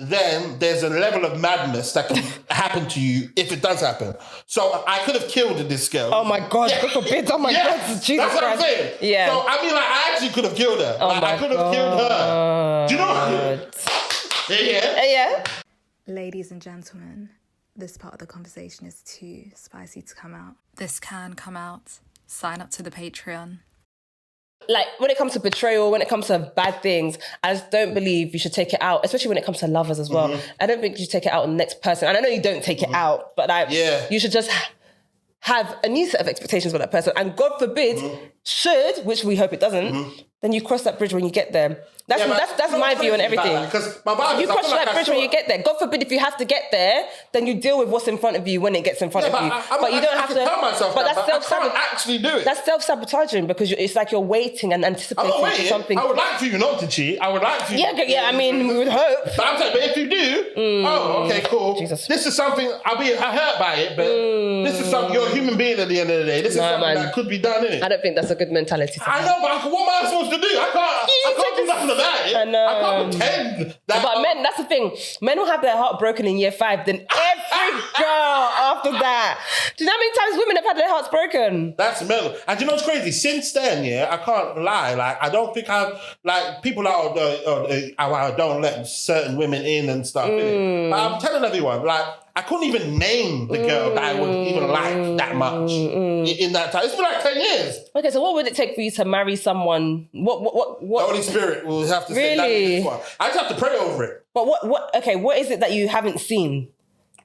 then there's a level of madness that can happen to you if it does happen. So I could have killed this girl. Oh my God, God forbid. Oh my God, Jesus that's what I'm Christ. saying. Yeah. So I mean, like, I actually could have killed her. Oh Like, I could have killed her. Do you know what? Yeah. Ladies and gentlemen, this part of the conversation is too spicy to come out. This can come out. Sign up to the Patreon. Like, when it comes to betrayal, when it comes to bad things, I just don't believe you should take it out, especially when it comes to lovers as well. I don't think you should take it out on the next person. And I know you don't take it out, but like, you should just have a new set of expectations for that person. And God forbid, should, which we hope it doesn't, then you cross that bridge when you get there. That's my view on everything. Because my vibe You is, cross I feel that like bridge when you get there. God forbid if you have to get there, then you deal with what's in front of you when it gets in front of you. But you don't have to tell myself but that, that's but I can't actually do it. That's self-sabotaging because it's like you're waiting and anticipating I'm not waiting. something. I would like for you not to cheat. I would like for you. Yeah, I mean, we would hope. But I'm saying, but if you do, okay, cool. Jesus. This is something, I'll be hurt by it, but this is something, you're a human being at the end of the day. This is something that could be done, innit? I don't think that's a good mentality to I have. know, but what am I supposed to do? I can't do nothing about it. I know. I can't pretend that. But men, that's the thing. Men will have their heart broken in year 5, then every girl after that. Do you know how many times women have had their hearts broken? That's mental. And do you know what's crazy? Since then, I can't lie. Like, I don't think I've, like, people I don't let certain women in and stuff. Innit? But I'm telling everyone, like, I couldn't even name the girl that I would even like that much in that time. It's been like 10 years. Okay, so what would it take for you to marry someone? What? The Holy Spirit will have to say Really? that. I just have to pray over it. But what is it that you haven't seen?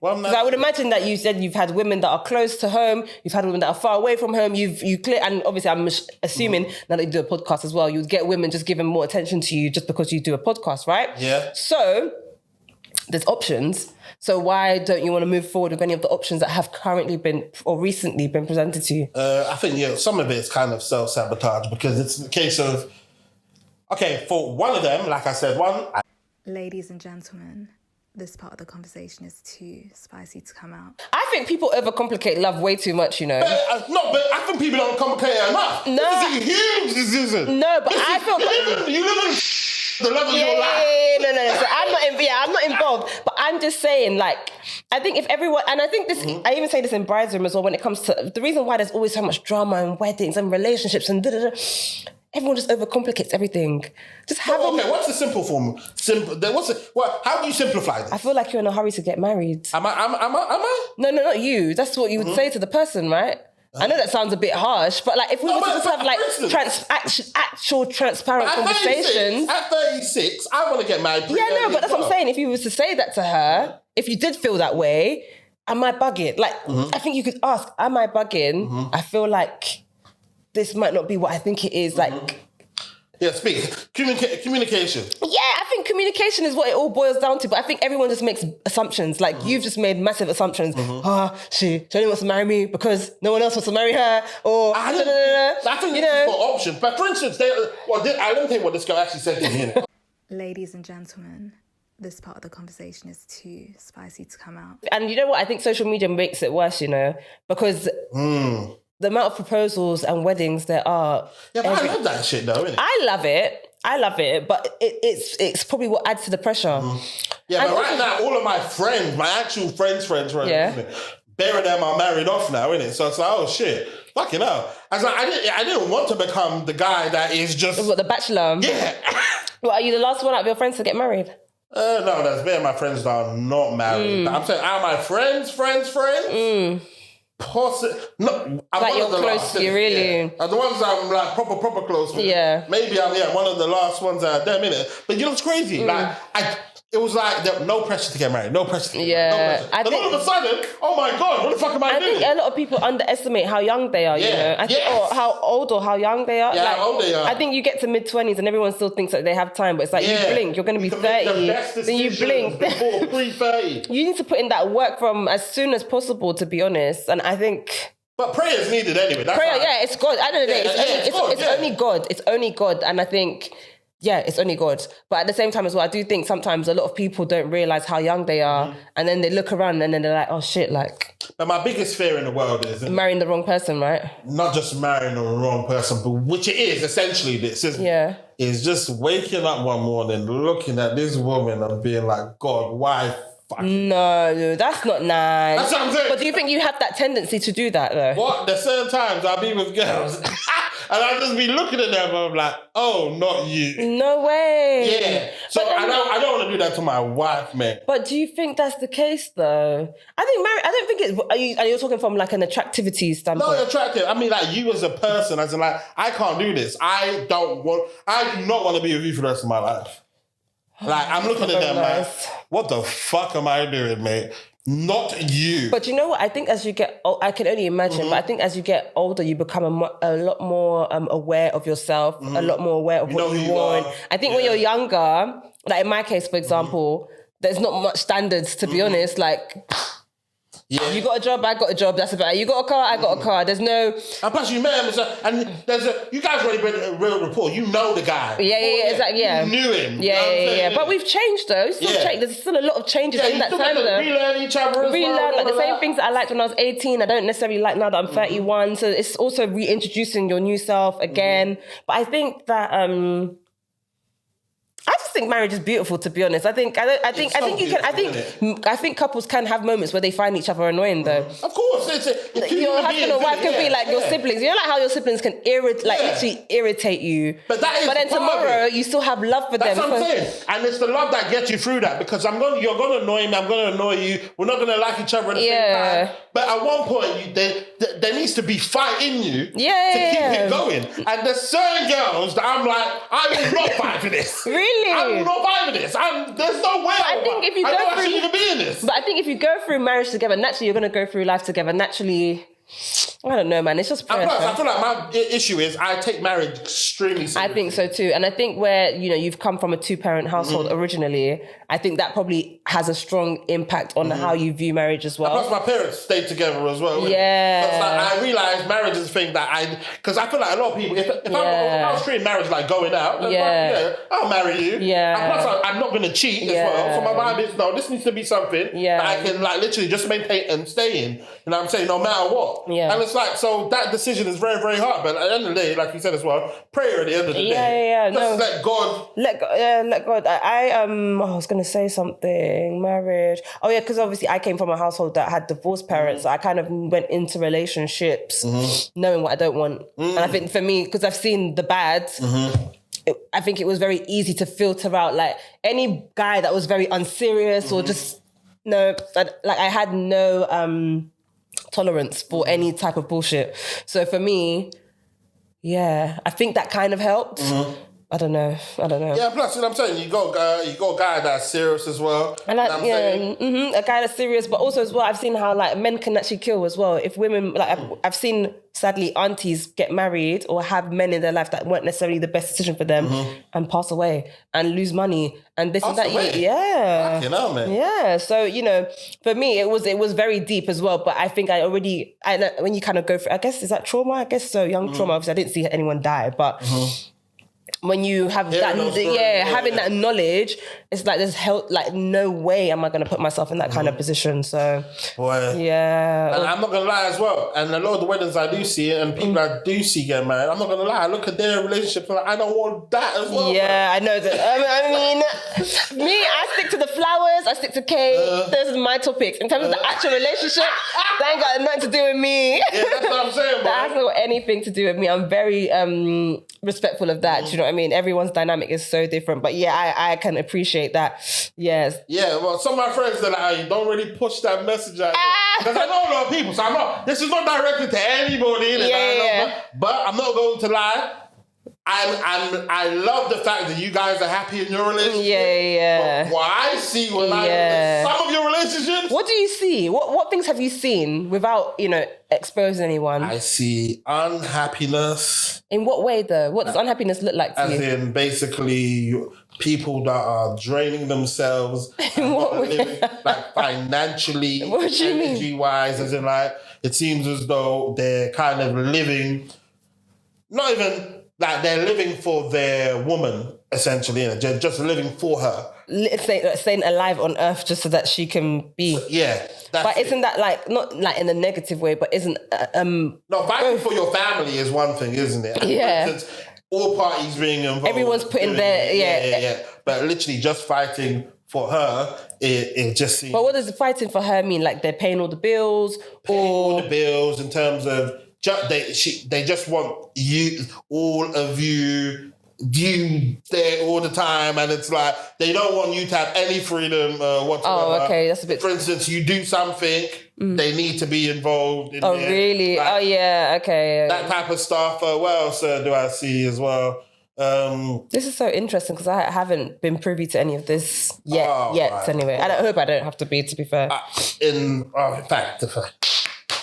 Well, Because I would imagine that you said you've had women that are close to home, you've had women that are far away from home, and obviously I'm assuming now that you do a podcast as well, you'd get women just giving more attention to you just because you do a podcast, right? Yeah. So there's options. So why don't you want to move forward with any of the options that have currently been or recently been presented to you? I think, some of it's kind of self-sabotage because it's a case of, okay, for one of them, like I said, Ladies and gentlemen, this part of the conversation is too spicy to come out. I think people overcomplicate love way too much, you know. but I think people don't complicate it enough. No. This is a huge decision. No, but I feel... You live in the love of your life. No. So I'm not involved. But I'm just saying, like, I think if everyone, and I think this, I even say this in Bride's Room as well, when it comes to the reason why there's always so much drama and weddings and relationships and everyone just overcomplicates everything. Just have Okay, what's the simple form? How do you simplify this? I feel like you're in a hurry to get married. Am I? No, not you. That's what you would say to the person, right? I know that sounds a bit harsh, but like if we were to just have like actual transparent conversations. At 36, I want to get married. Yeah, no, but that's what I'm saying. If you was to say that to her, if you did feel that way, am I bugging? Like, I think you could ask, am I bugging? I feel like this might not be what I think it is. Like, yeah, speak. Communication. Yeah, I think communication is what it all boils down to. But I think everyone just makes assumptions. Like, you've just made massive assumptions. She only wants to marry me because no one else wants to marry her. Or, I think there's more options. But for instance, I don't think what this girl actually said to me. Ladies and gentlemen, this part of the conversation is too spicy to come out. And you know what? I think social media makes it worse, because... the amount of proposals and weddings there are. Yeah, but I love that shit though, innit? I love it, but it's probably what adds to the pressure. Yeah, but right now, all of my friends, my actual friends, bury them are married off now, innit? So it's like, oh shit, fucking hell. I was like, I didn't want to become the guy that is just... What, the bachelor? Yeah. Well, are you the last one out of your friends to get married? No, there's many of my friends that are not married. But I'm saying, are my friends? No, I'm like you're close to you, really. Yeah. The ones I'm like proper close with. Yeah. Maybe I'm one of the last ones that are them, innit? But you know what's crazy? Like it was like there was no pressure to get married, no pressure to get married. No pressure. All of a sudden, oh my God, what the fuck am I doing? I think a lot of people underestimate how young they are, I think, or how old or how young they are. Yeah, how old they are. I think you get to mid-20s and everyone still thinks that they have time, but it's like you blink, you're going to be 30, then you blink. Before 3:30. You need to put in that work from as soon as possible, to be honest. And I think But prayer is needed anyway. That's Prayer, why- yeah, it's God. At the end of the day, it's only God. It's only God. And I think, yeah, it's only God. But at the same time as well, I do think sometimes a lot of people don't realise how young they are. And then they look around and then they're like, oh shit, like... But my biggest fear in the world is... marrying the wrong person, right? Not just marrying the wrong person, but which it is essentially this, isn't Yeah. it? Is just waking up one morning, looking at this woman and being like, God, why fucking... No, that's not nice. That's what I'm saying. But do you think you have that tendency to do that though? What? There's certain times I'll be with girls and I'll just be looking at them and I'm like, oh, not you. No way. Yeah. So I don't want to do that to my wife, man. But do you think that's the case though? I don't think it's... Are you talking from like an attractivity standpoint? No, attractive. I mean, like, you as a person, as in, like, I can't do this. I do not want to be with you for the rest of my life. Like, I'm looking at them like, what the fuck am I doing, mate? Not you. But you know what? I think as you get old, I can only imagine, but I think as you get older, you become a lot more aware of yourself, a lot more aware of what you want. I think when you're younger, like in my case, for example, there's not much standards, to be honest. Like... Yeah. You got a job, I got a job, that's about it. You got a car, I got a car. There's no... And plus you met him, and you guys already been a real rapport. You know the guy. Yeah, exactly, yeah. You knew him. Yeah. But we've changed though. There's still a lot of changes in that time though. Relearn each other as well. Relearn, like the same things that I liked when I was 18, I don't necessarily like now that I'm 31. So it's also reintroducing your new self again. But I think that... I just think marriage is beautiful, to be honest. I think couples can have moments where they find each other annoying, though. Of course, your husband or wife can be like your siblings. You know, like how your siblings can literally irritate you. But then tomorrow you still have love for them. That's what I'm saying. And it's the love that gets you through that, because you're going to annoy me, I'm going to annoy you. We're not going to like each other at the same time. But at one point, there needs to be fight in you to keep it going. And there's certain girls that I'm like, I will not fight for this. Really? I will not fight for this. There's no way. I think if you I shouldn't even be in this. But I think if you go through marriage together, naturally you're going to go through life together. Naturally, I don't know, man. It's just prayer. And plus, I feel like my issue is I take marriage extremely seriously. I think so too. And I think where, you've come from a two-parent household originally, I think that probably has a strong impact on how you view marriage as well. And plus, my parents stayed together as well. Yeah. So it's like, I realised marriage is a thing that because I feel like a lot of people, if I was treating marriage like going out, I'll marry you. Yeah. And plus, I'm not going to cheat as well. So my vibe is, no, this needs to be something that I can literally just maintain and stay in. You know what I'm saying? No matter what. Yeah. And it's like, so that decision is very, very hard. But at the end of the day, like you said as well, prayer at the end of the day. Yeah. Just let God. Let God. I was going to say something. Marriage. Oh yeah, because obviously I came from a household that had divorced parents. So I kind of went into relationships knowing what I don't want. And I think for me, because I've seen the bad, I think it was very easy to filter out like any guy that was very unserious or just I had no tolerance for any type of bullshit. So for me, I think that kind of helped. I don't know. Yeah, plus, you know what I'm saying? You got a guy that's serious as well. And a guy that's serious, but also as well, I've seen how like men can actually kill as well. If women, like I've seen sadly aunties get married or have men in their life that weren't necessarily the best decision for them and pass away and lose money and this and that. Yeah. You know, man. Yeah. So, for me, it was very deep as well. But I think when you kind of go through, I guess, is that trauma? I guess so. Young trauma. Obviously, I didn't see anyone die, but when you have having that knowledge, it's like there's no way am I going to put myself in that kind of position. So, and I'm not going to lie as well. And a lot of the weddings I do see and people I do see getting married, I'm not going to lie. I look at their relationship and I don't want that as well. Yeah, I know that. I mean, I stick to the flowers. I stick to cake. Those are my topics. In terms of the actual relationship, that ain't got nothing to do with me. Yeah, that's what I'm saying, bro. That hasn't got anything to do with me. I'm very respectful of that. Do you know what I mean? Everyone's dynamic is so different. But I can appreciate that. Yes. Yeah, well, some of my friends are like, don't really push that message out there. Because I know a lot of people, so this is not directed to anybody. But I'm not going to lie. I love the fact that you guys are happy in your relationship. Yeah. But what I see when I look at some of your relationships. What do you see? What things have you seen without, exposing anyone? I see unhappiness. In what way though? What does unhappiness look like to you? As in basically people that are draining themselves. In what way? Like financially, what do you mean? energy-wise, as in like, it seems as though they're kind of living, not even like they're living for their woman, essentially, and they're just living for her. Staying alive on earth just so that she can be. Yeah. But isn't that like, not like in a negative way, but isn't... No, fighting for your family is one thing, isn't it? Yeah. For instance, all parties being involved. Everyone's putting their... Yeah. But literally just fighting for her, it just seems... But what does fighting for her mean? Like they're paying all the bills? All the bills in terms of... They just want you, all of you there all the time, and it's like they don't want you to have any freedom whatsoever. Oh, okay, that's a bit... For instance, you do something, they need to be involved in Oh, there. really? Like, yeah, okay. that type of stuff. What else do I see as well? This is so interesting because I haven't been privy to any of this yet. Right. Anyway, I hope I don't have to be fair. In fact,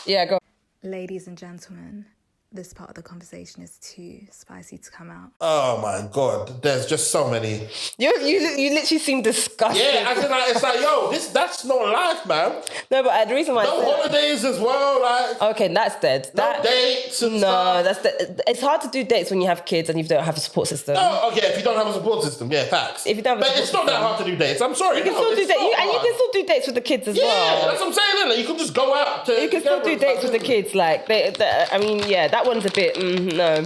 Yeah, go. Ladies and gentlemen, this part of the conversation is too spicy to come out. oh my God, there's just so many. You literally seem disgusted. Yeah, I feel like it's like, yo, that's not life, man. No, but the reason why No holidays as well, like. Okay, that's dead. No dates and stuff. That's it's hard to do dates when you have kids and you don't have a support system. Oh, okay, if you don't have a support system, yeah, facts. If you don't have a but it's support not that system. hard to do dates. I'm sorry. You can still do dates, and you can still do dates with the kids as well. Yeah, that's what I'm saying. Isn't it? You can just go out to. You can still do dates with the kids. Like, I mean, yeah, that one's a bit no.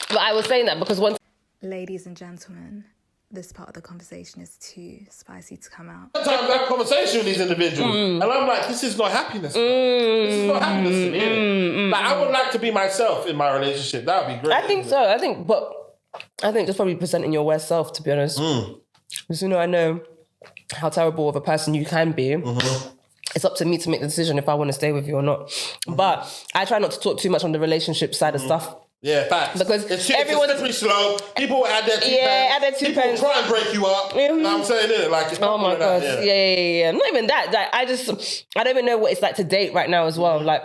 But I was saying that because once. Ladies and gentlemen, this part of the conversation is too spicy to come out. Sometimes I have a conversation with these individuals, and I'm like, this is not happiness. This is not happiness to me. Innit? Like, I would like to be myself in my relationship. That would be great. I think so. I think just probably presenting your worst self, to be honest. Because, I know how terrible of a person you can be. It's up to me to make the decision if I want to stay with you or not. But I try not to talk too much on the relationship side of stuff. Yeah, facts. Because it's everyone... slippery slope. People add their 2 pence. add their 2 People pence. try and break you up. You know what I'm saying? Innit? Like, it's Oh my God. that, Yeah. Not even that. Like, I don't even know what it's like to date right now as well. Like,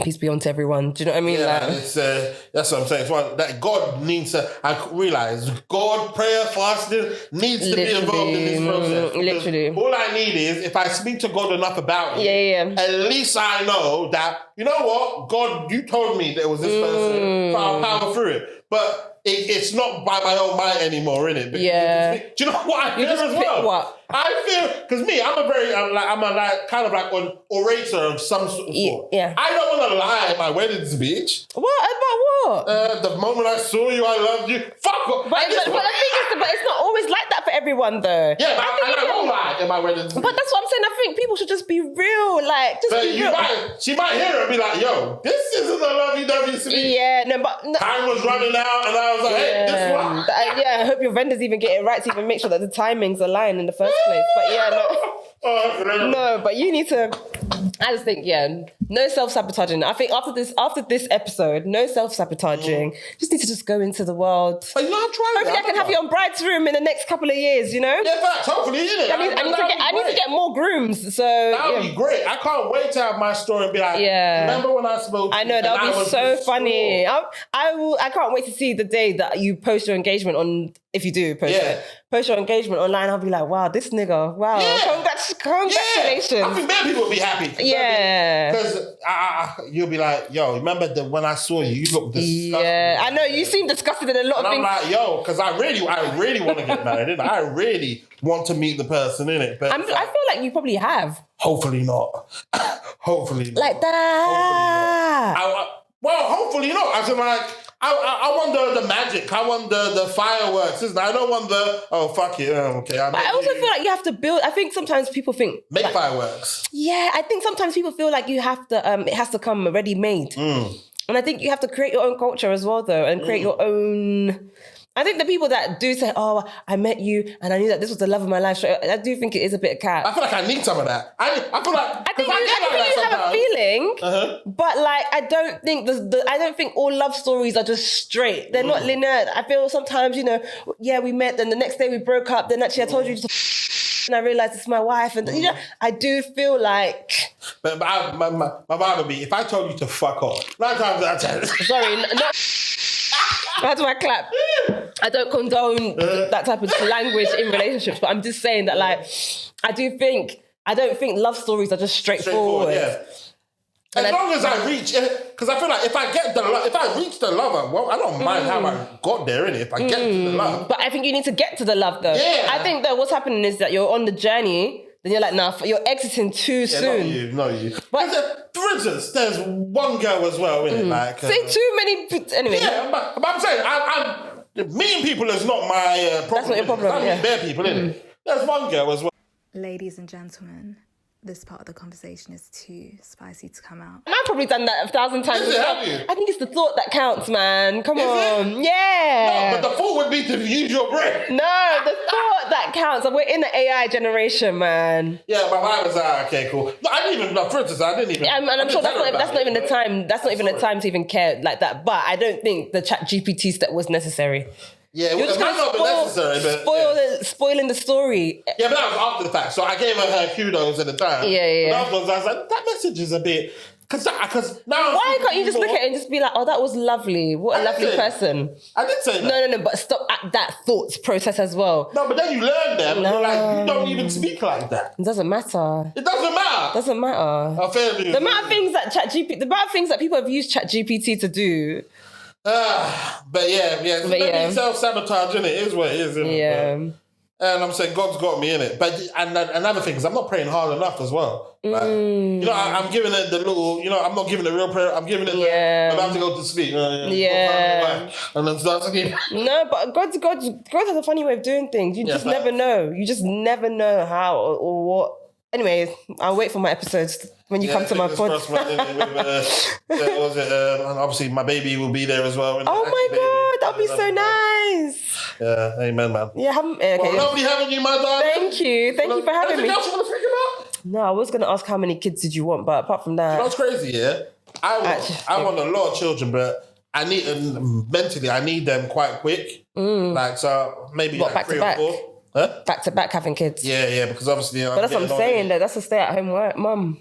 peace be on to everyone. Do you know what I mean? Yeah, like, it's, that's what I'm saying. It's one that God needs to. I realize God, prayer, fasting needs to be involved in this process. Literally. All I need is if I speak to God enough about it. Yeah. At least I know that you know what, God, you told me there was this person. So I'll power through it, but. It's not by my own might anymore, innit? Yeah. Do you know what I feel as well? What? I feel because me, I'm a kind of like an orator of some sort. Yeah. I don't want to lie at my wedding speech. What? About what? The moment I saw you, I loved you. Fuck off. But the thing is, but it's not always like that for everyone, though. Yeah, but I won't lie at my wedding speech. But that's what I'm saying. I think people should just be real. Like, just But be real. she might hear it and be like, yo, this isn't a lovey-dovey speech. Yeah, no, but... No. Time was running out and I was like, hey, this one. I hope your vendors even get it right to even make sure that the timings align in the first place. But yeah, no. No, but you need to... I just think, no self-sabotaging. I think after this episode, no self-sabotaging. Just need to just go into the world. But Hopefully I can have you on Bride's Room in the next couple of years, Yeah, facts. Hopefully, innit? I need to get more grooms. So that would be great. I can't wait to have my story and be like, remember when I spoke to you? I know, that would be so funny. I can't wait to see the day that you post your engagement on, if you do post it. Post your engagement online, I'll be like, wow, this nigga, wow, congratulations. Yeah. I think many people will be happy. Yeah. Because you'll be like, yo, remember when I saw you looked disgusting. Yeah, I know, you seem disgusted in a lot of things. I'm like, yo, because I really want to get married, innit? I really want to meet the person, innit? But I feel like you probably have. Hopefully not. Hopefully not. Like that. Hopefully not. Well, hopefully not. I feel like, I want the magic. I want the fireworks. Isn't it? I don't want fuck it. Okay. But I also feel like you have to build. I think sometimes people think make fireworks. Yeah, I think sometimes people feel like you have to. It has to come ready made, and I think you have to create your own culture as well, though, and create your own. I think the people that do say, "Oh, I met you and I knew that this was the love of my life," I do think it is a bit of cap. I feel like I need some of that. I feel like I think you have a feeling, but like I don't think all love stories are just straight. They're not linear. I feel sometimes, we met, then the next day we broke up. Then actually I told you and I realized it's my wife, and I do feel like. But my vibe would be if I told you to fuck off 9 times out of 10. Sorry, not. That's my clap. I don't condone that type of language in relationships, but I'm just saying that, like, I don't think love stories are just straightforward. Yeah. As long as I reach, because I feel like if I reach the lover, well, I don't mind how I got there, innit? If I get to the love. But I think you need to get to the love, though. Yeah. I think that what's happening is that you're on the journey, then you're like, nah, you're exiting too soon. Not you. But for instance, there's one girl as well, innit? Like, say too many. Anyway. Yeah, but I'm saying, meeting people is not my problem. That's not your problem. I meet bare people, innit? There's one girl as well. Ladies and gentlemen, this part of the conversation is too spicy to come out. I've probably done that 1,000 times. Is it, have you? I think it's the thought that counts, man. Come on. It? Yeah. No, but the thought would be to use your brain. No, the thought that counts. We're in the AI generation, man. Yeah, my mind was okay, cool. No, I didn't even, for instance, I didn't even. Yeah, and I'm sure that's not even the time. That's not even the time to even care like that. But I don't think the ChatGPT step was necessary. Yeah, You're it might not be necessary, but spoiling the story. Yeah, but that was after the fact. So I gave her kudos at the time. Yeah. But afterwards, I was like, that message is a bit. Because now. Why can't you just look at it and just be like, oh, that was lovely. What a lovely person. I did say that. No, but stop at that thoughts process as well. No, but then you learn them. No. You're like, you don't even speak like that. It doesn't matter. It doesn't matter. Doesn't matter. The amount of things that people have used ChatGPT to do. But yeah. Self-sabotage, innit? It is what it is, innit? Yeah. And I'm saying God's got me in it. But and another thing is I'm not praying hard enough as well. Like, you know, I'm giving it the little, you know, I'm not giving it the real prayer. I'm giving it I'm about to go to sleep. And then start again. No, but God has a funny way of doing things. You just never know. You just never know how or what. Anyway, I'll wait for my episodes when you come to my pod. Obviously, my baby will be there as well. Oh my God, that'll be so nice. Yeah, amen, man. Yeah, okay. Well, lovely having you, my darling. Thank you for having me. Anything else you want to speak about? No, I was going to ask how many kids did you want, but apart from that... That's crazy, yeah? I want a lot of children, but I need them quite quick. Like, so maybe what, like 3 or 4. Huh? Back to back having kids. Yeah, because obviously... But that's what I'm saying, though. That's a stay-at-home work, mum.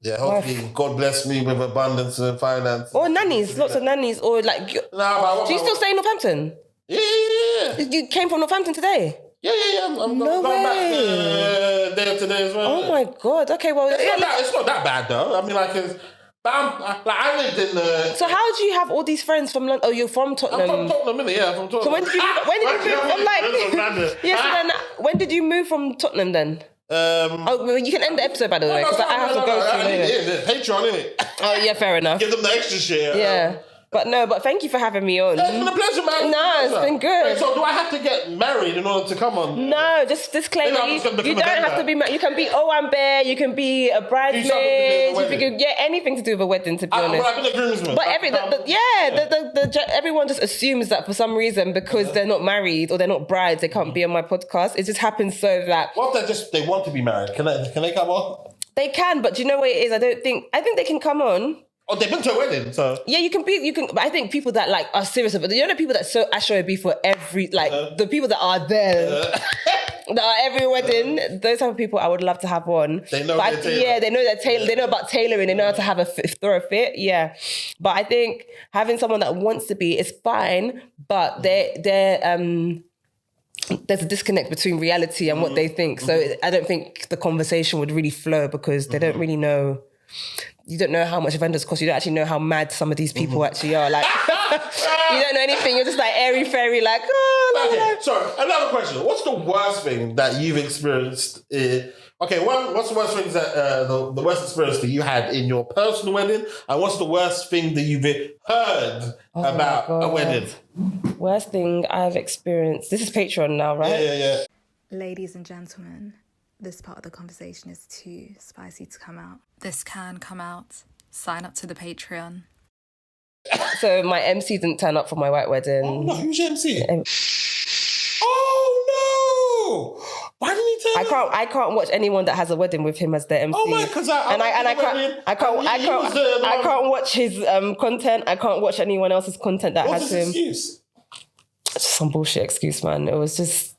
Yeah, hopefully God bless me with abundance and finance. Or nannies, lots of nannies, or like... Do you still stay in Northampton? Yeah. You came from Northampton today? Yeah. I'm going back there today as well. Oh my God. Okay, well... It's not that bad, though. I mean, I lived in the... So how do you have all these friends from London? Oh, you're from Tottenham? I'm from Tottenham, innit? Yeah, from Tottenham. So when did you move? When did you move from Tottenham then? You can end the episode, by the way, because I have to go through Patreon, innit? Oh, yeah, fair enough. Give them the extra shit. Yeah. But thank you for having me on. Yeah, it's been a pleasure, man. No, it's been good. So do I have to get married in order to come on? No, just disclaimer. You don't have to be married. You can be Bear. You can be a bridesmaid. Anything to do with a wedding, to be honest. I've been a groomsman. But everyone just assumes that for some reason, because they're not married or they're not brides, they can't be on my podcast. It just happens so that... What if they want to be married? Can they come on? They can, but do you know what it is? I think they can come on. Oh, they've been to a wedding, so... Yeah, you can, but I think people that, like, are serious about it, you know, people that so Asha be for every, like, the people that are there, that are every wedding, those type of people I would love to have on. They know their tailor. Yeah, they know their tailor, they know about tailoring, they know how to have throw a fit, yeah. But I think having someone that wants to be is fine, but there's a disconnect between reality and what they think. So I don't think the conversation would really flow because they don't really know... You don't know how much vendors cost. You don't actually know how mad some of these people actually are. Like, you don't know anything. You're just like airy-fairy, like, Okay, sorry. Another question. What's the worst thing that you've experienced? What's the worst thing that the worst experience that you had in your personal wedding? And what's the worst thing that you've heard about a wedding? Worst thing I've experienced. This is Patreon now, right? Yeah. Ladies and gentlemen, this part of the conversation is too spicy to come out. This can come out. Sign up to the Patreon. So my MC didn't turn up for my white wedding. Oh no, who's your MC? Oh no! Why didn't he turn up? I can't watch anyone that has a wedding with him as their MC. Oh my, because I can't watch his content. I can't watch anyone else's content that has him. What's his excuse? It's just some bullshit excuse, man. It was just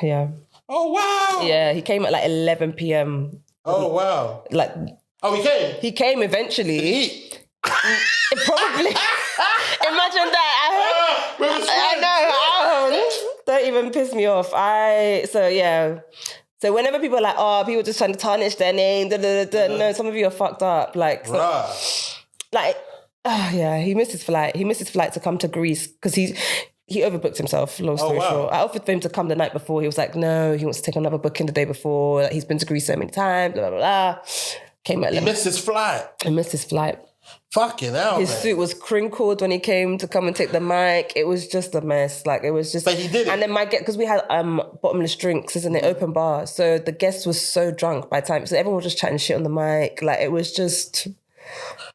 yeah. Oh wow! Yeah, he came at like 11 p.m. Oh wow! Like, he came. He came eventually. Probably. Imagine that. I know. Don't even piss me off. So whenever people are like, oh, people just trying to tarnish their name, no, some of you are fucked up. Like, he missed his flight. He missed his flight to come to Greece because he overbooked himself, long story short. I offered for him to come the night before. He was like, no, he wants to take another booking the day before. Like, he's been to Greece so many times, blah, blah, blah. Came at 11. He missed his flight. He missed his flight. Fucking hell, His suit was crinkled when he came to come and take the mic. It was just a mess. Like, it was just... But he did it. And then because we had bottomless drinks, isn't it? Open bar. So the guest was so drunk by the time... So everyone was just chatting shit on the mic. Like, it was just...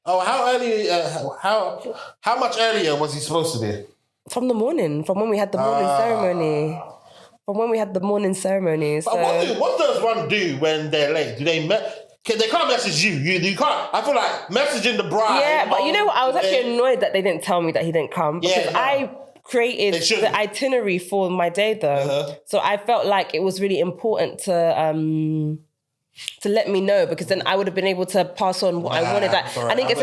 Oh, how early... how much earlier was he supposed to be? From the morning. From when we had the morning ceremony. From when we had the morning ceremony. So... What does one do when they're late? Do they... They can't message you. You can't. I feel like messaging the bride. Yeah, but you know what? I was actually annoyed that they didn't tell me that he didn't come because I created the itinerary for my day though. So I felt like it was really important to let me know because then I would have been able to pass on what I wanted. Like, I didn't get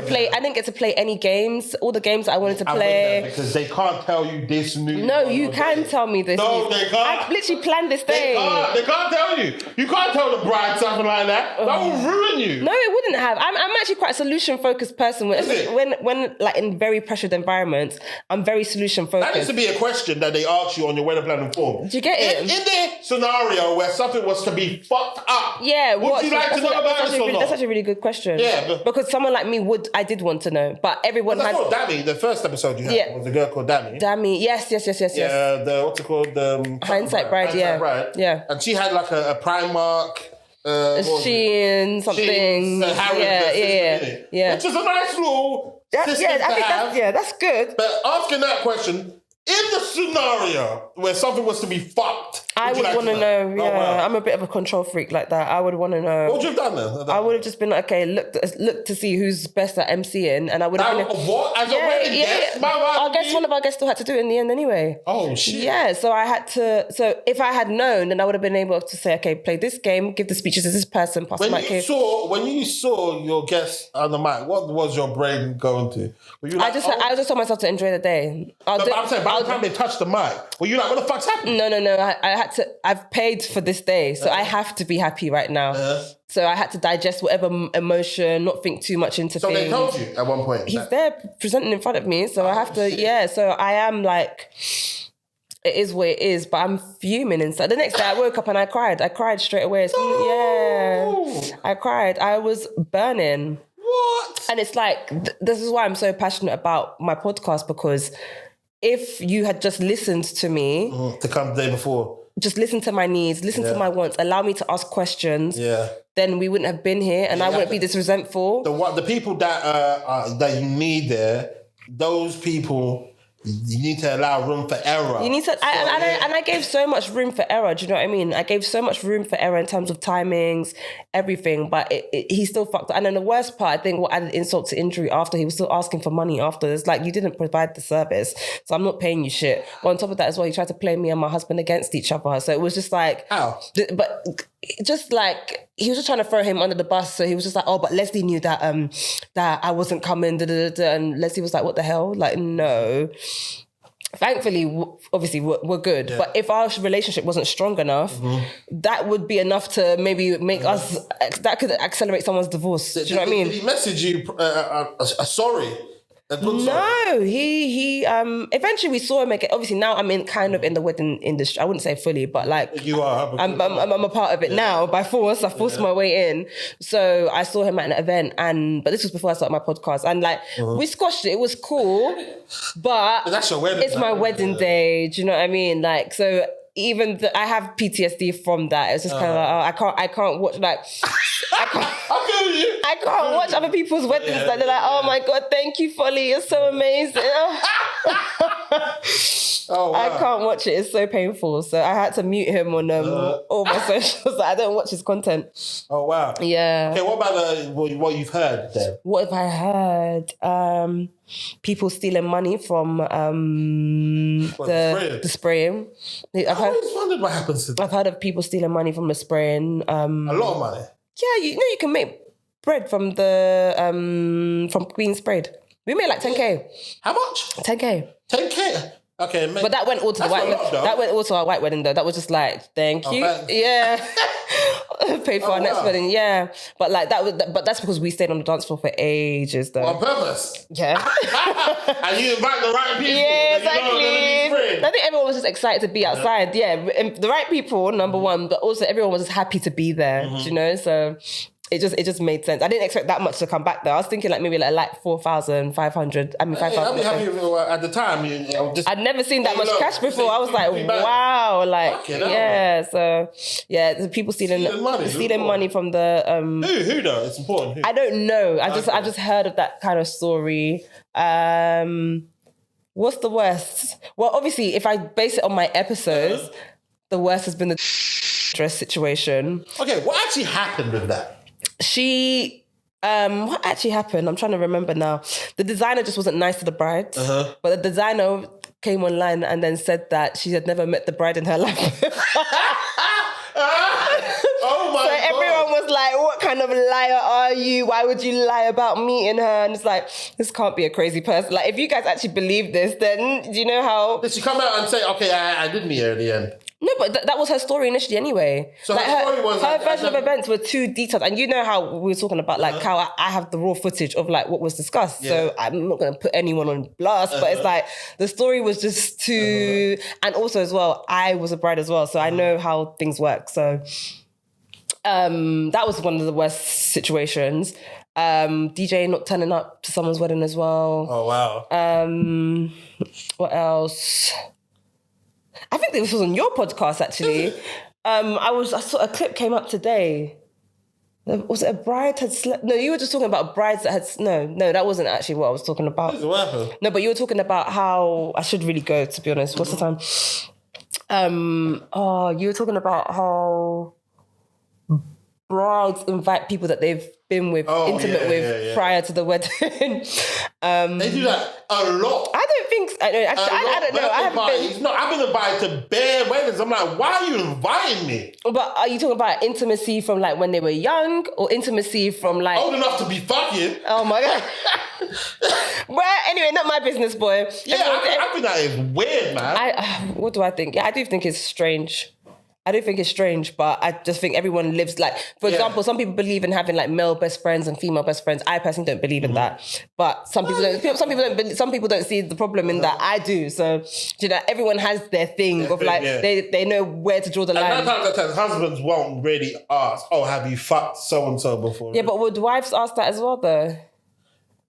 to play any games. All the games that I wanted to play. Because they can't tell you this news. No, you can tell me this news. They can't. I literally planned this day. They can't tell you. You can't tell the bride something like that. That will ruin you. No, it wouldn't have. I'm actually quite a solution-focused person. When like in very pressured environments, I'm very solution-focused. That needs to be a question that they ask you on your wedding planning form. Do you get it? In the scenario where something was to be fucked up, would you like to know about this or not? That's actually a really good question. Yeah. Because someone like me I did want to know. But everyone had... I thought Dami, the first episode you had was a girl called Dami. Dami, yes. Yeah, what's it called? Hindsight Bride, yeah. And she had like a Primark... Shein, something. Yeah. Which is a nice little system to have. That's good. But asking that question... In the scenario where something was to be fucked, I would want to know. Yeah, wow. I'm a bit of a control freak like that. I would want to know. What would you have done then? I would have just been like, okay, look to see who's best at MCing, and I would have been what as a wedding guest. One of our guests still had to do it in the end anyway. Oh shit! Yeah, so I had to. So if I had known, then I would have been able to say, okay, play this game, give the speeches to this person, pass the mic. When you saw your guest on the mic, what was your brain going to? Were you like, I just told myself to enjoy the day. I'm saying by the time they touched the mic, were you like, what the fuck's happening? No. I had to. I've paid for this day, so I have to be happy right now. So I had to digest whatever emotion, not think too much into things. So they told you at one point? He's there presenting in front of me, so I have to, shit. So I am like, it is what it is, but I'm fuming inside. The next day I woke up and I cried. I cried straight away. I cried. I was burning. What? And it's like, this is why I'm so passionate about my podcast, because if you had just listened to me... to come the day before. Just listen to my needs, listen to my wants, allow me to ask questions, then we wouldn't have been here and I wouldn't be this resentful. The people that you need there, those people... You need to allow room for error. You need to, and I gave so much room for error. Do you know what I mean? I gave so much room for error in terms of timings, everything. But he still fucked up. And then the worst part, I think, what added insult to injury after, he was still asking for money after. It's like, you didn't provide the service, so I'm not paying you shit. But on top of that as well, he tried to play me and my husband against each other. So it was just like, how? But just like, he was just trying to throw him under the bus. So he was just like, oh, but Leslie knew that that I wasn't coming. And Leslie was like, what the hell? Like, no. Thankfully, obviously, we're good. But if our relationship wasn't strong enough, that would be enough to maybe make us... That could accelerate someone's divorce. Do you know what I mean? Did he message you sorry? No, he eventually we saw him again. Obviously now I'm in the wedding industry. I wouldn't say fully, but like you are. I'm a part of it now by force. I forced my way in. So I saw him at an event, but this was before I started my podcast, and like we squashed it. It was cool, but that's your wedding. It's my wedding day. Do you know what I mean? Like, so even I have PTSD from that. It's just kind of like, I can't watch like. I feel you. I can't watch other people's weddings. Like, they're like, oh my God, thank you, Folly. You're so amazing. Oh, wow. I can't watch it. It's so painful. So I had to mute him on all my socials. I don't watch his content. Oh, wow. Yeah. Okay, what about what you've heard then? What have I heard? People stealing money from the spraying. I always wondered what happens to them. I've heard of people stealing money from the spraying. A lot of money? Yeah, you can make bread from the from Queen Sprayed. We made like 10k. How much? 10k. 10k? Okay, but that went all to the white. That went all to our white wedding though. That was just like, thank you. Yeah, paid for our next wedding. Yeah, but like but that's because we stayed on the dance floor for ages though. On purpose. Yeah. And you invite the right people. Yeah, exactly. I think everyone was just excited to be outside. Yeah, and the right people, number one, but also everyone was just happy to be there. You know, so. It just made sense. I didn't expect that much to come back though. I was thinking like maybe like 4,500. I mean 5,000. I'd be happy at the time. I'd never seen that much cash before. I was like, wow, like yeah. So yeah, the people stealing money from the Who though? It's important. Who? I don't know. I've just heard of that kind of story. What's the worst? Well, obviously, if I base it on my episodes, the worst has been the dress situation. Okay, what actually happened with that? What actually happened? I'm trying to remember now. The designer just wasn't nice to the bride. But the designer came online and then said that she had never met the bride in her life. Oh my God. So everyone was like, what kind of liar are you? Why would you lie about meeting her? And it's like, this can't be a crazy person. Like, if you guys actually believe this, then do you know how... Did she come out and say, okay, I did meet her in the end? No, but that was her story initially anyway. So like her story was... Her version of events were too detailed. And you know how we were talking about like how I have the raw footage of like what was discussed. Yeah. So I'm not going to put anyone on blast, but it's like the story was just too... And also as well, I was a bride as well. So I know how things work. So that was one of the worst situations. DJ not turning up to someone's wedding as well. Oh, wow. What else? I think this was on your podcast, actually. I saw a clip came up today. Was it a bride had slept? No, you were just talking about brides that had... No, that wasn't actually what I was talking about. What happened? No, but you were talking about how... I should really go, to be honest. What's the time? You were talking about how brides invite people that they've been with, intimate with prior to the wedding. They do that a lot. I don't think... I don't know. I haven't been... No, I've been invited to bare weddings. I'm like, why are you inviting me? But are you talking about intimacy from like when they were young or intimacy from like... Old enough to be fucking? Oh my God. Well, anyway, not my business, boy. Yeah, I think that is weird, man. What do I think? Yeah, I do think it's strange. But I just think everyone lives like, for example, some people believe in having like male best friends and female best friends. I personally don't believe in that, but some people don't. Some people don't see the problem in that. I do. So you know, everyone has their thing of like they know where to draw the line. And 9 times out of 10, husbands won't really ask, "Oh, have you fucked so and so before?" Yeah, but would wives ask that as well, though?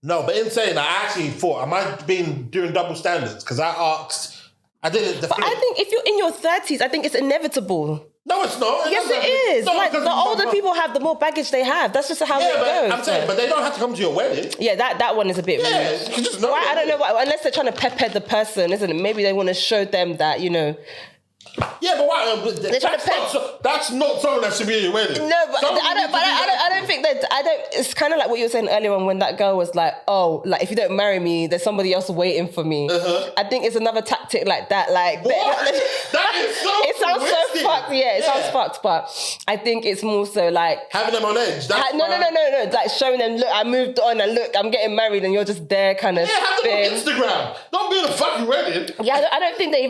No, but in saying that, I actually thought, am I doing double standards? Because I asked. I did it. But I think if you're in your 30s, I think it's inevitable. No, it's not. Yes, it is. Like the older people have, the more baggage they have. That's just how it goes. I'm saying, but they don't have to come to your wedding. Yeah, that one is a bit weird. I don't know why. Unless they're trying to pepper the person, isn't it? Maybe they want to show them that, you know. Yeah, but why? That's not something that should be at your wedding. No, but I don't think that. It's kind of like what you were saying earlier on when that girl was like, "Oh, like if you don't marry me, there's somebody else waiting for me." I think it's another tactic like that. Like what? That is so. It sounds so fucked. Yeah, it sounds fucked. But I think it's more so like having them on edge. No. Like showing them, look, I moved on, and look, I'm getting married, and you're just there, kind of. Yeah, have them on Instagram. Don't be at a fucking wedding. Yeah, I don't think they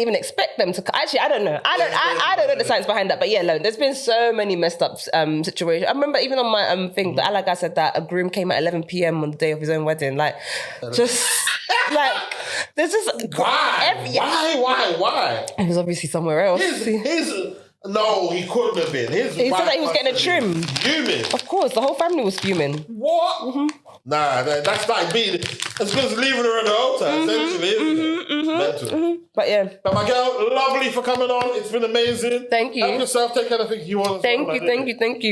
even expect them to. Actually, I don't know. I don't know the science behind that. But yeah, there's been so many messed up situations. I remember even on my thing, the Alaga said that a groom came at 11 p.m. on the day of his own wedding. Like, just like there's just why? He was obviously somewhere else. No, he couldn't have been. He said that he was getting a trim. Fuming. Of course, the whole family was fuming. What? Mm-hmm. Nah, that's like being as good as leaving her at the altar, essentially, isn't it? But yeah. But my girl, lovely for coming on. It's been amazing. Thank you. Help yourself, take anything you want. Thank you.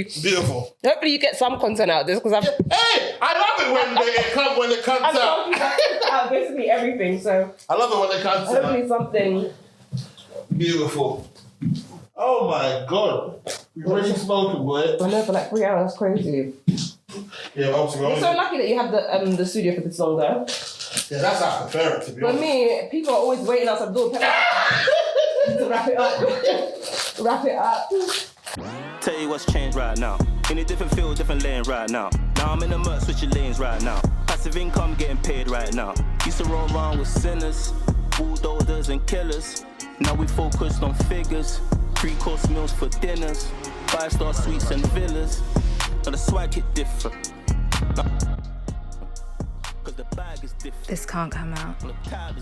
Beautiful. Hopefully you get some content out of this because Hey, I love it when it comes out. Out basically everything, so I love it when it comes out. Hopefully something beautiful. Oh my God. You're really smoking, boy. I know, for like 3 hours, that's crazy. Yeah, obviously. You're so lucky that you have the studio for this long, though. Yeah, that's how I prefer it, to be honest. For me, people are always waiting outside the door to wrap it up. Wrap it up. Tell you what's changed right now. In a different field, different lane right now. Now I'm in the mud, switching lanes right now. Passive income getting paid right now. Used to roll around with sinners. bulldozers and killers. Now we focused on figures, 3-course meals for dinners, 5-star suites and villas. Now the swag hit different. Cause the bag is different. This can't come out. The tab is